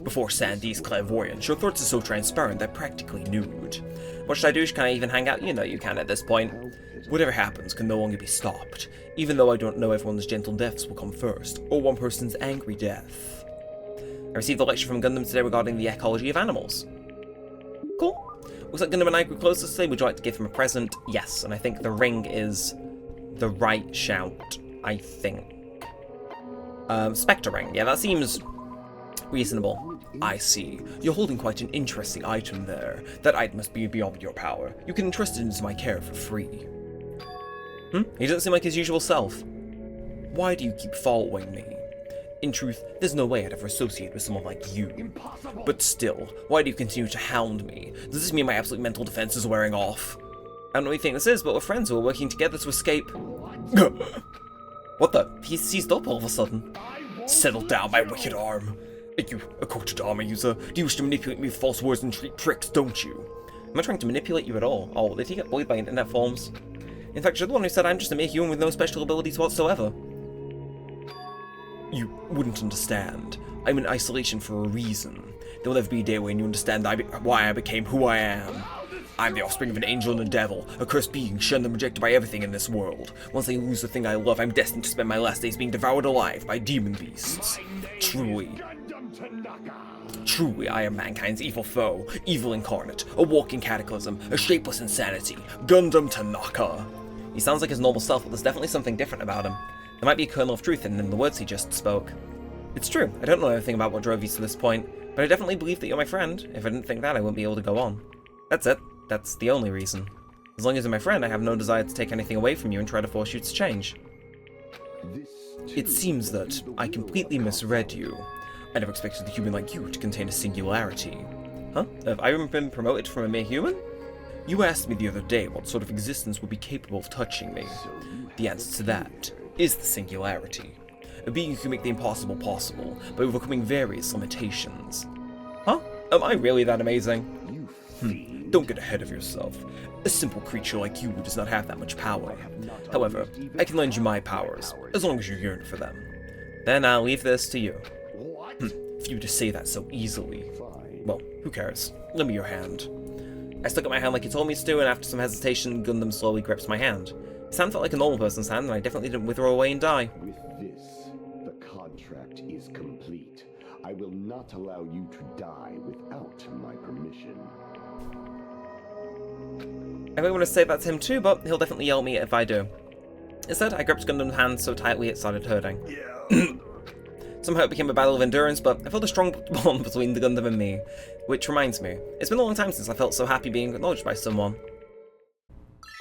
Before Sandy's clairvoyance, your thoughts are so transparent they're practically nude. What should I do? Can I even hang out? You know you can at this point. Whatever happens can no longer be stopped, even though I don't know everyone's gentle deaths will come first, or one person's angry death. I received a lecture from Gundam today regarding the ecology of animals. Cool. Looks like Gundam and I grew closer today. Would you like to give him a present? Yes, and I think the ring is the right shout, I think. Spectre ring. Yeah, that seems reasonable. I see. You're holding quite an interesting item there. That item must be beyond your power. You can entrust it into my care for free. He doesn't seem like his usual self. Why do you keep following me? In truth, there's no way I'd ever associate with someone like you. Impossible. But still, why do you continue to hound me? Does this mean my absolute mental defense is wearing off? I don't know what you think this is, but we're friends who are working together to escape. What the? He's seized up all of a sudden. Settle down, my wicked arm. Are you a coated armor user? Do you wish to manipulate me with false words and tricks, don't you? I'm not trying to manipulate you at all. Oh, did he get bullied by internet forums? In fact, you're the one who said I'm just a mere human with no special abilities whatsoever. You wouldn't understand. I'm in isolation for a reason. There will never be a day when you understand why I became who I am. I'm the offspring of an angel and a devil, a cursed being, shunned and rejected by everything in this world. Once I lose the thing I love, I'm destined to spend my last days being devoured alive by demon beasts. Truly, I am mankind's evil foe, evil incarnate, a walking cataclysm, a shapeless insanity, Gundam Tanaka. He sounds like his normal self, but there's definitely something different about him. There might be a kernel of truth in the words he just spoke. It's true, I don't know everything about what drove you to this point, but I definitely believe that you're my friend. If I didn't think that, I wouldn't be able to go on. That's it. That's the only reason. As long as you're my friend, I have no desire to take anything away from you and try to force you to change. It seems that I completely misread you. I never expected a human like you to contain a singularity. Huh? Have I been promoted from a mere human? You asked me the other day what sort of existence would be capable of touching me. The answer to that is the singularity. A being who can make the impossible possible by overcoming various limitations. Huh? Am I really that amazing? Don't get ahead of yourself. A simple creature like you does not have that much power. However, I can lend you my powers, as long as you yearn for them. Then I'll leave this to you. For you to say that so easily. Well, who cares? Lend me your hand. I stuck up my hand like he told me to do, and after some hesitation, Gundam slowly grips my hand. His hand felt like a normal person's hand, and I definitely didn't wither away and die. With this, the contract is complete. I will not allow you to die without my permission. I may want to say that to him too, but he'll definitely yell at me if I do. Instead, I gripped Gundam's hand so tightly it started hurting. Somehow it became a battle of endurance, but I felt a strong bond between the Gundam and me. Which reminds me, it's been a long time since I felt so happy being acknowledged by someone.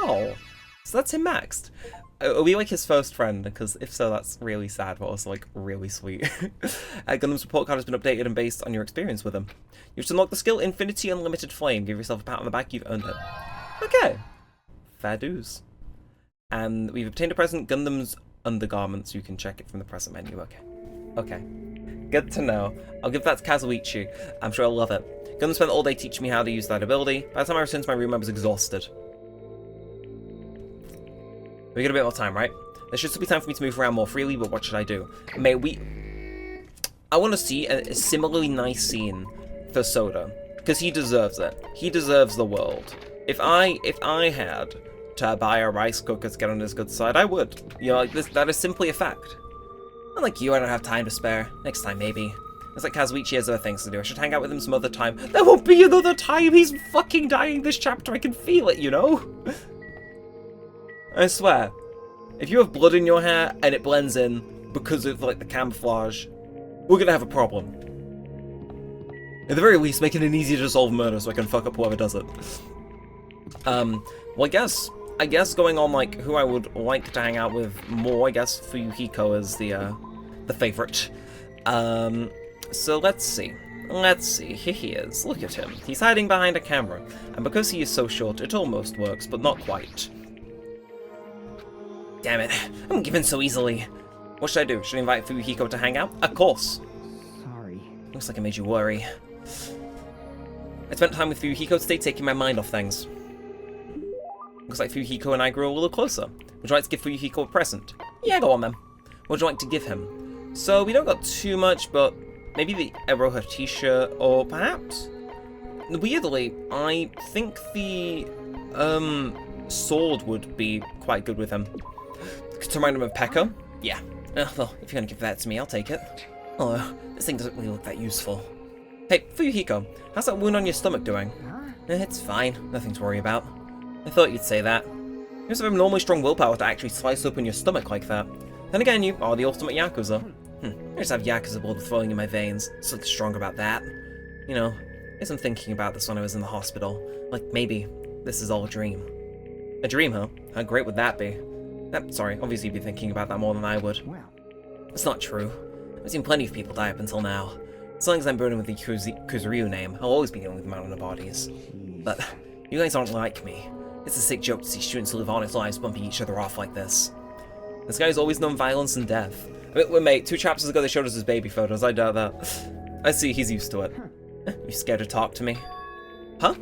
Oh, so that's him maxed. Are we like his first friend? Because if so, that's really sad, but also like really sweet. Gundam's report card has been updated and based on your experience with him. You've just unlocked the skill Infinity Unlimited Flame. Give yourself a pat on the back, you've earned it. Okay. Fair dues. And we've obtained a present, Gundam's undergarments. You can check it from the present menu. Okay. Good to know. I'll give that to Kazuichi. I'm sure I'll love it. Gundam spent all day teaching me how to use that ability. By the time I returned to my room, I was exhausted. We got a bit more time, right? There should still be time for me to move around more freely, but what should I do? I want to see a similarly nice scene for Soda, because he deserves it. He deserves the world. If I had to buy a rice cooker to get on his good side, I would. You know, like this, that is simply a fact. Unlike you, I don't have time to spare. Next time, maybe. It's like Kazuichi has other things to do. I should hang out with him some other time. There won't be another time! He's fucking dying this chapter, I can feel it, you know? I swear. If you have blood in your hair and it blends in because of, like, the camouflage, we're gonna have a problem. At the very least, make it an easy to solve murder so I can fuck up whoever does it. Well, I guess going on, like, who I would like to hang out with more, I guess Fuyuhiko is the favorite. So let's see. Here he is. Look at him. He's hiding behind a camera. And because he is so short, it almost works, but not quite. Damn it. I'm given so easily. What should I do? Should I invite Fuyuhiko to hang out? Of course. Sorry. Looks like I made you worry. I spent time with Fuyuhiko today, taking my mind off things. Looks like Fuyuhiko and I grew a little closer. Would you like to give Fuyuhiko a present? Yeah, go on then. What would you like to give him? So, we don't got too much, but maybe the Eroha t-shirt, or perhaps? Weirdly, I think the, sword would be quite good with him. To remind him of Pekka? Yeah. Well, if you're gonna give that to me, I'll take it. Although, this thing doesn't really look that useful. Hey, Fuyuhiko, how's that wound on your stomach doing? It's fine. Nothing to worry about. I thought you'd say that. You must have abnormally strong willpower to actually slice open your stomach like that. Then again, you are the ultimate Yakuza. I just have Yakuza blood flowing in my veins. Something strong about that. You know, I guess I'm thinking about this when I was in the hospital. Like, maybe this is all a dream. A dream, huh? How great would that be? Sorry, obviously you'd be thinking about that more than I would. Well, It's not true. I've seen plenty of people die up until now. As long as I'm burning with the Kuzuryu name, I'll always be dealing with mountain of bodies. But you guys aren't like me. It's a sick joke to see students live honest lives bumping each other off like this. This guy's always known violence and death. Mate, 2 chapters ago they showed us his baby photos, I doubt that. I see, he's used to it. You scared to talk to me? Huh?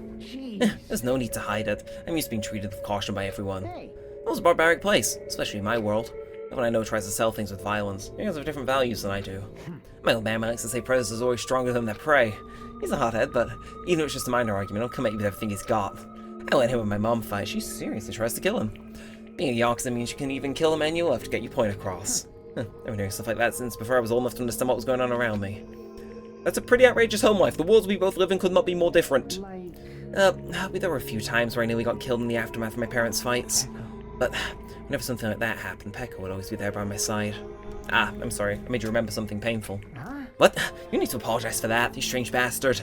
There's no need to hide it. I'm used to being treated with caution by everyone. hey, It was a barbaric place, especially in my world. No one I know tries to sell things with violence. You guys have different values than I do. My old man likes to say predators are always stronger than their prey. He's a hothead, but even if it's just a minor argument, he'll come at you with everything he's got. I let him and my mom fight. She seriously tries to kill him. Being a Yakuza means you can even kill a man you love to get your point across. I've been doing stuff like that since before I was old enough to understand what was going on around me. That's a pretty outrageous home life. The worlds we both live in could not be more different. There were a few times where I nearly got killed in the aftermath of my parents' fights. But whenever something like that happened, Pekka would always be there by my side. Ah, I'm sorry. I made you remember something painful. What? You need to apologize for that, you strange bastard.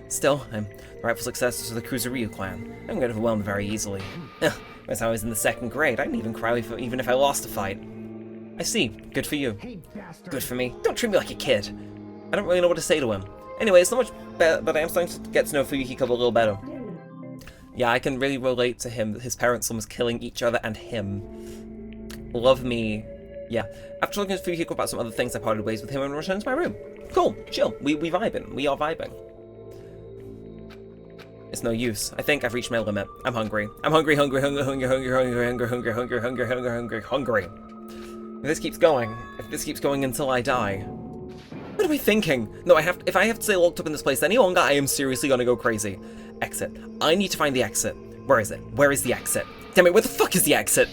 Still, I'm the rightful successor to the Kuzuryu clan. I don't get overwhelmed very easily. When I was in the 2nd grade, I didn't even cry even if I lost a fight. I see. Good for you. hey, bastard. Good for me. Don't treat me like a kid. I don't really know what to say to him. Anyway, it's not much better, but I am starting to get to know Fuyuhiko a little better. Yeah, I can really relate to him. His parents almost killing each other and him. Love me. Yeah. After looking at Fuyuhiko about some other things, I parted ways with him and returned to my room. Cool. Chill. We vibing. We are vibing. It's no use. I think I've reached my limit. I'm hungry. I'm hungry. If this keeps going until I die. What am I thinking? No, if I have to stay locked up in this place any longer, I am seriously gonna go crazy. Exit. I need to find the exit. Where is it? Where is the exit? Damn it, where the fuck is the exit?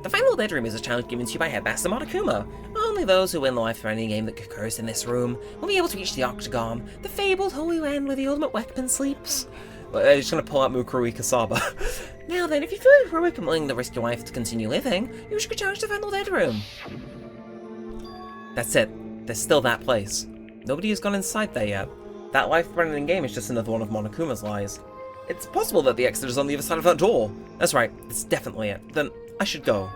The final bedroom is a challenge given to you by Headmaster Monokuma. Only those who win the life-threatening game that occurs in this room will be able to reach the Octagon, the fabled Holy Land where the ultimate weapon sleeps. Well, they're just gonna pull out Mukuro Ikasaba. Now then, if you feel heroic and willing to risk your life to continue living, you should challenge the final bedroom. That's it. There's still that place. Nobody has gone inside there yet. That life-threatening game is just another one of Monokuma's lies. It's possible that the exit is on the other side of that door. That's right, that's definitely it. Then I should go.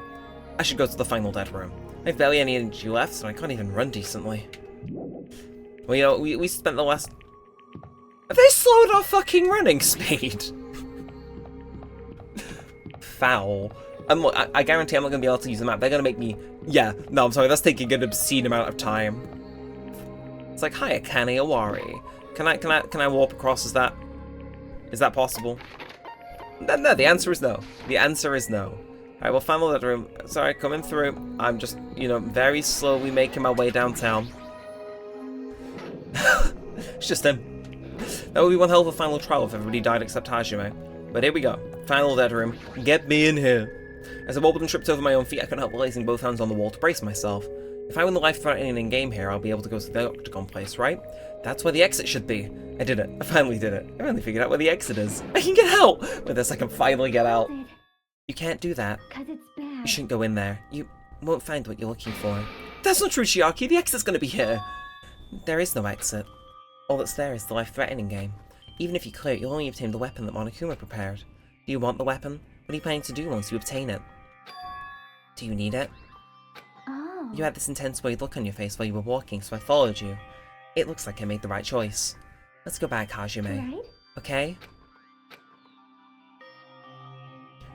I should go to the final dead room. I have barely any energy left, so I can't even run decently. Well, you know, we spent the last... Have they slowed our fucking running speed? Foul. I guarantee I'm not going to be able to use the map. They're going to make me... Yeah, no, I'm sorry, that's taking an obscene amount of time. It's like, hi, Akane Owari. Can I warp across? Is that possible? No, the answer is no. The answer is no. Alright, well, final that room. Sorry, coming through. I'm just, you know, very slowly making my way downtown. It's just him. That would be one hell of a final trial if everybody died except Hajime. But here we go. Final dead room. Get me in here. As I wobbled and tripped over my own feet, I couldn't help placing both hands on the wall to brace myself. If I win the life-threatening game here, I'll be able to go to the Octagon place, right? That's where the exit should be. I did it. I finally did it. I finally figured out where the exit is. I can get out! With this, I can finally get out. You can't do that. 'Cause it's bad. You shouldn't go in there. You won't find what you're looking for. That's not true, Chiaki. The exit's gonna be here. There is no exit. All that's there is the life-threatening game. Even if you clear it, you'll only obtain the weapon that Monokuma prepared. Do you want the weapon? What are you planning to do once you obtain it? Do you need it? Oh. You had this intense worried look on your face while you were walking, so I followed you. It looks like I made the right choice. Let's go back, Hajime. Right? Okay?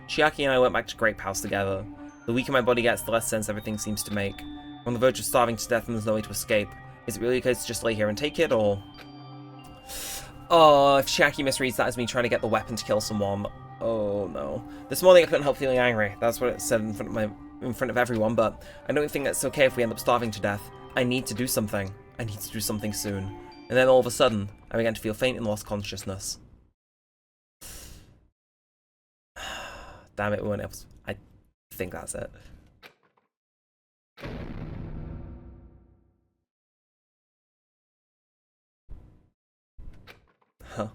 Chiaki and I went back to Grape House together. The weaker my body gets, the less sense everything seems to make. I'm on the verge of starving to death and there's no way to escape. Is it really okay to just lay here and take it, or... Oh, if Chiaki misreads that as me trying to get the weapon to kill someone. Oh no. This morning I couldn't help feeling angry. That's what it said in front of everyone, but I don't think that's okay if we end up starving to death. I need to do something. I need to do something soon. And then all of a sudden, I began to feel faint and lost consciousness. Damn it, we weren't able to... I think that's it. Huh.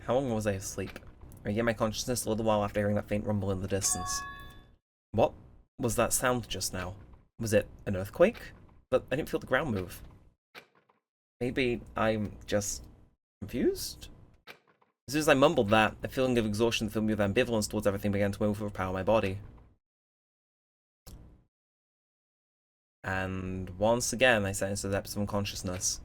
How long was I asleep? I regained my consciousness a little while after hearing that faint rumble in the distance. What was that sound just now? Was it an earthquake? But I didn't feel the ground move. Maybe I'm just confused? As soon as I mumbled that, a feeling of exhaustion that filled me with ambivalence towards everything began to overpower my body. And once again, I sank into the depths of unconsciousness.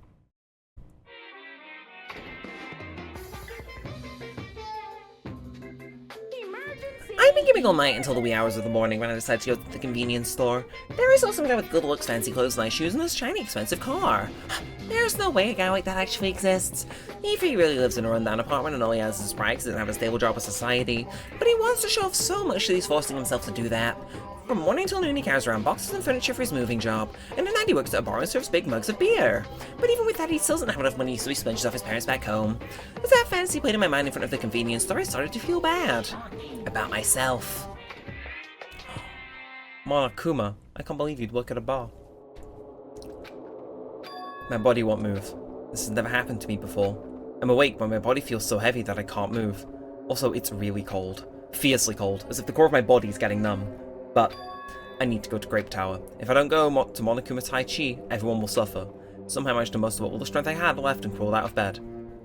I've been giving all night until the wee hours of the morning when I decided to go to the convenience store. There is also a guy with good looks, fancy clothes, nice shoes, and this shiny, expensive car. There's no way a guy like that actually exists. If he really lives in a rundown apartment and all he has is his pride because he doesn't have a stable job with society. But he wants to show off so much that he's forcing himself to do that. From morning till noon he carries around boxes and furniture for his moving job, and at night he works at a bar and serves big mugs of beer. But even with that, he still doesn't have enough money, so he splinges off his parents back home. As that fantasy played in my mind in front of the convenience store, I started to feel bad. About myself. Monokuma, I can't believe you'd work at a bar. My body won't move. This has never happened to me before. I'm awake, but my body feels so heavy that I can't move. Also, it's really cold. Fiercely cold, as if the core of my body is getting numb. But I need to go to Grape Tower. If I don't go to Monokuma Tai Chi, everyone will suffer. Somehow I managed to muster all the strength I had left and crawled out of bed.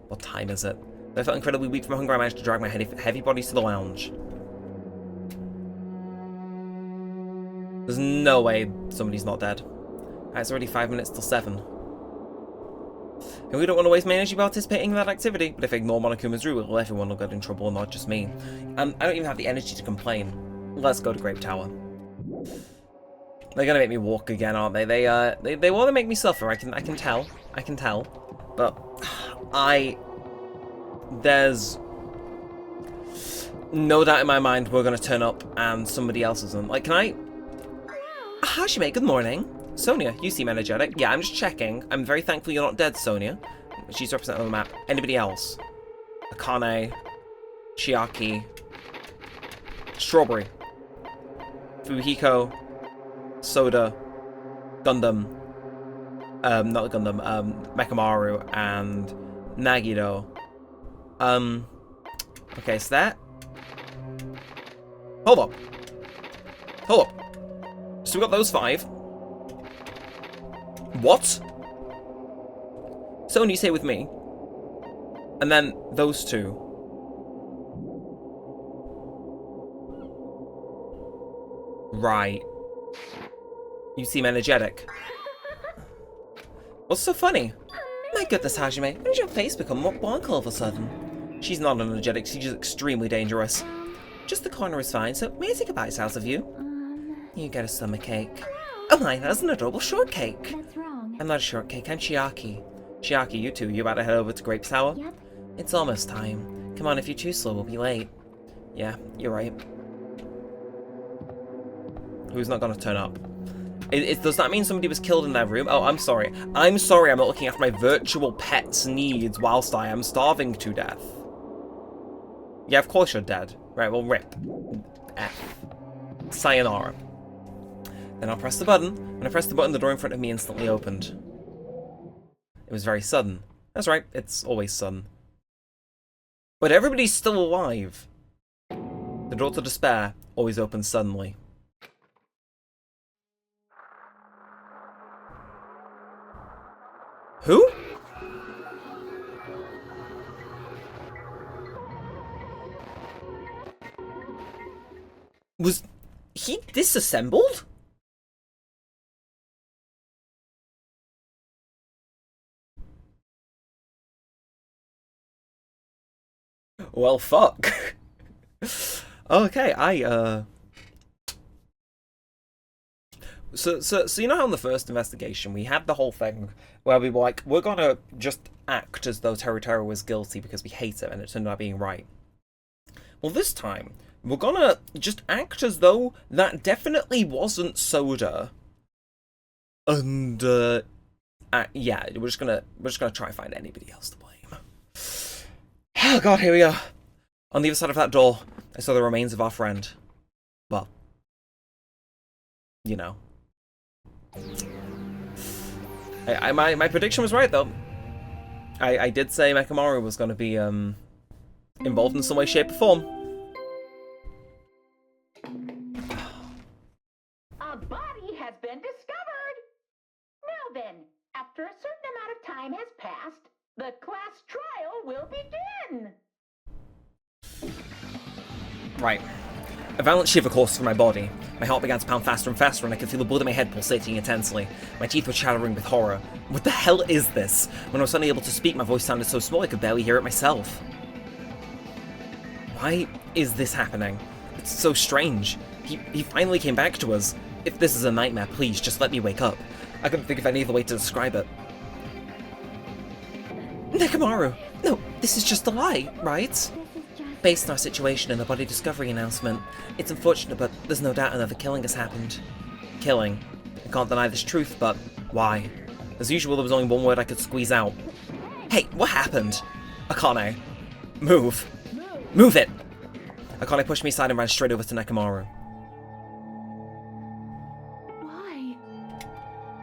What time is it? Though I felt incredibly weak from hunger, I managed to drag my heavy body to the lounge. There's no way somebody's not dead. It's already 5 minutes till 7. And we don't want to waste my energy participating in that activity, but if I ignore Monokuma's rule, everyone will get in trouble, not just me. I don't even have the energy to complain. Let's go to Grape Tower. They're gonna make me walk again, aren't they? They want to make me suffer. I can tell. I can tell. But there's no doubt in my mind we're gonna turn up and somebody else isn't. Like, can I? Hashime, good morning. Sonia, you seem energetic. Yeah, I'm just checking. I'm very thankful you're not dead, Sonia. She's represented on the map. Anybody else? Akane, Chiaki, Strawberry, Fuhiko, Soda, Gundam, not Gundam, Mekamaru, and Nagito. Okay, so that... Hold up. Hold up. So we got those 5. What? Sonia, stay with me. And then those 2. Right. You seem energetic. What's so funny? My goodness, Hajime, when did your face become more blank all of a sudden? She's not energetic, she's just extremely dangerous. Just the corner is fine, so may I take a bite out of you? You get a stomachache. Oh my, that's an adorable shortcake. That's wrong. I'm not a shortcake, I'm Chiaki. Chiaki, you two, you about to head over to Grape Tower? Yep. It's almost time. Come on, if you're too slow, we'll be late. Yeah, you're right. Who's not gonna turn up? Does that mean somebody was killed in their room? Oh, I'm sorry. I'm sorry I'm not looking after my virtual pet's needs whilst I am starving to death. Yeah, of course you're dead. Right, well, rip. F. Sayonara. Then I'll press the button. When I pressed the button, the door in front of me instantly opened. It was very sudden. That's right, it's always sudden. But everybody's still alive. The door to despair always opens suddenly. Who? Was he disassembled? Well, fuck. Okay, So you know how in the first investigation we had the whole thing where we were like, we're gonna just act as though Teruteru was guilty because we hate him, and it turned out being right. Well, this time we're gonna just act as though that definitely wasn't Soda, and yeah, we're just gonna try and find anybody else to blame. Oh god, here we are. On the other side of that door, I saw the remains of our friend. Well, you know. My prediction was right, though. I did say Mekamaru was going to be involved in some way, shape, or form. A body has been discovered. Now then, after a certain amount of time has passed, the class trial will begin. Right. A violent shiver coursed through my body. My heart began to pound faster and faster, and I could feel the blood in my head pulsating intensely. My teeth were chattering with horror. What the hell is this? When I was suddenly able to speak, my voice sounded so small I could barely hear it myself. Why is this happening? It's so strange. He finally came back to us. If this is a nightmare, please, just let me wake up. I couldn't think of any other way to describe it. Nekomaru! No, this is just a lie, right? Based on our situation and the body discovery announcement, it's unfortunate, but there's no doubt another killing has happened. Killing. I can't deny this truth, but why? As usual, there was only one word I could squeeze out. Hey, what happened? Akane. Move. Move it! Akane pushed me aside and ran straight over to Nekomaru. Why?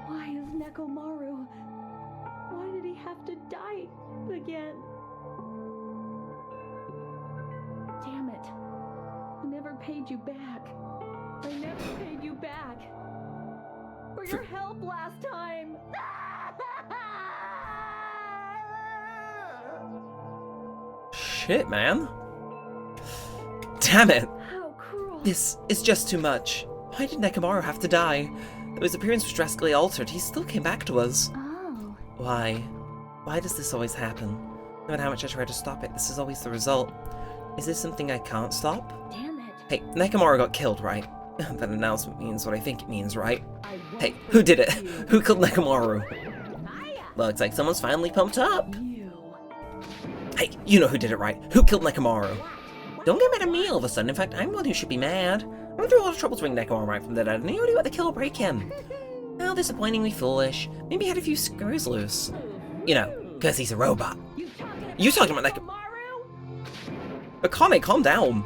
Why is Nekomaru? Why did he have to die again? Damn it. I never paid you back. I never paid you back. For your help last time. Shit, man. Damn it. How cruel. This is just too much. Why did Nekomaru have to die? Though his appearance was drastically altered, he still came back to us. Oh. Why? Why does this always happen? No matter how much I try to stop it, this is always the result. Is this something I can't stop? Damn it. Hey, Nekomaru got killed, right? That announcement means what I think it means, right? Hey, who did it? Who killed Nekomaru? Looks like someone's finally pumped up. Hey, you know who did it, right? Who killed Nekomaru? Don't get mad at me all of a sudden. In fact, I'm the one who should be mad. I went through a lot of trouble to bring Nekomaru right from the dead, and he already got the kill break him. How disappointingly foolish. Maybe he had a few screws loose. You know, because he's a robot. You talking about Nekomaru? Akane, calm down.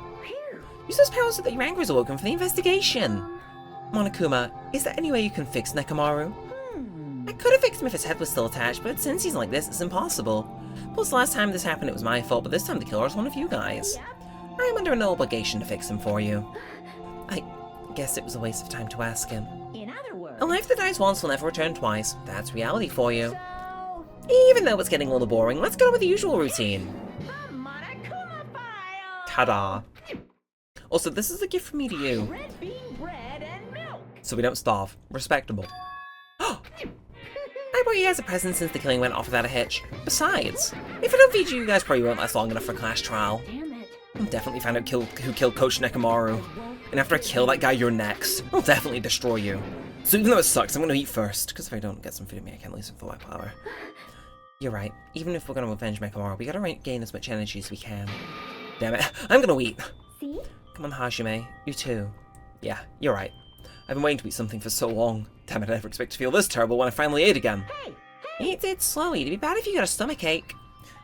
Use those powers so that your anger is awoken for the investigation. Monokuma, is there any way you can fix Nekomaru? I could have fixed him if his head was still attached, but since he's like this, it's impossible. Plus, the last time this happened, it was my fault, but this time the killer was one of you guys. I am under no obligation to fix him for you. I guess it was a waste of time to ask him. In other words, A life that dies once will never return twice. That's reality for you. so Even though it's getting a little boring, let's get on with the usual routine. the Monokuma file. Ta-da. Also, this is a gift from me to you, Red bean bread and milk. so we don't starve. Respectable. I brought you guys a present since the killing went off without a hitch. Besides, if I don't feed you, you guys probably won't last long enough for class trial. Damn it. I'll definitely find out who killed Coach Nekomaru. And after I kill that guy, you're next. I'll definitely destroy you. So even though it sucks, I'm gonna eat first, because if I don't get some food in me, I can't lose some full power. You're right. Even if we're gonna avenge Nekomaru, we gotta gain as much energy as we can. Damn it. I'm gonna eat. See? Come on, Hajime. You too. Yeah, you're right. I've been waiting to eat something for so long. Damn it, I never expect to feel this terrible when I finally ate again. Eat it slowly. It'd be bad if you got a stomachache.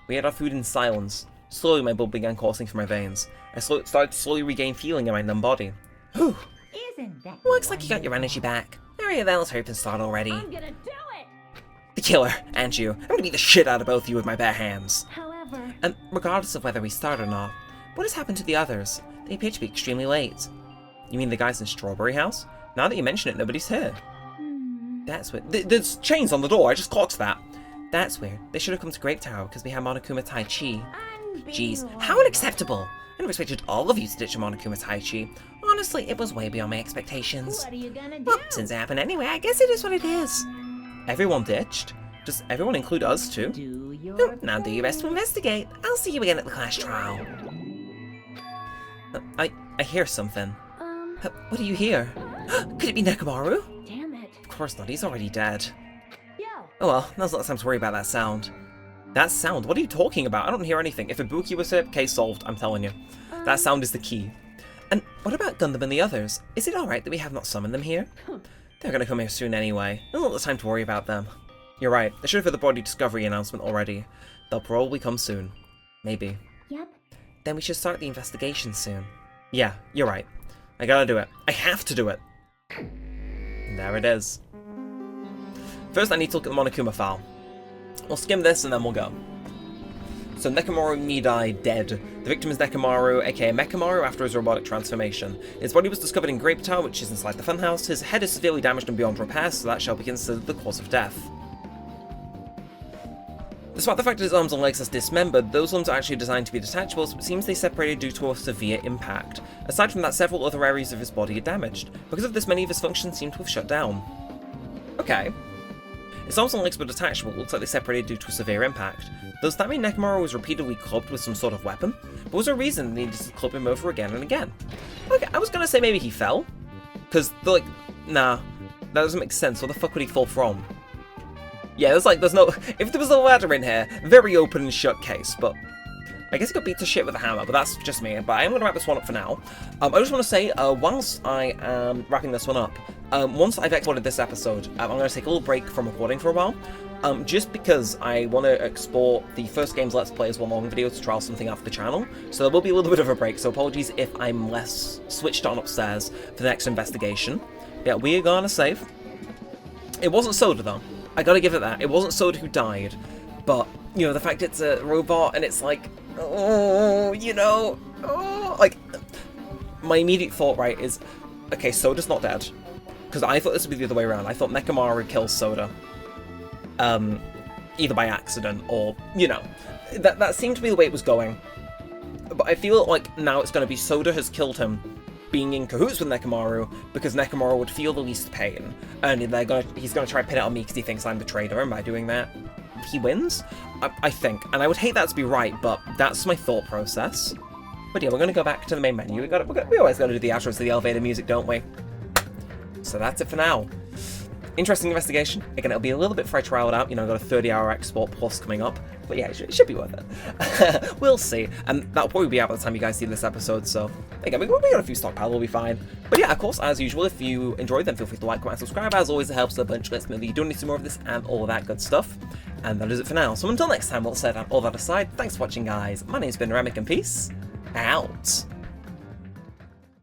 We ate our food in silence. Slowly, my blood began coursing through my veins. I started to slowly regain feeling in my numb body. Whew. Isn't that Looks like you got your energy back. Alright then, let's hurry up and start already. I'm gonna do it. The killer, and you. I'm gonna beat the shit out of both of you with my bare hands. However, And regardless of whether we start or not, what has happened to the others? They appear to be extremely late. You mean the guys in Strawberry House? Now that you mention it, nobody's here. That's weird. There's chains on the door, I just clocked that. That's weird. They should have come to Grape Tower because we have Monokuma Tai Chi. Jeez, how unacceptable! I never expected all of you to ditch a Monokuma Tai Chi. Honestly, it was way beyond my expectations. What are you gonna do? Well, since it happened anyway, I guess it is what it is. Everyone ditched? Does everyone include us too? Do your Oh, now do your best to investigate. I'll see you again at the class trial. I hear something. What do you hear? Could it be Nekomaru? damn it. Of course not, he's already dead. Yo. Oh well, now's not the time to worry about that sound. That sound? What are you talking about? I don't hear anything. If Ibuki was here, case solved, I'm telling you. That sound is the key. And what about Gundam and the others? Is it alright that we have not summoned them here? They're gonna come here soon anyway. There's not the time to worry about them. You're right, I should have heard the body discovery announcement already. They'll probably come soon. Maybe. Yep. Then we should start the investigation soon. Yeah, you're right. I gotta do it. I have to do it. And there it is. First, I need to look at the Monokuma file. We'll skim this and then we'll go. So Nekomaru Ni died dead. The victim is Nekomaru, aka Mekamaru, after his robotic transformation. His body was discovered in Grape Tower, which is inside the funhouse. His head is severely damaged and beyond repair, so that shall be considered the cause of death. Despite the fact that his arms and legs are dismembered, those limbs are actually designed to be detachable, so it seems they separated due to a severe impact. Aside from that, several other areas of his body are damaged. Because of this, many of his functions seem to have shut down. Okay. His arms and legs were detachable, looks like they separated due to a severe impact. Does that mean Nekomaru was repeatedly clubbed with some sort of weapon? But was there a reason they needed to club him over again and again? Okay, I was gonna say maybe he fell. Because, like, nah, that doesn't make sense. Where the fuck would he fall from? Yeah, there's no... If there was a ladder in here, very open and shut case, but... I guess he got beat to shit with a hammer, but that's just me. But I am going to wrap this one up for now. I just want to say, whilst I am wrapping this one up, once I've exported this episode, I'm going to take a little break from recording for a while. Just because I want to export the first game's Let's Play as one long video to trial something out for the channel. So there will be a little bit of a break, so apologies if I'm less switched on upstairs for the next investigation. Yeah, we are going to save. It wasn't Soda, though. I gotta give it that. It wasn't Soda who died, but, you know, the fact it's a robot and it's like, oh, you know, oh, like, my immediate thought, right, is, okay, Soda's not dead, because I thought this would be the other way around. I thought Nekomaru kills Soda, either by accident or, you know, that seemed to be the way it was going, but I feel like now it's gonna be Soda has killed him, being in cahoots with Nekomaru, because Nekomaru would feel the least pain, and he's gonna try to pin it on me because he thinks I'm the traitor, and by doing that, he wins? I think. And I would hate that to be right, but that's my thought process. But yeah, we're gonna go back to the main menu. We always gotta do the outros to the elevator music, don't we? So that's it for now. Interesting investigation. Again, it'll be a little bit before I trial it out. You know, I've got a 30-hour export plus coming up. But yeah, it should be worth it. We'll see. And that'll probably be out by the time you guys see this episode, so... Again, we got a few stockpile, we'll be fine. But yeah, of course, as usual, if you enjoyed, then feel free to like, comment, and subscribe. As always, it helps a bunch. Lets me know that you're doing some more of this and all that good stuff. And that is it for now. So until next time, we'll set all that aside. Thanks for watching, guys. My name's been Neremik, and peace out.